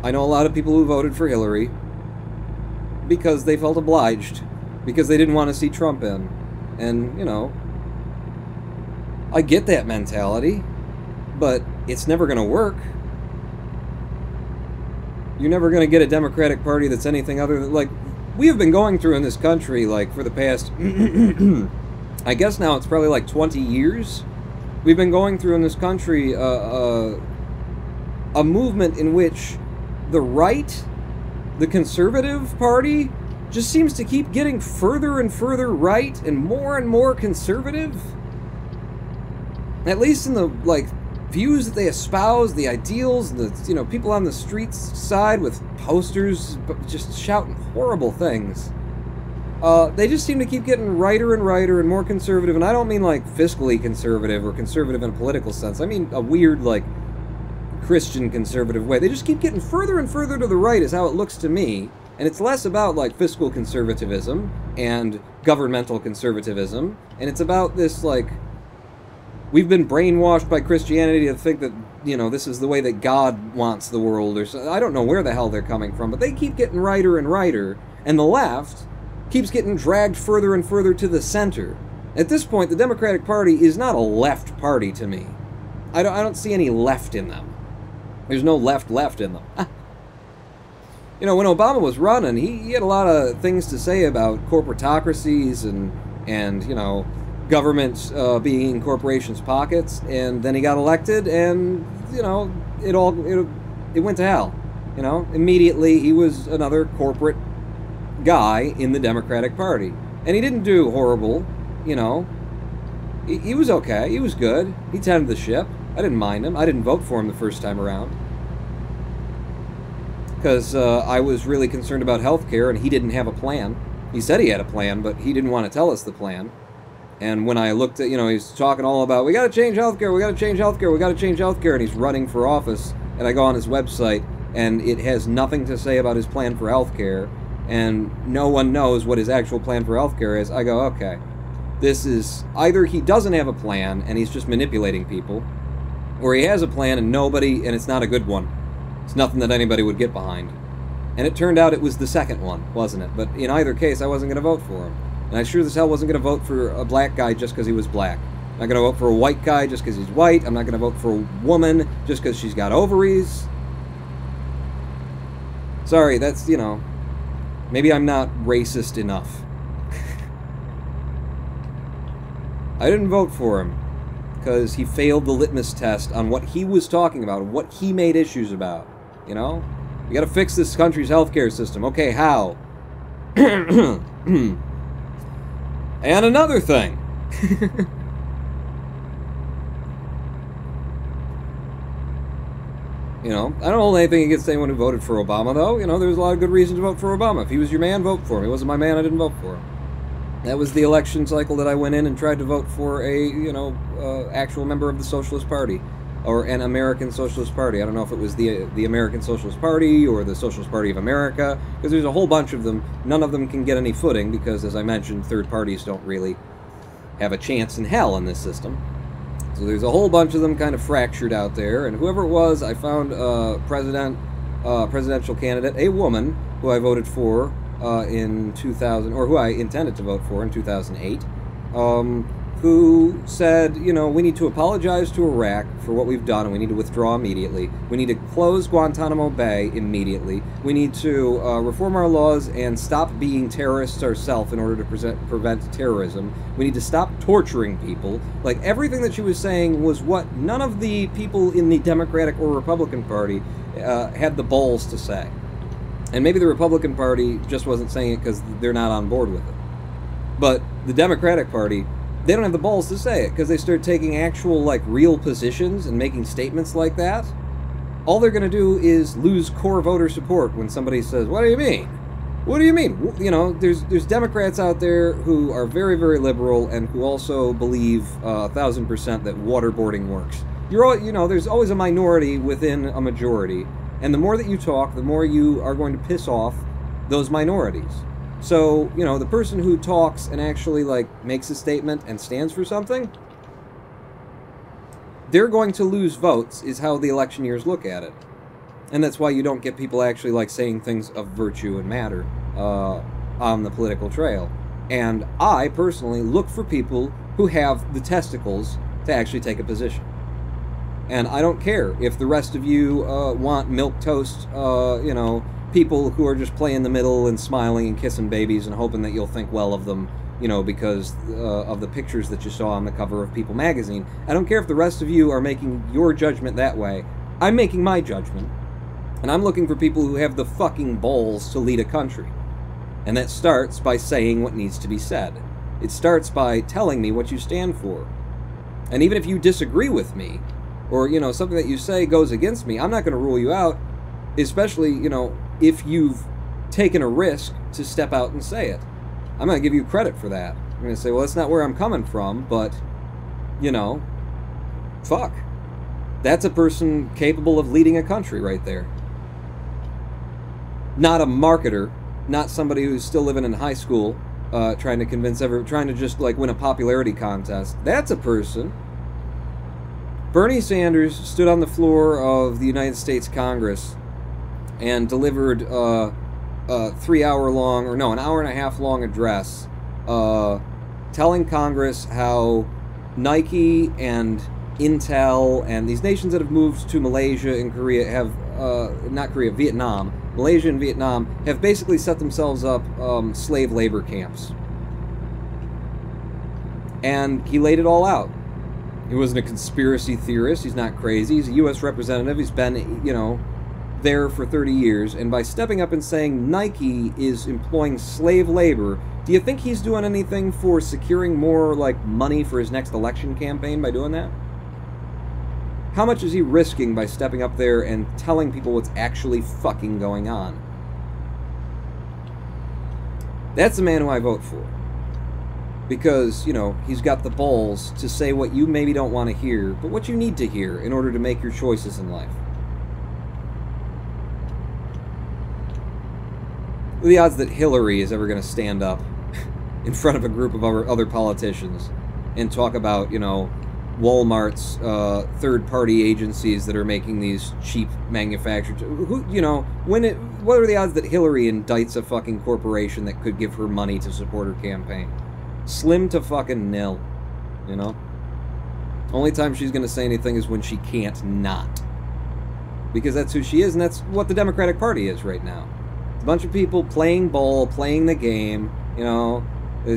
I know a lot of people who voted for Hillary because they felt obliged. Because they didn't want to see Trump in. And, you know, I get that mentality. But it's never going to work. You're never going to get a Democratic Party that's anything other than, like, we have been going through in this country, like, for the past I guess now it's probably like 20 years, we've been going through in this country a movement in which the right, the conservative party, just seems to keep getting further and further right and more conservative. At least in the, like, views that they espouse, the ideals, and the, you know, people on the streets side with posters just shouting horrible things. They just seem to keep getting righter and righter and more conservative, and I don't mean, like, fiscally conservative or conservative in a political sense. I mean a weird, like, Christian conservative way. They just keep getting further and further to the right is how it looks to me, and it's less about, like, fiscal conservatism and governmental conservatism, and it's about this, like, we've been brainwashed by Christianity to think that, you know, this is the way that God wants the world, or so. I don't know where the hell they're coming from, but they keep getting righter and righter, and the left keeps getting dragged further and further to the center. At this point, the Democratic Party is not a left party to me. I don't see any left in them. There's no left in them. You know, when Obama was running, he had a lot of things to say about corporatocracies and you know, government being in corporations' pockets, and then he got elected, and, you know, it went to hell. You know, immediately he was another corporate guy in the Democratic Party. And he didn't do horrible, you know. He was okay. He was good. He tended the ship. I didn't mind him. I didn't vote for him the first time around. Because I was really concerned about healthcare, and he didn't have a plan. He said he had a plan, but he didn't want to tell us the plan. And when I looked at, you know, he's talking all about, we gotta change healthcare, we gotta change healthcare, we gotta change healthcare, and he's running for office, and I go on his website, and it has nothing to say about his plan for healthcare, and no one knows what his actual plan for healthcare is. I go, okay, this is, either he doesn't have a plan, and he's just manipulating people, or he has a plan, and it's not a good one. It's nothing that anybody would get behind. And it turned out it was the second one, wasn't it? But in either case, I wasn't going to vote for him. And I sure as hell wasn't going to vote for a black guy just because he was black. I'm not going to vote for a white guy just because he's white. I'm not going to vote for a woman just because she's got ovaries. Sorry, that's, you know, maybe I'm not racist enough. I didn't vote for him because he failed the litmus test on what he was talking about, what he made issues about, you know? We gotta fix this country's healthcare system. Okay, how? And another thing. You know, I don't hold anything against anyone who voted for Obama, though. You know, there's a lot of good reasons to vote for Obama. If he was your man, vote for him. He wasn't my man, I didn't vote for him. That was the election cycle that I went in and tried to vote for a, you know, actual member of the Socialist Party. Or an American Socialist Party. I don't know if it was the American Socialist Party or the Socialist Party of America, because there's a whole bunch of them. None of them can get any footing because, as I mentioned, third parties don't really have a chance in hell in this system. So there's a whole bunch of them kind of fractured out there, and whoever it was, I found a presidential candidate, a woman, who I voted for in 2000, or who I intended to vote for in 2008, who said, you know, we need to apologize to Iraq for what we've done, and we need to withdraw immediately. We need to close Guantanamo Bay immediately. We need to reform our laws and stop being terrorists ourselves in order to prevent terrorism. We need to stop torturing people. Like, everything that she was saying was what none of the people in the Democratic or Republican Party had the balls to say. And maybe the Republican Party just wasn't saying it because they're not on board with it. But the Democratic Party, they don't have the balls to say it because they start taking actual, like, real positions and making statements like that. All they're going to do is lose core voter support when somebody says, what do you mean? What do you mean? You know, there's Democrats out there who are very, very liberal and who also believe 1,000% that waterboarding works. You know, there's always a minority within a majority, and the more that you talk, the more you are going to piss off those minorities. So, you know, the person who talks and actually, like, makes a statement and stands for something, they're going to lose votes, is how the election years look at it. And that's why you don't get people actually, like, saying things of virtue and matter on the political trail. And I, personally, look for people who have the testicles to actually take a position. And I don't care if the rest of you want milquetoast, you know, people who are just playing the middle and smiling and kissing babies and hoping that you'll think well of them you know, because of the pictures that you saw on the cover of People magazine. I don't care if the rest of you are making your judgment that way. I'm making my judgment. And I'm looking for people who have the fucking balls to lead a country. And that starts by saying what needs to be said. It starts by telling me what you stand for. And even if you disagree with me, or, you know, something that you say goes against me, I'm not going to rule you out, especially, you know, if you've taken a risk to step out and say it. I'm going to give you credit for that. I'm going to say, well, that's not where I'm coming from, but, you know, fuck. That's a person capable of leading a country right there. Not a marketer, not somebody who's still living in high school, trying to convince trying to just, like, win a popularity contest. That's a person. Bernie Sanders stood on the floor of the United States Congress and delivered an hour and a half long address telling Congress how Nike and Intel and these nations that have moved to Malaysia and Korea have, Vietnam, Malaysia and Vietnam have basically set themselves up slave labor camps. And he laid it all out. He wasn't a conspiracy theorist. He's not crazy. He's a U.S. representative. He's been, you know, there for 30 years. And by stepping up and saying Nike is employing slave labor, do you think he's doing anything for securing more, like, money for his next election campaign by doing that? How much is he risking by stepping up there and telling people what's actually fucking going on? That's the man who I vote for. Because, you know, he's got the balls to say what you maybe don't want to hear, but what you need to hear in order to make your choices in life. What are the odds that Hillary is ever going to stand up in front of a group of other politicians and talk about, you know, Walmart's third-party agencies that are making these cheap manufactured... Who, you know, what are the odds that Hillary indicts a fucking corporation that could give her money to support her campaign? Slim to fucking nil, you know? Only time she's going to say anything is when she can't not. Because that's who she is, and that's what the Democratic Party is right now. It's a bunch of people playing ball, playing the game, you know,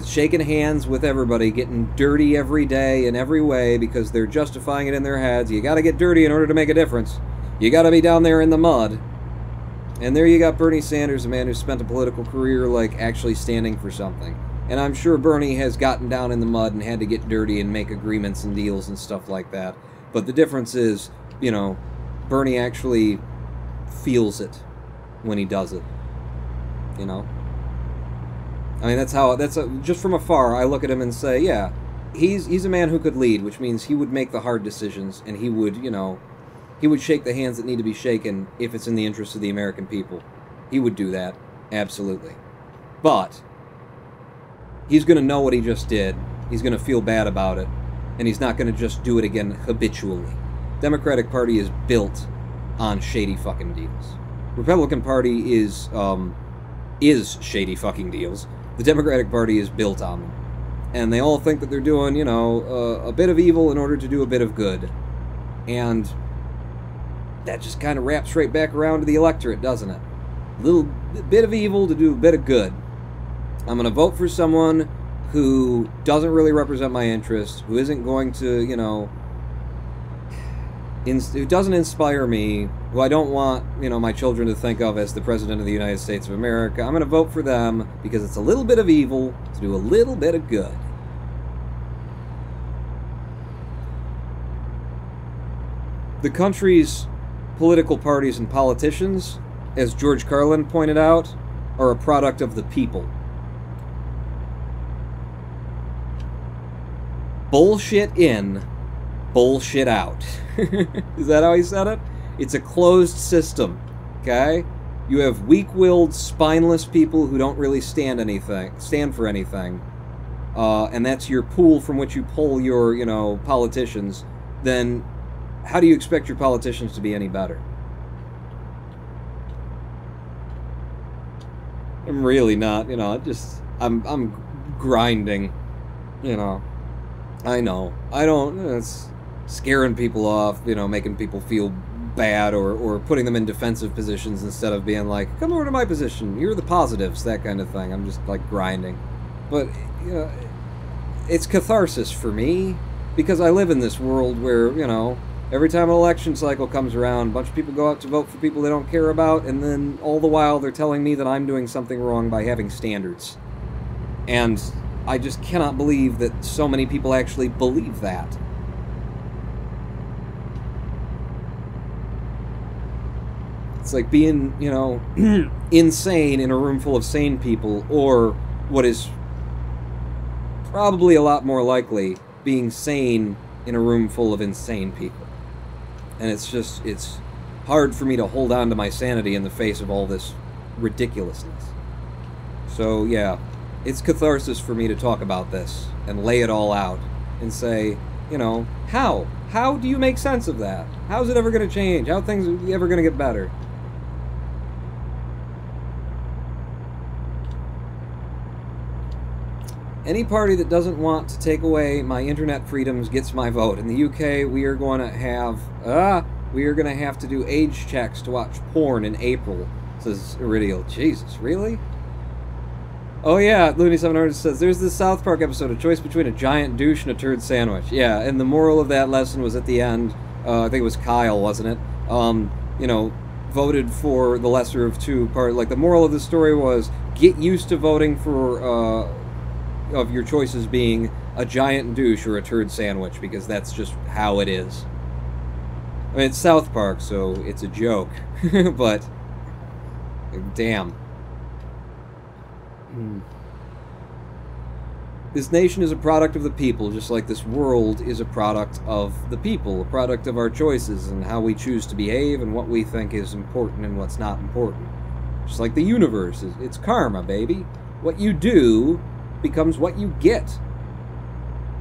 shaking hands with everybody, getting dirty every day in every way because they're justifying it in their heads. You got to get dirty in order to make a difference. You got to be down there in the mud. And there you got Bernie Sanders, a man who spent a political career, like, actually standing for something. And I'm sure Bernie has gotten down in the mud and had to get dirty and make agreements and deals and stuff like that. But the difference is, you know, Bernie actually feels it when he does it. You know? I mean, just from afar, I look at him and say, yeah, he's a man who could lead, which means he would make the hard decisions, and he would, you know, he would shake the hands that need to be shaken if it's in the interest of the American people. He would do that, absolutely. But he's going to know what he just did. He's going to feel bad about it. And he's not going to just do it again habitually. Democratic Party is built on shady fucking deals. Republican Party is shady fucking deals. The Democratic Party is built on them. And they all think that they're doing, you know, a bit of evil in order to do a bit of good. And that just kind of wraps right back around to the electorate, doesn't it? A little bit of evil to do a bit of good. I'm going to vote for someone who doesn't really represent my interests, who isn't going to, you know, who doesn't inspire me, who I don't want, you know, my children to think of as the President of the United States of America. I'm going to vote for them because it's a little bit of evil to do a little bit of good. The country's political parties and politicians, as George Carlin pointed out, are a product of the people. Bullshit in, bullshit out. Is that how he said it? It's a closed system, okay? You have weak-willed, spineless people who don't really stand for anything, and that's your pool from which you pull your, you know, politicians. Then how do you expect your politicians to be any better? I'm really not, you know, I'm grinding, you know. I know. It's scaring people off, you know, making people feel bad or putting them in defensive positions instead of being like, come over to my position, you're the positives, that kind of thing. I'm just, like, grinding. But you know, it's catharsis for me, because I live in this world where, you know, every time an election cycle comes around, a bunch of people go out to vote for people they don't care about, and then all the while they're telling me that I'm doing something wrong by having standards. And I just cannot believe that so many people actually believe that. It's like being, you know, insane in a room full of sane people, or what is probably a lot more likely, being sane in a room full of insane people. And it's just, it's hard for me to hold on to my sanity in the face of all this ridiculousness. So, yeah, it's catharsis for me to talk about this and lay it all out and say, you know, how? How do you make sense of that? How's it ever going to change? How are things ever going to get better? Any party that doesn't want to take away my internet freedoms gets my vote. In the UK, we are going to have to do age checks to watch porn in April, says Iridial. Jesus, really? Oh yeah, Looney700 says, there's this South Park episode, a choice between a giant douche and a turd sandwich. Yeah, and the moral of that lesson was at the end, I think it was Kyle, wasn't it? You know, voted for the lesser of two part. Like, the moral of the story was, get used to voting for, of your choices being a giant douche or a turd sandwich, because that's just how it is. I mean, it's South Park, so it's a joke, but damn. This nation is a product of the people, just like this world is a product of the people, a product of our choices and how we choose to behave and what we think is important and what's not important. Just like the universe, it's karma, baby. What you do becomes what you get.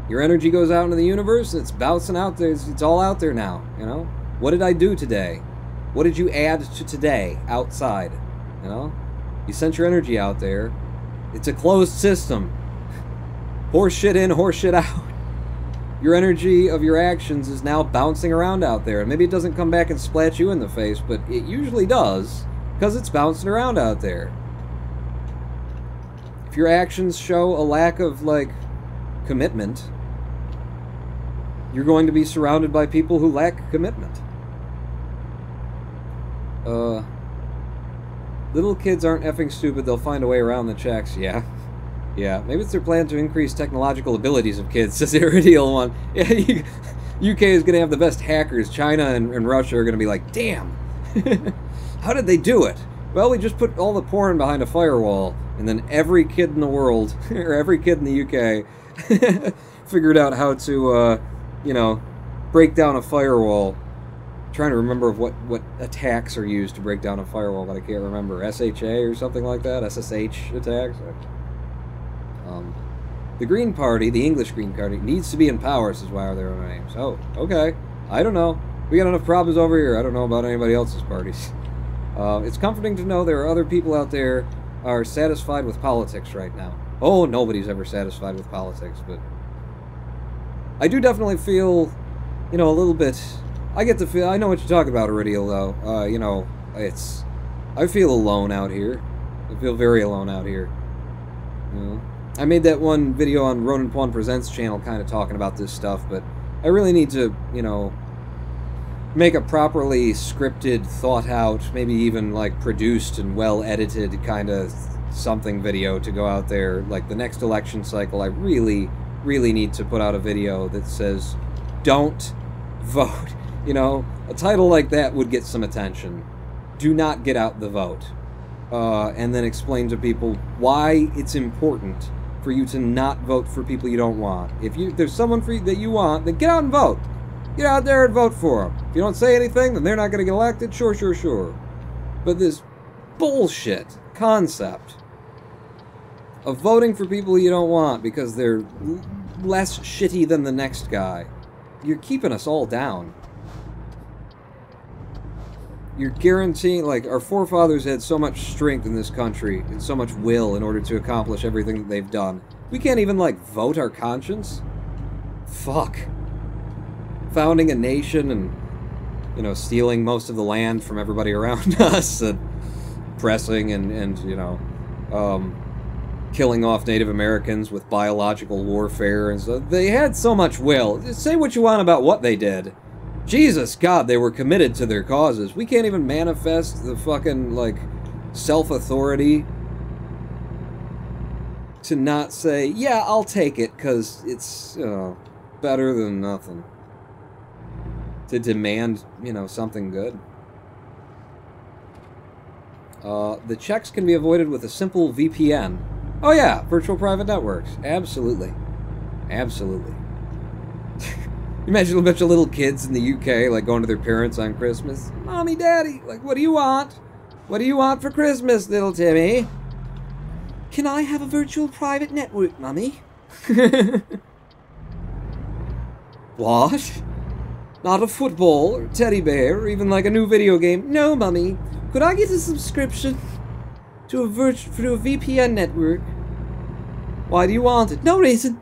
Your energy goes out into the universe, it's bouncing out there, it's all out there now, you know? What did I do today? What did you add to today outside, you know? You sent your energy out there. It's a closed system. Horse shit in, horse shit out. Your energy of your actions is now bouncing around out there, and maybe it doesn't come back and splat you in the face, but it usually does, because it's bouncing around out there. If your actions show a lack of, like, commitment, you're going to be surrounded by people who lack commitment. Little kids aren't effing stupid, they'll find a way around the checks, yeah. Yeah, maybe it's their plan to increase technological abilities of kids, says the Iridial one. Yeah, UK is going to have the best hackers. China and Russia are going to be like, damn, how did they do it? Well, we just put all the porn behind a firewall, and then every kid in the world, or every kid in the UK, figured out how to, you know, break down a firewall. I'm trying to remember of what attacks are used to break down a firewall, but I can't remember. SHA or something like that? SSH attacks? The Green Party, the English Green Party, needs to be in power, says why are there no names? Oh, okay. I don't know. We got enough problems over here. I don't know about anybody else's parties. It's comforting to know there are other people out there are satisfied with politics right now. Oh, nobody's ever satisfied with politics, but I do definitely feel, you know, a little bit. I get the feel. I know what you're talking about, Iridial, though. You know, I feel alone out here. I feel very alone out here. You know? I made that one video on Ronan Pwan Presents channel kind of talking about this stuff, but I really need to, you know, make a properly scripted, thought out, maybe even like produced and well edited kind of something video to go out there. Like the next election cycle, I really, really need to put out a video that says, don't vote. You know, a title like that would get some attention. Do not get out the vote. And then explain to people why it's important for you to not vote for people you don't want. If there's someone that you want, then get out and vote. Get out there and vote for them. If you don't say anything, then they're not going to get elected. Sure, sure, sure. But this bullshit concept of voting for people you don't want because they're less shitty than the next guy, you're keeping us all down. You're guaranteeing, like, our forefathers had so much strength in this country and so much will in order to accomplish everything that they've done. We can't even, like, vote our conscience? Fuck. Founding a nation and, you know, stealing most of the land from everybody around us and pressing and you know, killing off Native Americans with biological warfare and stuff. They had so much will. Just say what you want about what they did. Jesus, God, they were committed to their causes. We can't even manifest the fucking, like, self-authority to not say, yeah, I'll take it, because it's, better than nothing. To demand, you know, something good. The checks can be avoided with a simple VPN. Oh yeah, virtual private networks. Absolutely. Absolutely. Imagine a bunch of little kids in the UK, like, going to their parents on Christmas. Mommy, Daddy, like, what do you want? What do you want for Christmas, little Timmy? Can I have a virtual private network, Mummy? What? Not a football, or teddy bear, or even like a new video game? No, Mummy. Could I get a subscription to a VPN network? Why do you want it? No reason.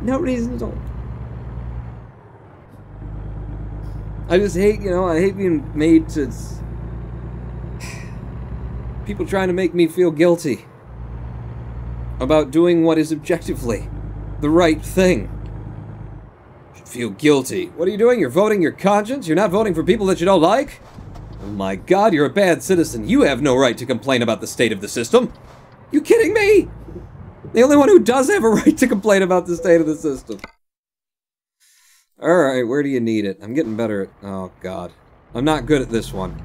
No reason at all. I just hate, you know, I hate being made to... People trying to make me feel guilty about doing what is objectively the right thing. You should feel guilty. What are you doing? You're voting your conscience? You're not voting for people that you don't like? Oh my God, you're a bad citizen. You have no right to complain about the state of the system. You kidding me? The only one who does have a right to complain about the state of the system. Alright, where do you need it? I'm getting better at... Oh, God. I'm not good at this one.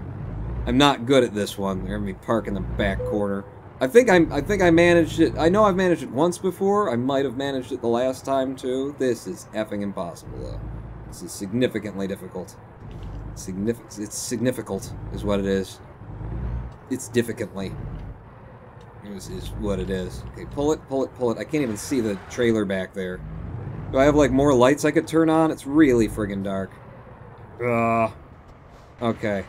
I'm not good at this one. They're gonna be parked in the back corner. I think I managed it. I know I've managed it once before. I might have managed it the last time, too. This is effing impossible, though. This is significantly difficult. It's significant, is what it is. It's difficultly. This is what it is. Okay, pull it, pull it, pull it. I can't even see the trailer back there. Do I have, like, more lights I could turn on? It's really friggin' dark. Okay.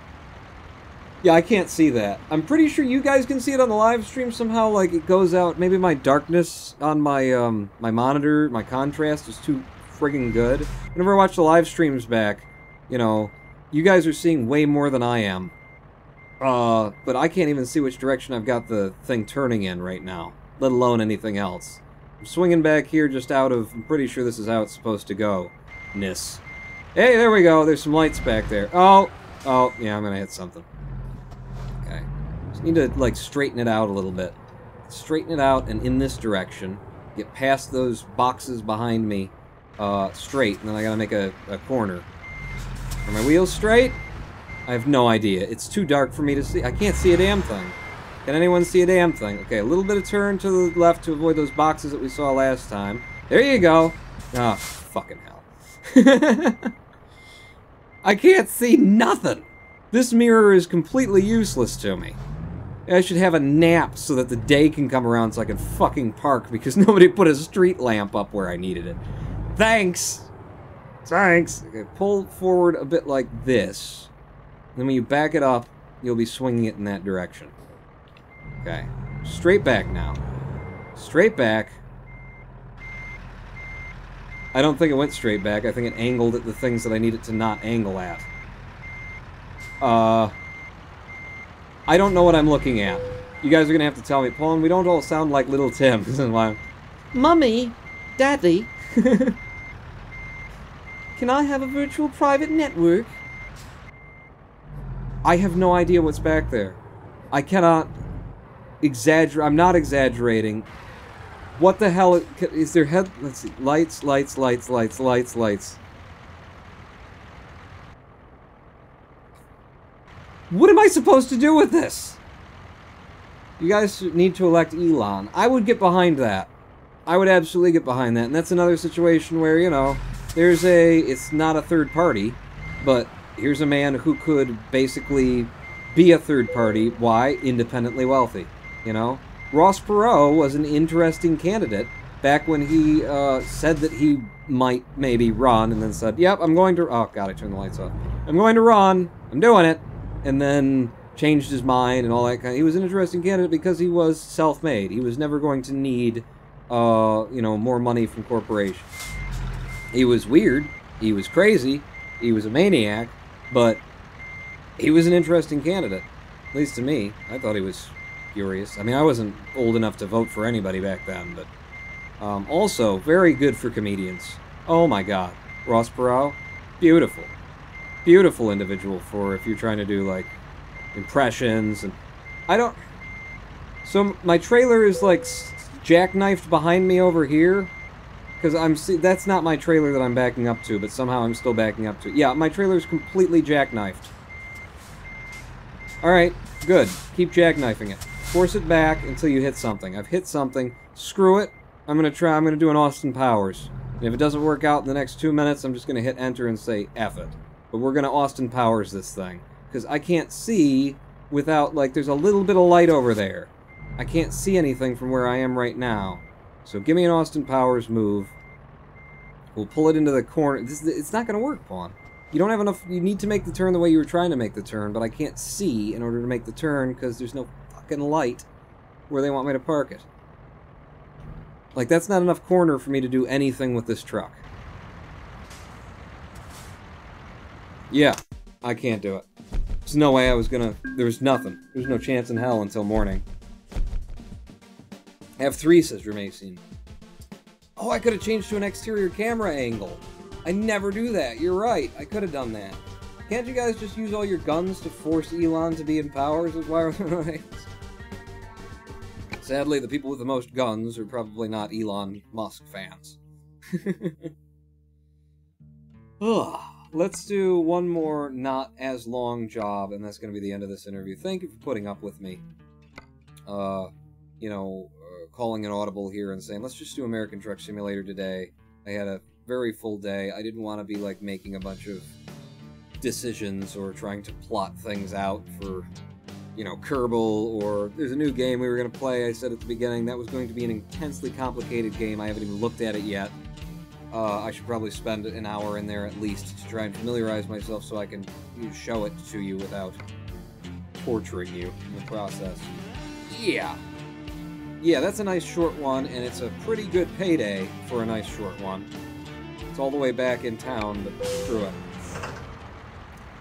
Yeah, I can't see that. I'm pretty sure you guys can see it on the live stream somehow, like, it goes out. Maybe my darkness on my, my monitor, my contrast is too friggin' good. Whenever I watch the live streams back, you know, you guys are seeing way more than I am. But I can't even see which direction I've got the thing turning in right now, let alone anything else. I'm swinging back here just out of... I'm pretty sure this is how it's supposed to go. Nis. Hey, there we go. There's some lights back there. Oh, yeah, I'm gonna hit something. Okay. Just need to, like, straighten it out a little bit. Straighten it out and in this direction. Get past those boxes behind me straight, and then I gotta make a corner. Are my wheels straight? I have no idea. It's too dark for me to see. I can't see a damn thing. Can anyone see a damn thing? Okay, a little bit of turn to the left to avoid those boxes that we saw last time. There you go. Oh, fucking hell. I can't see nothing. This mirror is completely useless to me. I should have a nap so that the day can come around so I can fucking park because nobody put a street lamp up where I needed it. Thanks! Thanks! Okay, pull forward a bit like this. Then when you back it up, you'll be swinging it in that direction. Okay. Straight back now. Straight back. I don't think it went straight back. I think it angled at the things that I need it to not angle at. I don't know what I'm looking at. You guys are gonna have to tell me. Paul, we don't all sound like little Tim. Mummy, Daddy, can I have a virtual private network? I have no idea what's back there. I cannot exaggerate. I'm not exaggerating. What the hell is there? Let's see. Lights, lights, lights, lights, lights, lights. What am I supposed to do with this? You guys need to elect Elon. I would get behind that. I would absolutely get behind that. And that's another situation where, you know, there's it's not a third party, but here's a man who could basically be a third party. Why? Independently wealthy. You know? Ross Perot was an interesting candidate back when he said that he might maybe run and then said, yep, I'm going to... Oh, God, I turned the lights off. I'm going to run. I'm doing it. And then changed his mind and all that kind of... He was an interesting candidate because he was self-made. He was never going to need, you know, more money from corporations. He was weird. He was crazy. He was a maniac. But he was an interesting candidate. At least to me. I thought he was furious. I mean, I wasn't old enough to vote for anybody back then, but... also, very good for comedians. Oh my god. Ross Perot? Beautiful. Beautiful individual for if you're trying to do, like, impressions, and... I don't... So, my trailer is, like, jackknifed behind me over here, because that's not my trailer that I'm backing up to, but somehow I'm still backing up to. Yeah, my trailer is completely jackknifed. Alright, good. Keep jackknifing it. Force it back until you hit something. I've hit something. Screw it. I'm gonna do an Austin Powers. And if it doesn't work out in the next 2 minutes, I'm just gonna hit enter and say F it. But we're gonna Austin Powers this thing. Because I can't see without, like, there's a little bit of light over there. I can't see anything from where I am right now. So give me an Austin Powers move. We'll pull it into the corner. It's not gonna work, Pawn. You don't have enough... You need to make the turn the way you were trying to make the turn, but I can't see in order to make the turn because there's no fucking light where they want me to park it. Like, that's not enough corner for me to do anything with this truck. Yeah, I can't do it. There's no way I was gonna... There was nothing. There's no chance in hell until morning. I have 3, says Jermaine. Oh, I could have changed to an exterior camera angle. I never do that. You're right. I could have done that. Can't you guys just use all your guns to force Elon to be in power? Sadly, the people with the most guns are probably not Elon Musk fans. Let's do one more not as long job, and that's going to be the end of this interview. Thank you for putting up with me. Calling an audible here and saying, let's just do American Truck Simulator today. I had a very full day. I didn't want to be, like, making a bunch of decisions or trying to plot things out for, you know, Kerbal, or there's a new game we were going to play. I said at the beginning that was going to be an intensely complicated game. I haven't even looked at it yet. I should probably spend an hour in there at least to try and familiarize myself so I can show it to you without torturing you in the process. Yeah. Yeah, that's a nice short one, and it's a pretty good payday for a nice short one. It's all the way back in town, but screw it.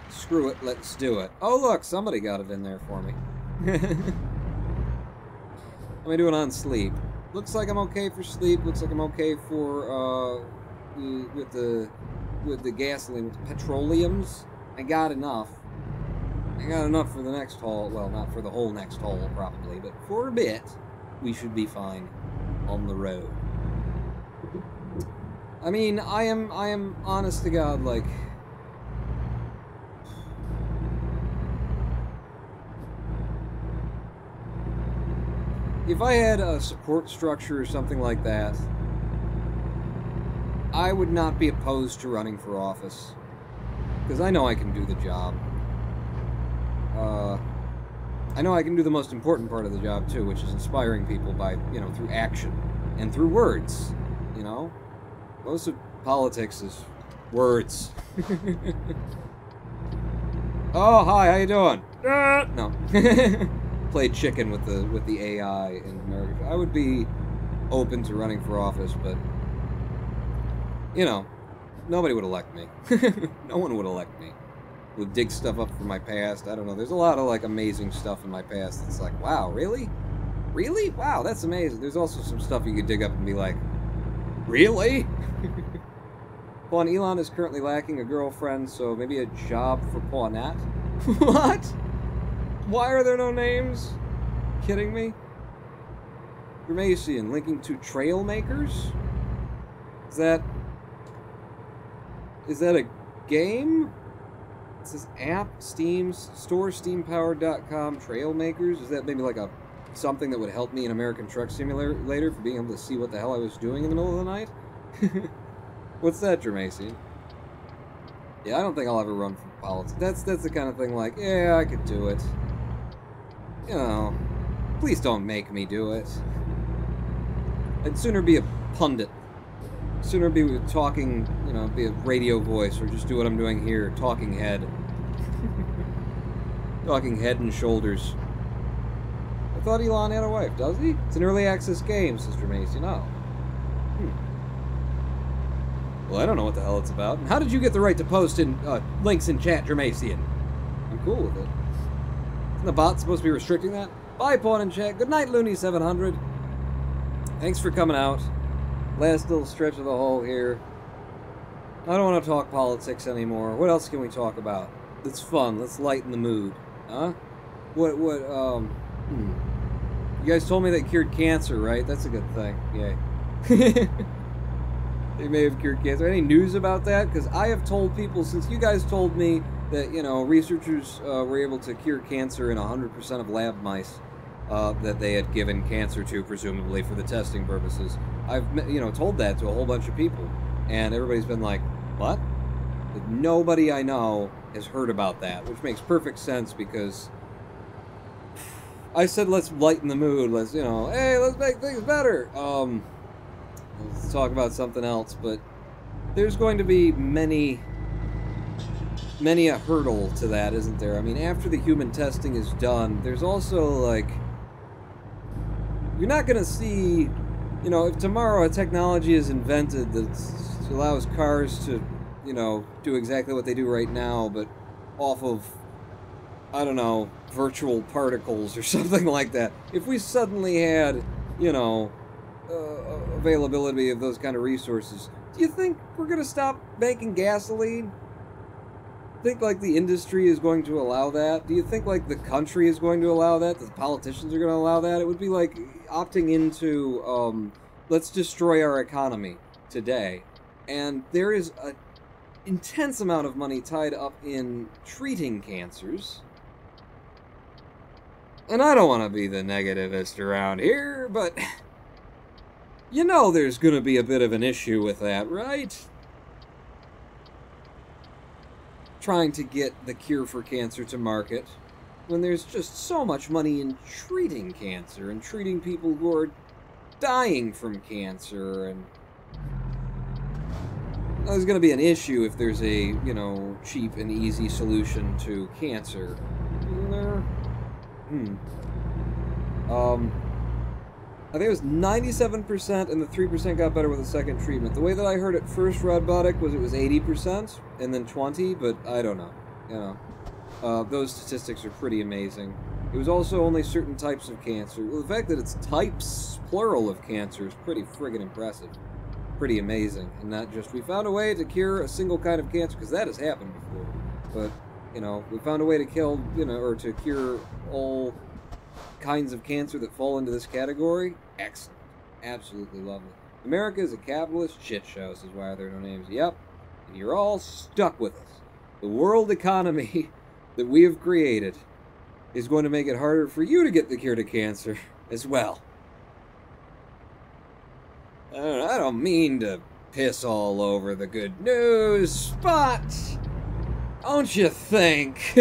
Screw it, let's do it. Oh look, somebody got it in there for me. Let me do it on sleep. Looks like I'm okay for sleep, looks like I'm okay for, with the gasoline, with the petroleums. I got enough. I got enough for the next haul. Well, not for the whole next haul, probably, but for a bit, we should be fine on the road. I mean, I am honest to God, like... If I had a support structure or something like that, I would not be opposed to running for office. Because I know I can do the job. I know I can do the most important part of the job, too, which is inspiring people by, you know, through action. And through words, you know? Most of politics is words. Oh, hi, how you doing? No. Play chicken with the AI in America. I would be open to running for office, but, you know, nobody would elect me. No one would elect me. Would dig stuff up from my past. I don't know. There's a lot of, like, amazing stuff in my past that's like, wow, really? Really? Wow, that's amazing. There's also some stuff you could dig up and be like, really? Pawn Elon is currently lacking a girlfriend, so maybe a job for Pawnette? What? Why are there no names? Kidding me? Gramasian, linking to trail makers? Is that a game? It says app, Steam, store, steampowered.com, trail makers? Is that maybe like something that would help me in American Truck Simulator for being able to see what the hell I was doing in the middle of the night? What's that, Jermaine? Yeah, I don't think I'll ever run for politics. That's the kind of thing like, yeah, I could do it. You know, please don't make me do it. I'd sooner be a pundit. Sooner be talking, you know, be a radio voice, or just do what I'm doing here, talking head. Talking head and shoulders. I thought Elon had a wife, does he? It's an early access game, says Jermaine. No. Well, I don't know what the hell it's about. And how did you get the right to post in links in chat, Jermaine? I'm cool with it. The bot's supposed to be restricting that? Bye, Pawn and Chat. Good night, Looney700. Thanks for coming out. Last little stretch of the hole here. I don't want to talk politics anymore. What else can we talk about? It's fun. Let's lighten the mood. Huh? You guys told me they cured cancer, right? That's a good thing. Yay. They may have cured cancer. Any news about that? Because I have told people, since you guys told me that, you know, researchers were able to cure cancer in 100% of lab mice that they had given cancer to, presumably, for the testing purposes. I've, you know, told that to a whole bunch of people. And everybody's been like, what? Like, nobody I know has heard about that, which makes perfect sense because I said let's lighten the mood. Let's, you know, hey, let's make things better. Let's talk about something else, but there's going to be many a hurdle to that, isn't there? I mean, after the human testing is done, there's also, like, you're not going to see, you know, if tomorrow a technology is invented that allows cars to, you know, do exactly what they do right now, but off of, I don't know, virtual particles or something like that. If we suddenly had, you know, availability of those kind of resources, do you think we're going to stop making gasoline? Think like the industry is going to allow that? Do you think like the country is going to allow that? That the politicians are going to allow that? It would be like opting into, let's destroy our economy today. And there is an intense amount of money tied up in treating cancers. And I don't want to be the negativist around here, but you know there's going to be a bit of an issue with that, right? Trying to get the cure for cancer to market when there's just so much money in treating cancer and treating people who are dying from cancer, and there's going to be an issue if there's a, you know, cheap and easy solution to cancer. Isn't there? I think it was 97% and the 3% got better with a second treatment. The way that I heard it first, Rodbotic, was it was 80% and then 20%, but I don't know. You know, those statistics are pretty amazing. It was also only certain types of cancer. Well, the fact that it's types, plural, of cancer is pretty friggin' impressive. Pretty amazing. And not just, we found a way to cure a single kind of cancer, because that has happened before. But, you know, we found a way to kill, you know, or to cure all kinds of cancer that fall into this category. Excellent. Absolutely lovely. America is a capitalist shit show, says Why Are There No Names? Yep. And you're all stuck with us. The world economy that we have created is going to make it harder for you to get the cure to cancer as well. I don't mean to piss all over the good news, but don't you think?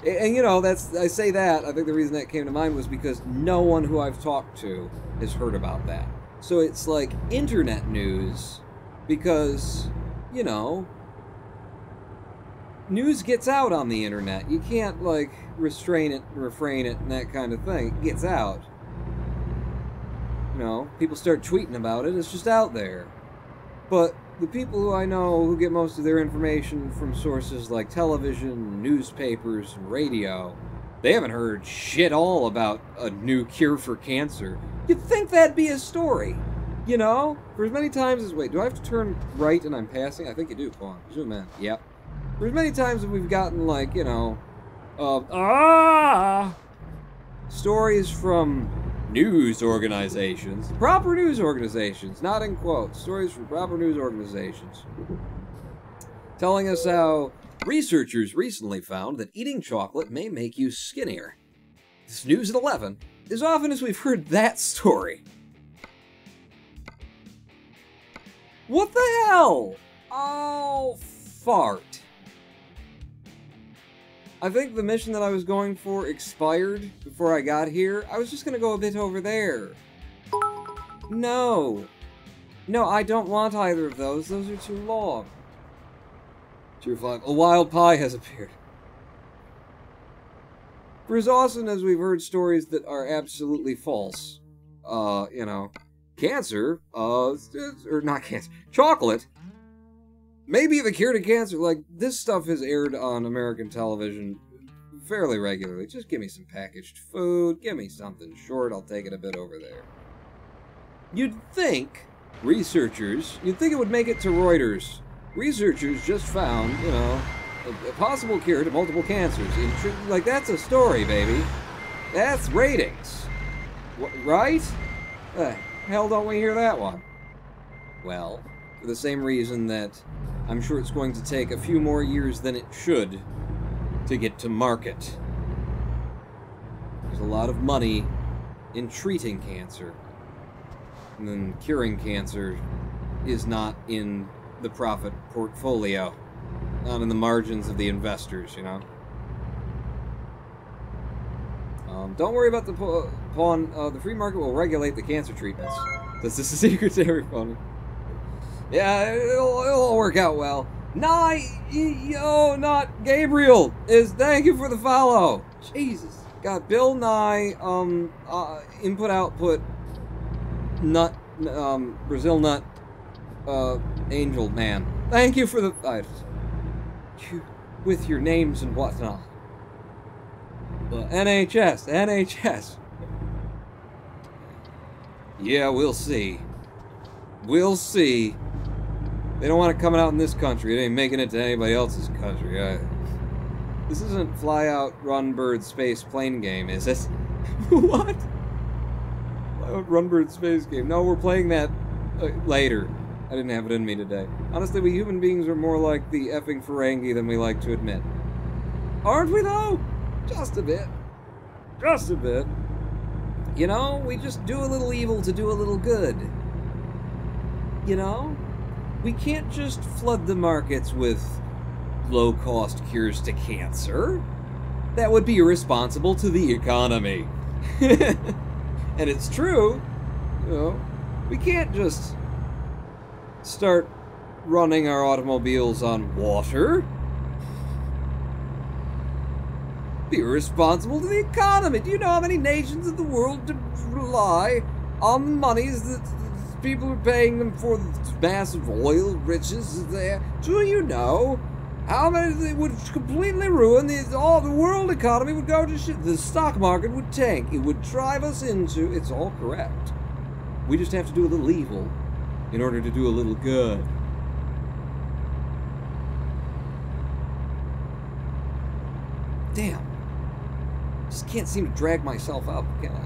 And, you know, that's, I say that, I think the reason that came to mind was because no one who I've talked to has heard about that. So it's like internet news, because, you know, news gets out on the internet. You can't, like, restrain it, refrain it, and that kind of thing. It gets out. You know, people start tweeting about it, it's just out there. But the people who I know who get most of their information from sources like television, newspapers, and radio, they haven't heard shit all about a new cure for cancer. You'd think that'd be a story, you know? For as many times as... Wait, do I have to turn right and I'm passing? I think you do, Pawn. Zoom in. Yep. For as many times as we've gotten, like, you know... stories from news organizations. Proper news organizations, not in quotes. Stories from proper news organizations. Telling us how researchers recently found that eating chocolate may make you skinnier. This news at 11, as often as we've heard that story. What the hell? Oh, fart. I think the mission that I was going for expired before I got here. I was just gonna go a bit over there. No. No, I don't want either of those. Those are too long. True 5. A wild pie has appeared. For as often as we've heard stories that are absolutely false, you know, cancer, or not cancer, chocolate maybe the cure to cancer. Like, this stuff is aired on American television fairly regularly. Just give me some packaged food. Give me something short. I'll take it a bit over there. You'd think, researchers, you'd think it would make it to Reuters. Researchers just found, you know, a possible cure to multiple cancers. Like, that's a story, baby. That's ratings. Right? Hell don't we hear that one? Well, for the same reason that I'm sure it's going to take a few more years than it should to get to market. There's a lot of money in treating cancer. And then curing cancer is not in the profit portfolio. Not in the margins of the investors, you know? Don't worry about the pawn. The free market will regulate the cancer treatments. This is a secret to every phony. Yeah, it'll all work out well. Yo, not Gabriel. Thank you for the follow. Jesus. Got Bill Nye, input output, nut, Brazil nut, angel man. Thank you for the, with your names and whatnot. NHS. Yeah, we'll see. We'll see. They don't want it coming out in this country. It ain't making it to anybody else's country. This isn't Fly Out, Run Bird Space Plane game, is it? What? Fly Out, Run Bird Space game. No, we're playing that later. I didn't have it in me today. Honestly, we human beings are more like the effing Ferengi than we like to admit. Aren't we, though? Just a bit. Just a bit. You know, we just do a little evil to do a little good. You know? We can't just flood the markets with low-cost cures to cancer. That would be irresponsible to the economy. And it's true. You know, we can't just start running our automobiles on water. Be irresponsible to the economy. Do you know how many nations in the world rely on the monies that people are paying them for the massive oil riches there? Do you know how many they would completely ruin all the world economy would go to shit? The stock market would tank. It would drive us into. It's all correct. We just have to do a little evil in order to do a little good. Damn. Just can't seem to drag myself up, can I?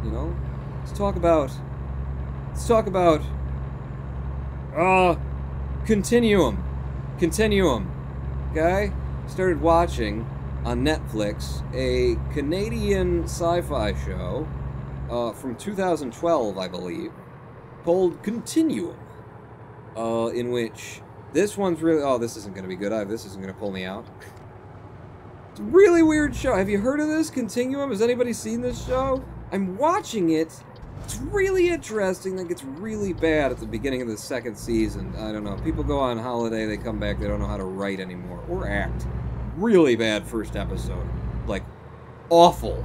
You know? Let's talk about Continuum. Okay? Started watching on Netflix a Canadian sci-fi show from 2012, I believe, called Continuum. In which this one's really... Oh, this isn't going to be good. This isn't going to pull me out. It's a really weird show. Have you heard of this, Continuum? Has anybody seen this show? I'm watching it. It's really interesting. It gets really bad at the beginning of the second season. I don't know. People go on holiday, they come back, they don't know how to write anymore. Or act. Really bad first episode. Like, awful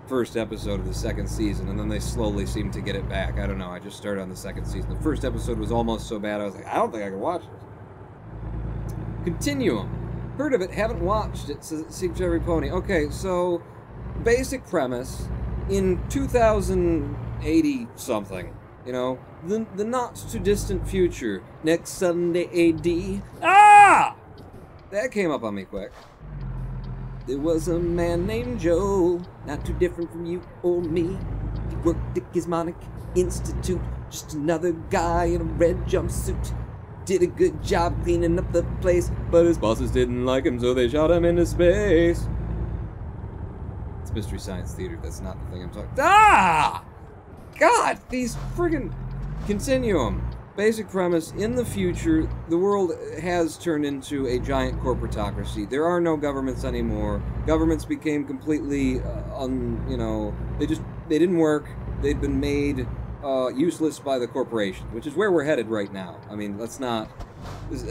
first episode of the second season, and then they slowly seem to get it back. I don't know. I just started on the second season. The first episode was almost so bad, I was like, I don't think I can watch this. Continuum. Heard of it, haven't watched it, says Secret Every Pony. Okay, so, basic premise, in 2080 something, you know, the not-too-distant future, next Sunday AD, that came up on me quick. There was a man named Joe, not too different from you or me. He worked at Gizmonic Institute, just another guy in a red jumpsuit. Did a good job cleaning up the place, but his bosses didn't like him, so they shot him into space. It's Mystery Science Theater, that's not the thing I'm talking... God, these friggin' Continuum. Basic premise, in the future, the world has turned into a giant corporatocracy. There are no governments anymore. Governments became completely, you know, they didn't work. They'd been made useless by the corporation, which is where we're headed right now. I mean, I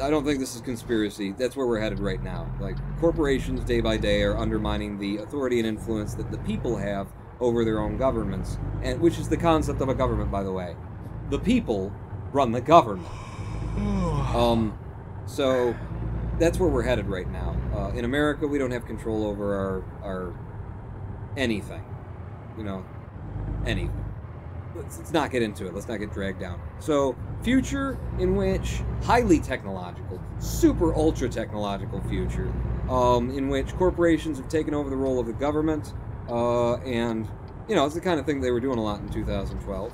don't think this is conspiracy. That's where we're headed right now. Like, corporations, day by day, are undermining the authority and influence that the people have over their own governments, and which is the concept of a government, by the way. The people run the government. So that's where we're headed right now. In America, we don't have control over our anything. You know, anything. Let's not get into it. Let's not get dragged down. So, future in which highly technological, super ultra technological future, in which corporations have taken over the role of the government, and you know, it's the kind of thing they were doing a lot in 2012.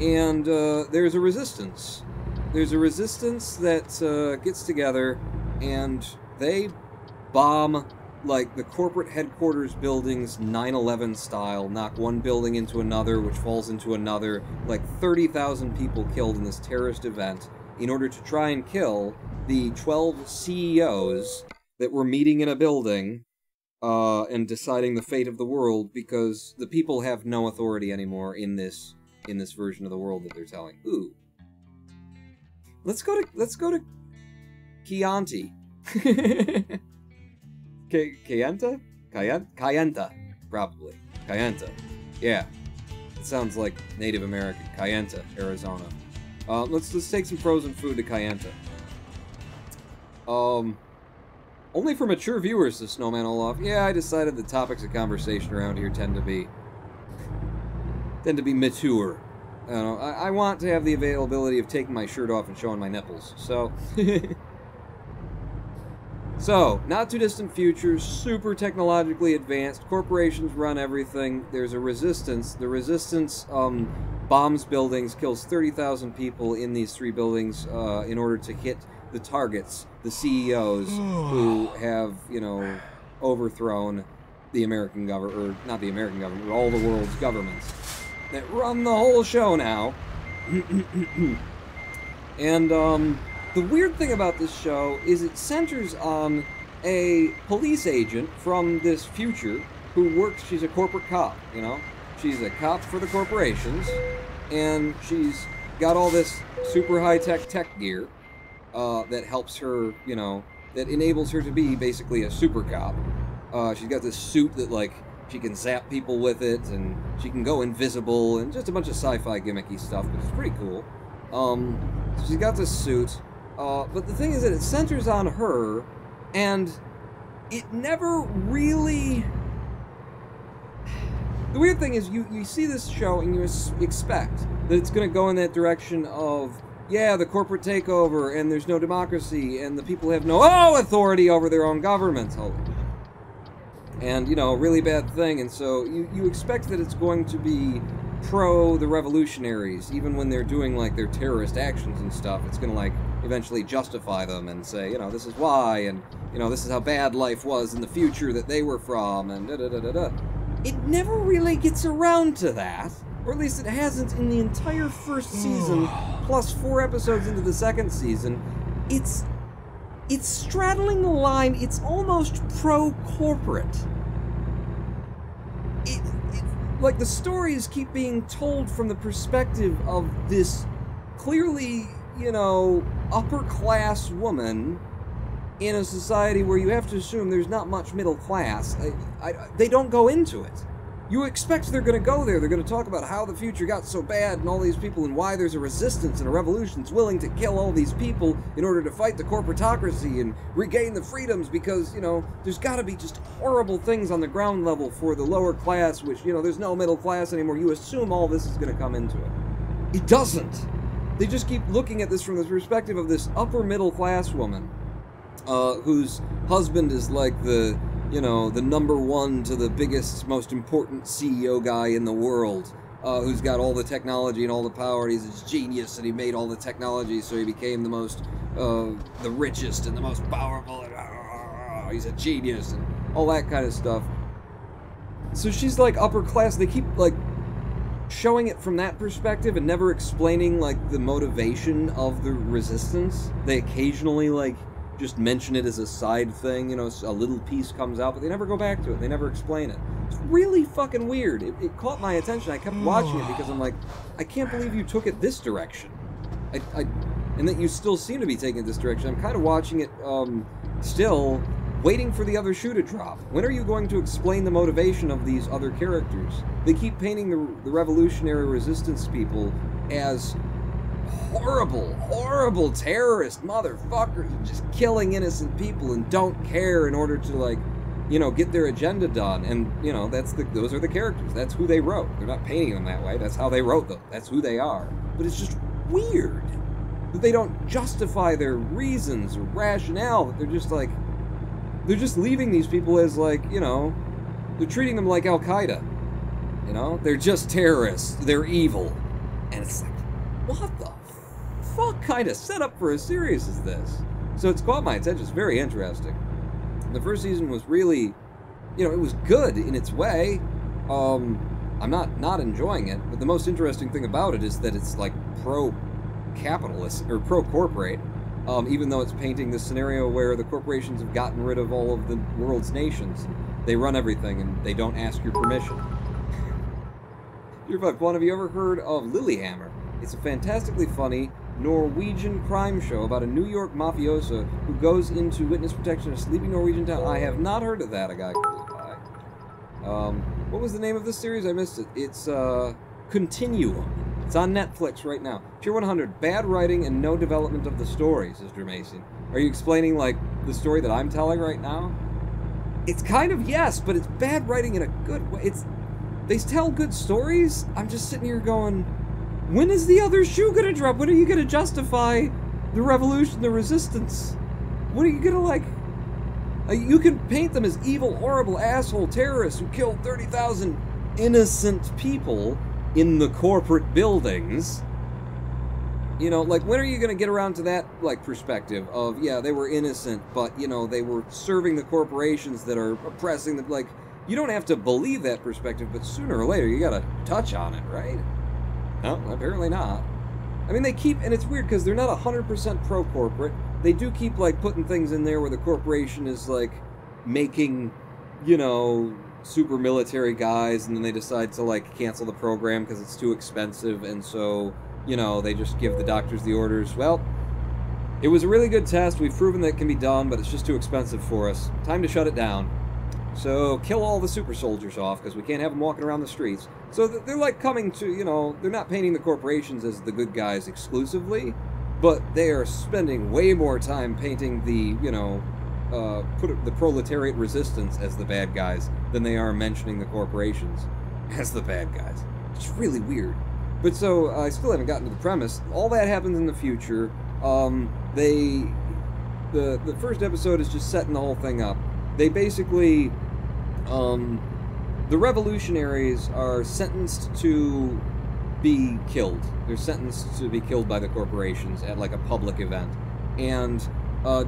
And there's a resistance. There's a resistance that gets together, and they bomb like the corporate headquarters buildings 9/11 style, knock one building into another, which falls into another, like 30,000 people killed in this terrorist event in order to try and kill the 12 CEOs that were meeting in a building and deciding the fate of the world, because the people have no authority anymore in this version of the world that they're telling. Ooh. Let's go to Chianti. Kayenta? Kayenta, probably. Kayenta. Yeah. It sounds like Native American. Kayenta, Arizona. Let's take some frozen food to Kayenta. Only for mature viewers, the Snowman Olaf. Yeah, I decided the topics of conversation around here tend to be mature. I don't know, I want to have the availability of taking my shirt off and showing my nipples. So So, not too distant future, super technologically advanced, corporations run everything, there's a resistance. The resistance bombs buildings, kills 30,000 people in these 3 buildings in order to hit the targets, the CEOs who have, you know, overthrown the American government, or not the American government, but all the world's governments that run the whole show now. And, the weird thing about this show is it centers on a police agent from this future who works, she's a corporate cop, you know? She's a cop for the corporations, and she's got all this super high-tech tech gear that helps her, you know, that enables her to be basically a super cop. She's got this suit that, like, she can zap people with it, and she can go invisible, and just a bunch of sci-fi gimmicky stuff, which is pretty cool. So she's got this suit. But the thing is that it centers on her, and it never really... The weird thing is, you see this show and you expect that it's going to go in that direction of, yeah, the corporate takeover, and there's no democracy, and the people have no authority over their own governments. And, you know, a really bad thing, and so you expect that it's going to be pro the revolutionaries, even when they're doing, like, their terrorist actions and stuff. It's gonna, like, eventually justify them and say, you know, this is why, and, you know, this is how bad life was in the future that they were from, and da-da-da-da-da. It never really gets around to that, or at least it hasn't in the entire first season, plus 4 episodes into the second season. It's straddling the line, it's almost pro-corporate. Like, the stories keep being told from the perspective of this clearly, you know, upper-class woman in a society where you have to assume there's not much middle class. They don't go into it. You expect they're going to go there. They're going to talk about how the future got so bad and all these people and why there's a resistance and a revolution that's willing to kill all these people in order to fight the corporatocracy and regain the freedoms, because, you know, there's got to be just horrible things on the ground level for the lower class, which, you know, there's no middle class anymore. You assume all this is going to come into it. It doesn't. They just keep looking at this from the perspective of this upper middle class woman whose husband is like the, you know, the #1 to the biggest, most important CEO guy in the world, who's got all the technology and all the power, and he's a genius, and he made all the technology, so he became the most, the richest and the most powerful, and he's a genius, and all that kind of stuff. So she's, like, upper class. They keep, like, showing it from that perspective and never explaining, like, the motivation of the resistance. They occasionally, like, just mention it as a side thing, you know, a little piece comes out, but they never go back to it. They never explain it. It's really fucking weird. It caught my attention. I kept watching it because I'm like, I can't believe you took it this direction. And that you still seem to be taking it this direction. I'm kind of watching it, still, waiting for the other shoe to drop. When are you going to explain the motivation of these other characters? They keep painting the revolutionary resistance people as horrible, horrible terrorist motherfuckers and just killing innocent people and don't care in order to, like, you know, get their agenda done. And, you know, those are the characters. That's who they wrote. They're not painting them that way. That's how they wrote them. That's who they are. But it's just weird that they don't justify their reasons or rationale, that they're just like, they're just leaving these people as, like, you know, they're treating them like Al-Qaeda. You know? They're just terrorists. They're evil. And it's like, what the fuck kind of setup for a series is this? So it's caught my attention. It's very interesting. The first season was really, you know, it was good in its way. I'm not enjoying it, but the most interesting thing about it is that it's like pro-capitalist or pro-corporate, even though it's painting this scenario where the corporations have gotten rid of all of the world's nations. They run everything and they don't ask your permission. Have you ever heard of Lilyhammer? It's a fantastically funny Norwegian crime show about a New York mafioso who goes into witness protection in a sleepy Norwegian town. I have not heard of that, a guy goes by. What was the name of this series? I missed it. It's, Continuum. It's on Netflix right now. Tier 100, bad writing and no development of the story, says Drew Mason. Are you explaining, like, the story that I'm telling right now? It's kind of, yes, but it's bad writing in a good way. They tell good stories. I'm just sitting here going, when is the other shoe gonna drop? When are you gonna justify the revolution, the resistance? When are you gonna, like... you can paint them as evil, horrible, asshole terrorists who killed 30,000 innocent people in the corporate buildings. You know, like, when are you gonna get around to that, like, perspective of, yeah, they were innocent, but, you know, they were serving the corporations that are oppressing them, like... You don't have to believe that perspective, but sooner or later you gotta touch on it, right? No, apparently not. I mean, they keep, and it's weird because they're not 100% pro-corporate. They do keep, like, putting things in there where the corporation is, like, making, you know, super military guys, and then they decide to, like, cancel the program because it's too expensive, and so, you know, they just give the doctors the orders. Well, it was a really good test. We've proven that it can be done, but it's just too expensive for us. Time to shut it down. So kill all the super soldiers off, because we can't have them walking around the streets. So they're like coming to, you know, they're not painting the corporations as the good guys exclusively, but they are spending way more time painting the, you know, the proletariat resistance as the bad guys than they are mentioning the corporations as the bad guys. It's really weird. But so, I still haven't gotten to the premise. All that happens in the future. The first episode is just setting the whole thing up. They basically, the revolutionaries are sentenced to be killed. They're sentenced to be killed by the corporations at, like, a public event. And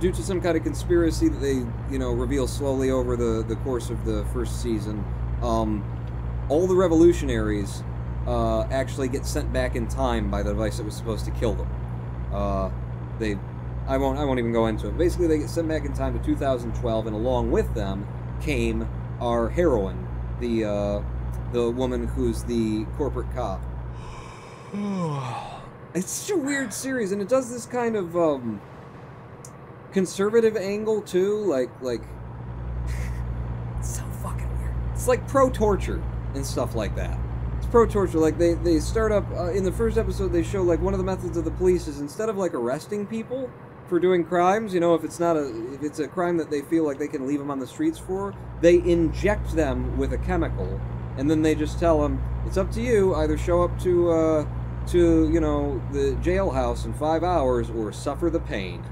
due to some kind of conspiracy that they, you know, reveal slowly over the course of the first season, all the revolutionaries actually get sent back in time by the device that was supposed to kill them. I won't even go into it. Basically, they get sent back in time to 2012, and along with them came our heroine, the woman who's the corporate cop. It's such a weird series, and it does this kind of conservative angle too. Like it's so fucking weird. It's like pro-torture and stuff like that. It's pro-torture. Like they start up in the first episode. They show, like, one of the methods of the police is, instead of, like, arresting people for doing crimes, you know, if it's a crime that they feel like they can leave them on the streets for, they inject them with a chemical, and then they just tell them, it's up to you, either show up to you know, the jailhouse in 5 hours or suffer the pain.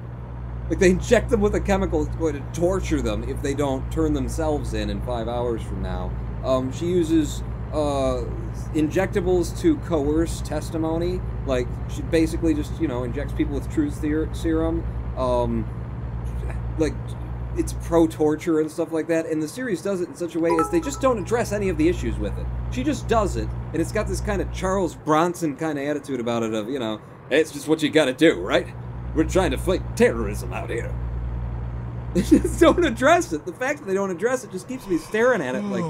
Like, they inject them with a chemical that's going to torture them if they don't turn themselves in 5 hours from now. She uses injectables to coerce testimony. Like, she basically just, you know, injects people with truth serum. Like, it's pro-torture and stuff like that, and the series does it in such a way as they just don't address any of the issues with it. She just does it, and it's got this kind of Charles Bronson kind of attitude about it of, you know, hey, it's just what you gotta do, right? We're trying to fight terrorism out here. They just don't address it. The fact that they don't address it just keeps me staring at it like...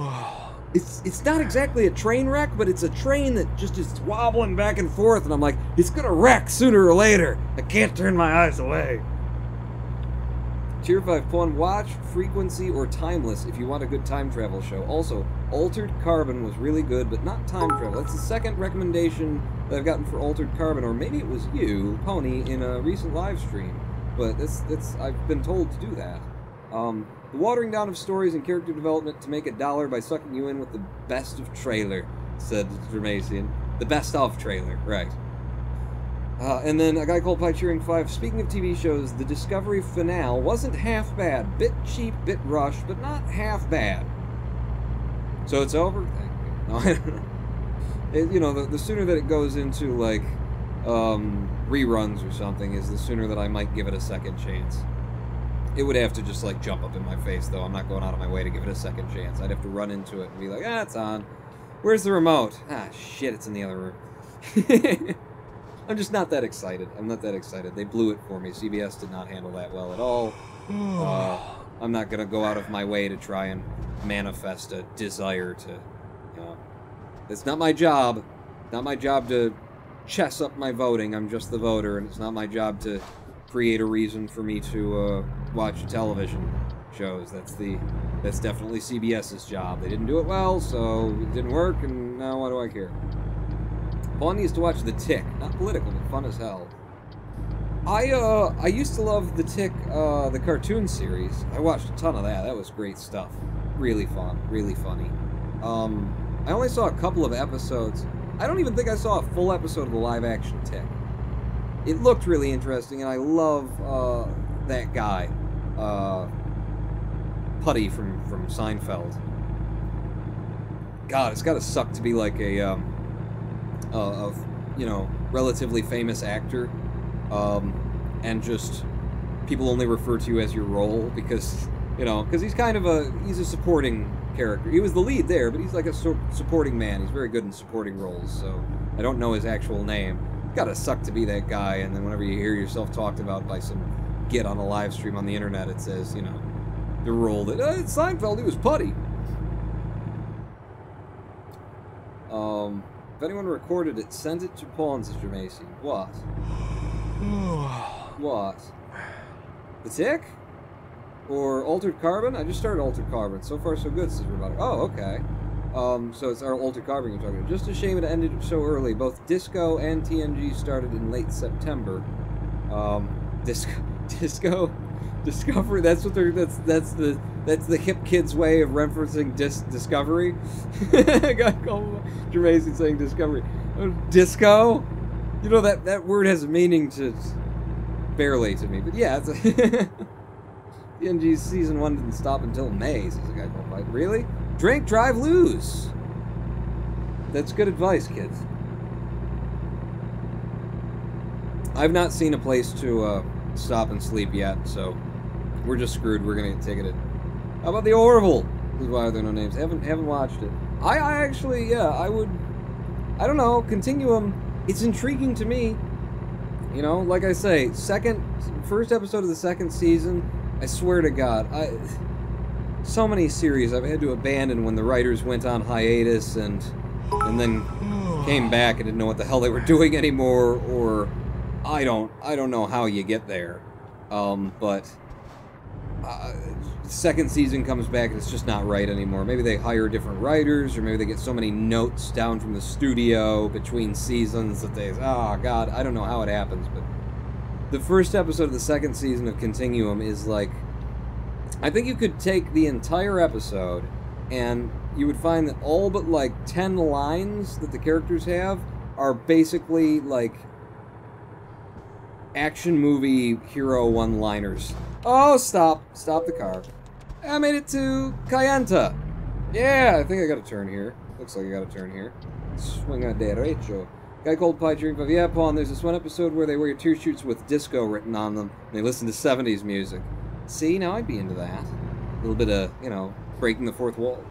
It's not exactly a train wreck, but it's a train that just is wobbling back and forth, and I'm like, it's gonna wreck sooner or later. I can't turn my eyes away. Tier 5 Pawn, watch Frequency or Timeless if you want a good time travel show. Also, Altered Carbon was really good, but not time travel. That's the second recommendation that I've gotten for Altered Carbon, or maybe it was you, Pony, in a recent live stream. But I've been told to do that. The watering down of stories and character development to make $1 by sucking you in with the best of trailer, said Jermasian. The best of trailer, right. And then a guy called Pycheering5, speaking of TV shows, the Discovery finale wasn't half bad. Bit cheap, bit rushed, but not half bad. So it's over? Thank you. No, I don't know. You know, the sooner that it goes into, like, reruns or something is the sooner that I might give it a second chance. It would have to just, like, jump up in my face, though. I'm not going out of my way to give it a second chance. I'd have to run into it and be like, ah, it's on. Where's the remote? Ah, shit, it's in the other room. I'm just not that excited. I'm not that excited. They blew it for me. CBS did not handle that well at all. I'm not going to go out of my way to try and manifest a desire to, you know... It's not my job. Not my job to chess up my voting. I'm just the voter, and it's not my job to create a reason for me to watch television shows. That's definitely CBS's job. They didn't do it well, so it didn't work, and now why do I care? Paul needs to watch The Tick. Not political, but fun as hell. I used to love The Tick, the cartoon series. I watched a ton of that. That was great stuff. Really fun. Really funny. I only saw a couple of episodes. I don't even think I saw a full episode of the live-action Tick. It looked really interesting, and I love, that guy. Putty from Seinfeld. God, it's gotta suck to be like a, you know, relatively famous actor, and just people only refer to you as your role because, you know, because he's kind of he's a supporting character. He was the lead there, but he's like a supporting man. He's very good in supporting roles, so I don't know his actual name. Gotta suck to be that guy, and then whenever you hear yourself talked about by some git on a live stream on the internet, it says, you know, the role that, it's Seinfeld, he was Putty. If anyone recorded it, send it to Pawn, Sister Macy. What? What? The Tick? Or Altered Carbon? I just started Altered Carbon. So far, so good, Sister Robotic. Oh, okay. So it's our Altered Carbon you're talking about. Just a shame it ended so early. Both Disco and TNG started in late September. Discovery, that's what they're, that's the hip kids way of referencing Discovery. I got called Jermaine saying Discovery. Disco? You know, that word has a meaning to, barely to me, but yeah, it's a TNG's season 1 didn't stop until May, says a guy called Mike. Really? Drink, drive, lose! That's good advice, kids. I've not seen a place to, stop and sleep yet, so we're just screwed. We're gonna get ticketed. How about the Orville? This is why are there no names? Haven't watched it. I actually, yeah, I would. I don't know. Continuum. It's intriguing to me. You know, like I say, first episode of the second season. I swear to God, so many series I've had to abandon when the writers went on hiatus and then came back and didn't know what the hell they were doing anymore, or I don't know how you get there, but second season comes back and it's just not right anymore. Maybe they hire different writers, or maybe they get so many notes down from the studio between seasons that they, oh God, I don't know how it happens, but the first episode of the second season of Continuum is like, I think you could take the entire episode and you would find that all but like 10 lines that the characters have are basically like action movie hero one-liners. Oh, stop the car. I made it to Kayenta. Yeah, I think I got a turn here. Looks like I got a turn here. Swing a derecho. Guy called Pie Drink, yeah, Paul, there's this one episode where they wear T-shirts with disco written on them, and they listen to 70s music. See, now I'd be into that. A little bit of, you know, breaking the fourth wall.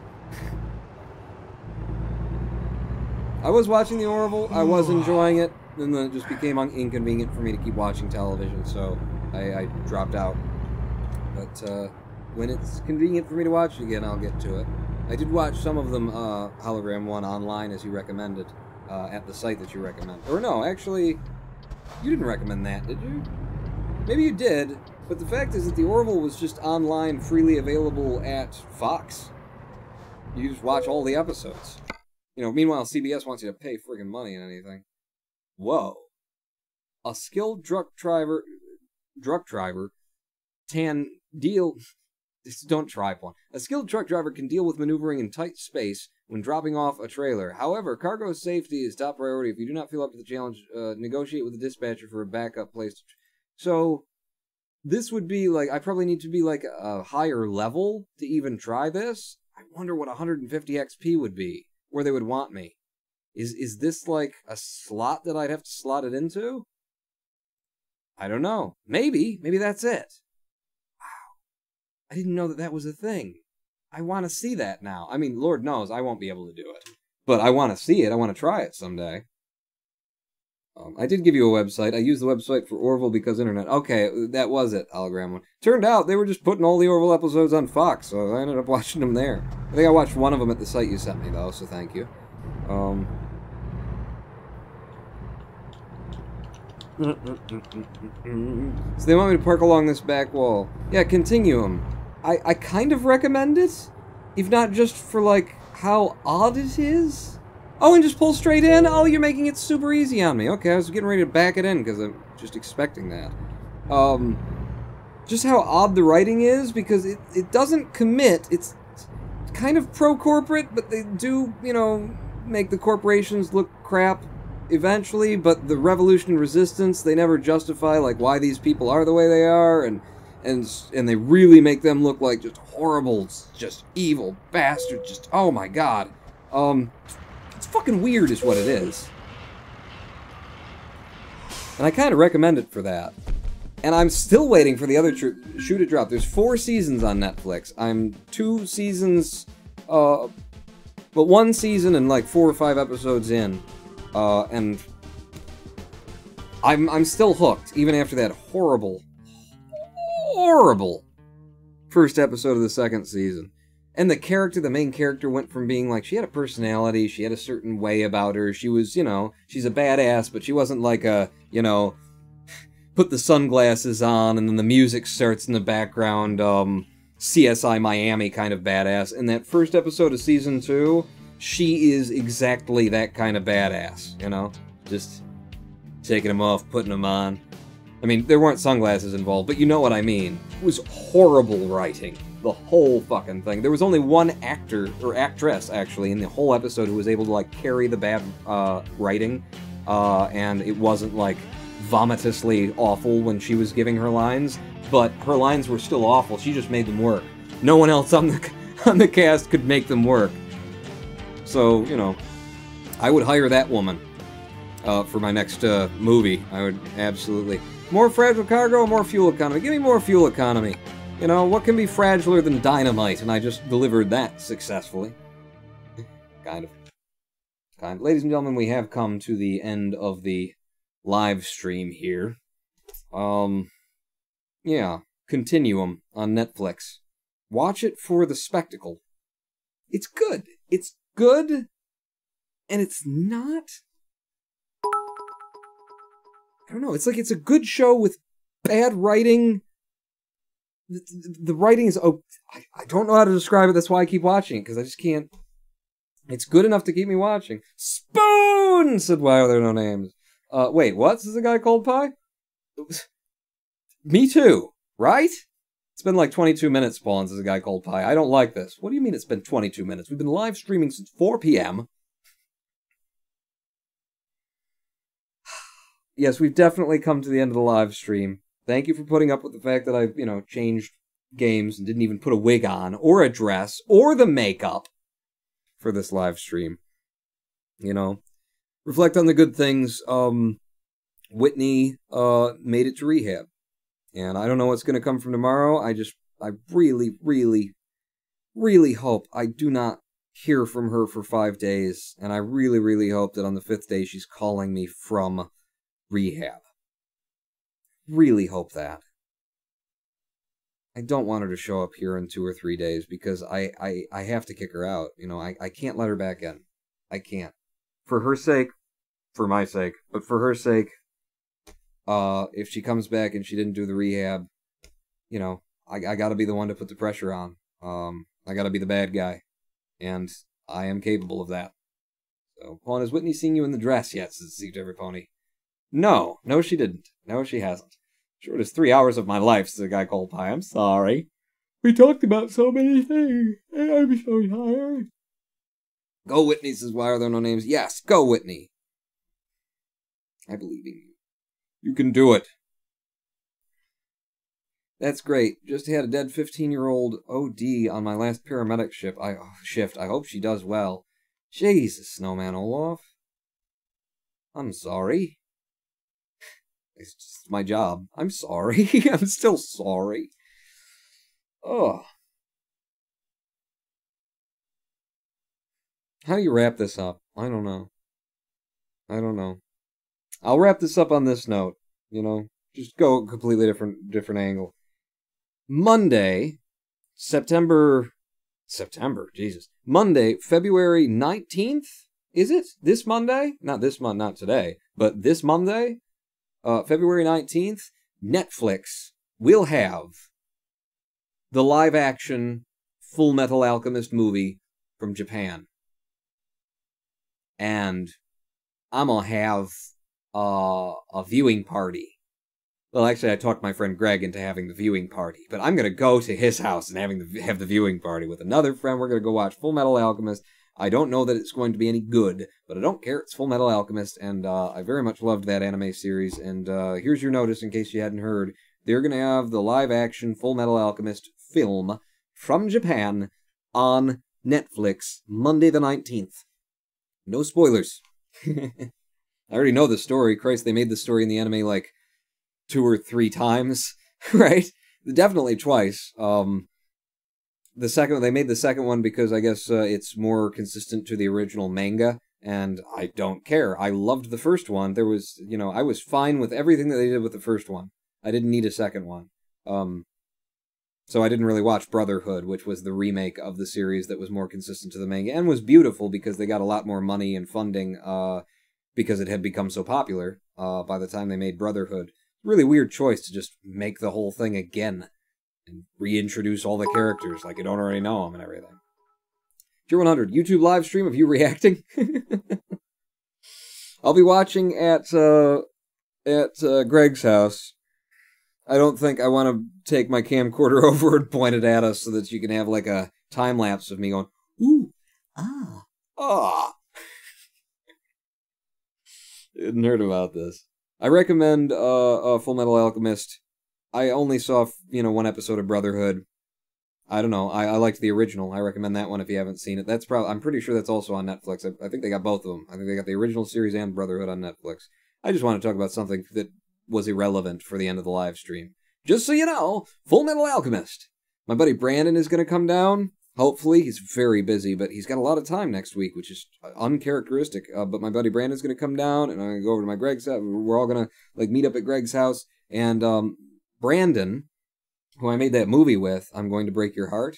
I was watching the Orville, I was enjoying it, and then it just became inconvenient for me to keep watching television, so I dropped out. But when it's convenient for me to watch it again, I'll get to it. I did watch some of them, Hologram 1 online, as you recommended, at the site that you recommended. Or no, actually, you didn't recommend that, did you? Maybe you did, but the fact is that the Orville was just online, freely available at Fox. You just watch all the episodes. You know, meanwhile, CBS wants you to pay friggin' money and anything. Whoa. A skilled truck driver can deal... Don't try one. A skilled truck driver can deal with maneuvering in tight space when dropping off a trailer. However, cargo safety is top priority. If you do not feel up to the challenge, negotiate with the dispatcher for a backup place. So, this would be like, I probably need to be like a higher level to even try this. I wonder what 150 XP would be, where they would want me. Is this like a slot that I'd have to slot it into? I don't know. Maybe that's it. I didn't know that was a thing. I want to see that now. I mean, Lord knows I won't be able to do it. But I want to see it. I want to try it someday. I did give you a website. I used the website for Orville because internet. Okay, that was it, Hologram one. Turned out they were just putting all the Orville episodes on Fox, so I ended up watching them there. I think I watched one of them at the site you sent me, though, so thank you. So they want me to park along this back wall. Yeah, Continuum. I kind of recommend it, if not just for, like, how odd it is. Oh, and just pull straight in? Oh, you're making it super easy on me. Okay, I was getting ready to back it in, because I'm just expecting that. Just how odd the writing is, because it doesn't commit. It's kind of pro-corporate, but they do, you know, make the corporations look crap eventually, but the revolution and resistance, they never justify, like, why these people are the way they are, and they really make them look like just horrible, just evil bastards, just, oh my god. It's fucking weird is what it is. And I kind of recommend it for that. And I'm still waiting for the other shoe to drop. There's 4 seasons on Netflix. I'm 2 seasons, but 1 season and like 4 or 5 episodes in. And I'm still hooked, even after that horrible first episode of the 2nd season. And the main character went from being like, she had a personality, she had a certain way about her, she was, you know, she's a badass, but she wasn't like a, you know, put the sunglasses on and then the music starts in the background, CSI Miami kind of badass. In that first episode of season 2, she is exactly that kind of badass, you know? Just taking them off, putting them on. I mean, there weren't sunglasses involved, but you know what I mean. It was horrible writing. The whole fucking thing. There was only one actor, or actress, actually, in the whole episode who was able to, like, carry the bad writing, and it wasn't, like, vomitously awful when she was giving her lines, but her lines were still awful. She just made them work. No one else on the cast could make them work. So, you know, I would hire that woman for my next movie. I would absolutely. More fragile cargo, more fuel economy. Give me more fuel economy. You know, what can be fragiler than dynamite? And I just delivered that successfully. Kind of. Ladies and gentlemen, we have come to the end of the live stream here. Yeah. Continuum on Netflix. Watch it for the spectacle. It's good. It's good, and it's not... I don't know, it's like it's a good show with bad writing. The writing is... Oh, I don't know how to describe it, that's why I keep watching it, because I just can't... It's good enough to keep me watching. Spoon! Said, why are there no names? Wait, what? This is a guy called Pie? Me too, right? It's been like 22 minutes, Spawn, says a guy called Pie. I don't like this. What do you mean it's been 22 minutes? We've been live streaming since 4 p.m. Yes, we've definitely come to the end of the live stream. Thank you for putting up with the fact that I've, you know, changed games and didn't even put a wig on, or a dress, or the makeup for this live stream. You know, reflect on the good things. Whitney made it to rehab. And I don't know what's going to come from tomorrow. I really, really, really hope I do not hear from her for 5 days. And I really, really hope that on the 5th day she's calling me from rehab. Really hope that. I don't want her to show up here in 2 or 3 days because I have to kick her out. You know, I can't let her back in. I can't. For her sake, for my sake, but for her sake, if she comes back and she didn't do the rehab, you know, I gotta be the one to put the pressure on. I gotta be the bad guy. and I am capable of that. So, Pawn, has Whitney seen you in the dress yet? Says Steve Every Pony. No, she didn't. No, she hasn't. Shortest 3 hours of my life, says a guy called Pie. I'm sorry. We talked about so many things, and I'm so tired. Go Whitney, says why are there no names? Yes, go Whitney. I believe in you. You can do it. That's great. Just had a dead 15-year-old OD on my last paramedic shift. I hope she does well. Jesus, Snowman Olaf. I'm sorry. It's just my job. I'm sorry. I'm still sorry. Oh. How do you wrap this up? I don't know. I'll wrap this up on this note. Just go a completely different angle. Monday, Monday, February 19th? Is it? This Monday? Not this month, not today. But this Monday, February 19th, Netflix will have the live-action Full Metal Alchemist movie from Japan. And I'm gonna have a viewing party. Well, actually, I talked my friend Greg into having the viewing party, but I'm gonna go to his house and have the viewing party with another friend. We're gonna go watch Full Metal Alchemist. I don't know that it's going to be any good, but I don't care. It's Full Metal Alchemist, and I very much loved that anime series. And here's your notice in case you hadn't heard. They're gonna have the live-action Full Metal Alchemist film from Japan on Netflix Monday the 19th. No spoilers. I already know the story. Christ, they made the story in the anime like 2 or 3 times, right? Definitely twice. They made the second one because I guess it's more consistent to the original manga, and I don't care. I loved the first one. There was, I was fine with everything that they did with the first one. I didn't need a second one. So I didn't really watch Brotherhood, which was the remake of the series that was more consistent to the manga, and was beautiful because they got a lot more money and funding because it had become so popular by the time they made Brotherhood. Really weird choice to just make the whole thing again and reintroduce all the characters like you don't already know them and everything. Tier 100, YouTube live stream of you reacting. I'll be watching at Greg's house. I don't think I want to take my camcorder over and point it at us so that you can have like a time lapse of me going, ooh, ah, ah. Didn't heard about this. I recommend Full Metal Alchemist. I only saw, one episode of Brotherhood. I don't know. I liked the original. I recommend that one if you haven't seen it. I'm pretty sure that's also on Netflix. I think they got both of them. I think they got the original series and Brotherhood on Netflix. I just want to talk about something that was irrelevant for the end of the live stream. Just so you know, Full Metal Alchemist. My buddy Brandon is going to come down. Hopefully, he's very busy, but he's got a lot of time next week, which is uncharacteristic. But my buddy Brandon's going to come down, and I'm going to go over to my Greg's house. We're all going to meet up at Greg's house. And Brandon, who I made that movie with, I'm Going to Break Your Heart,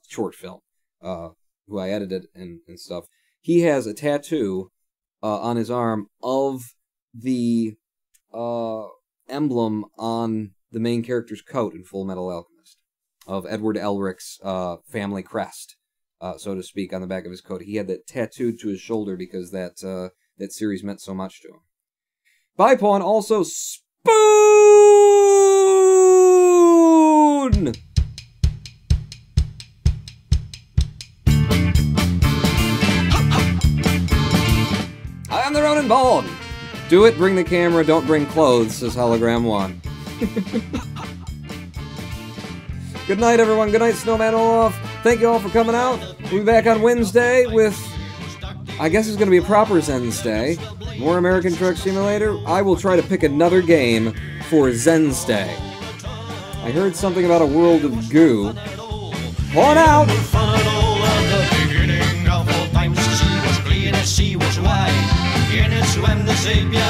short film, who I edited and stuff. He has a tattoo on his arm of the emblem on the main character's coat in Full Metal Alchemist, of Edward Elric's family crest, so to speak, on the back of his coat. He had that tattooed to his shoulder because that series meant so much to him. Bye, Pawn. Also, Spoon! I am the Ronin Bald. Do it, bring the camera, don't bring clothes, says Hologram 1. Good night, everyone. Good night, Snowman Olaf. Thank you all for coming out. We'll be back on Wednesday with, I guess it's going to be a proper Zen's Day. More American Truck Simulator. I will try to pick another game for Zen's Day. I heard something about a world of goo. On out! She was clean and she was white. In it swam the Savior.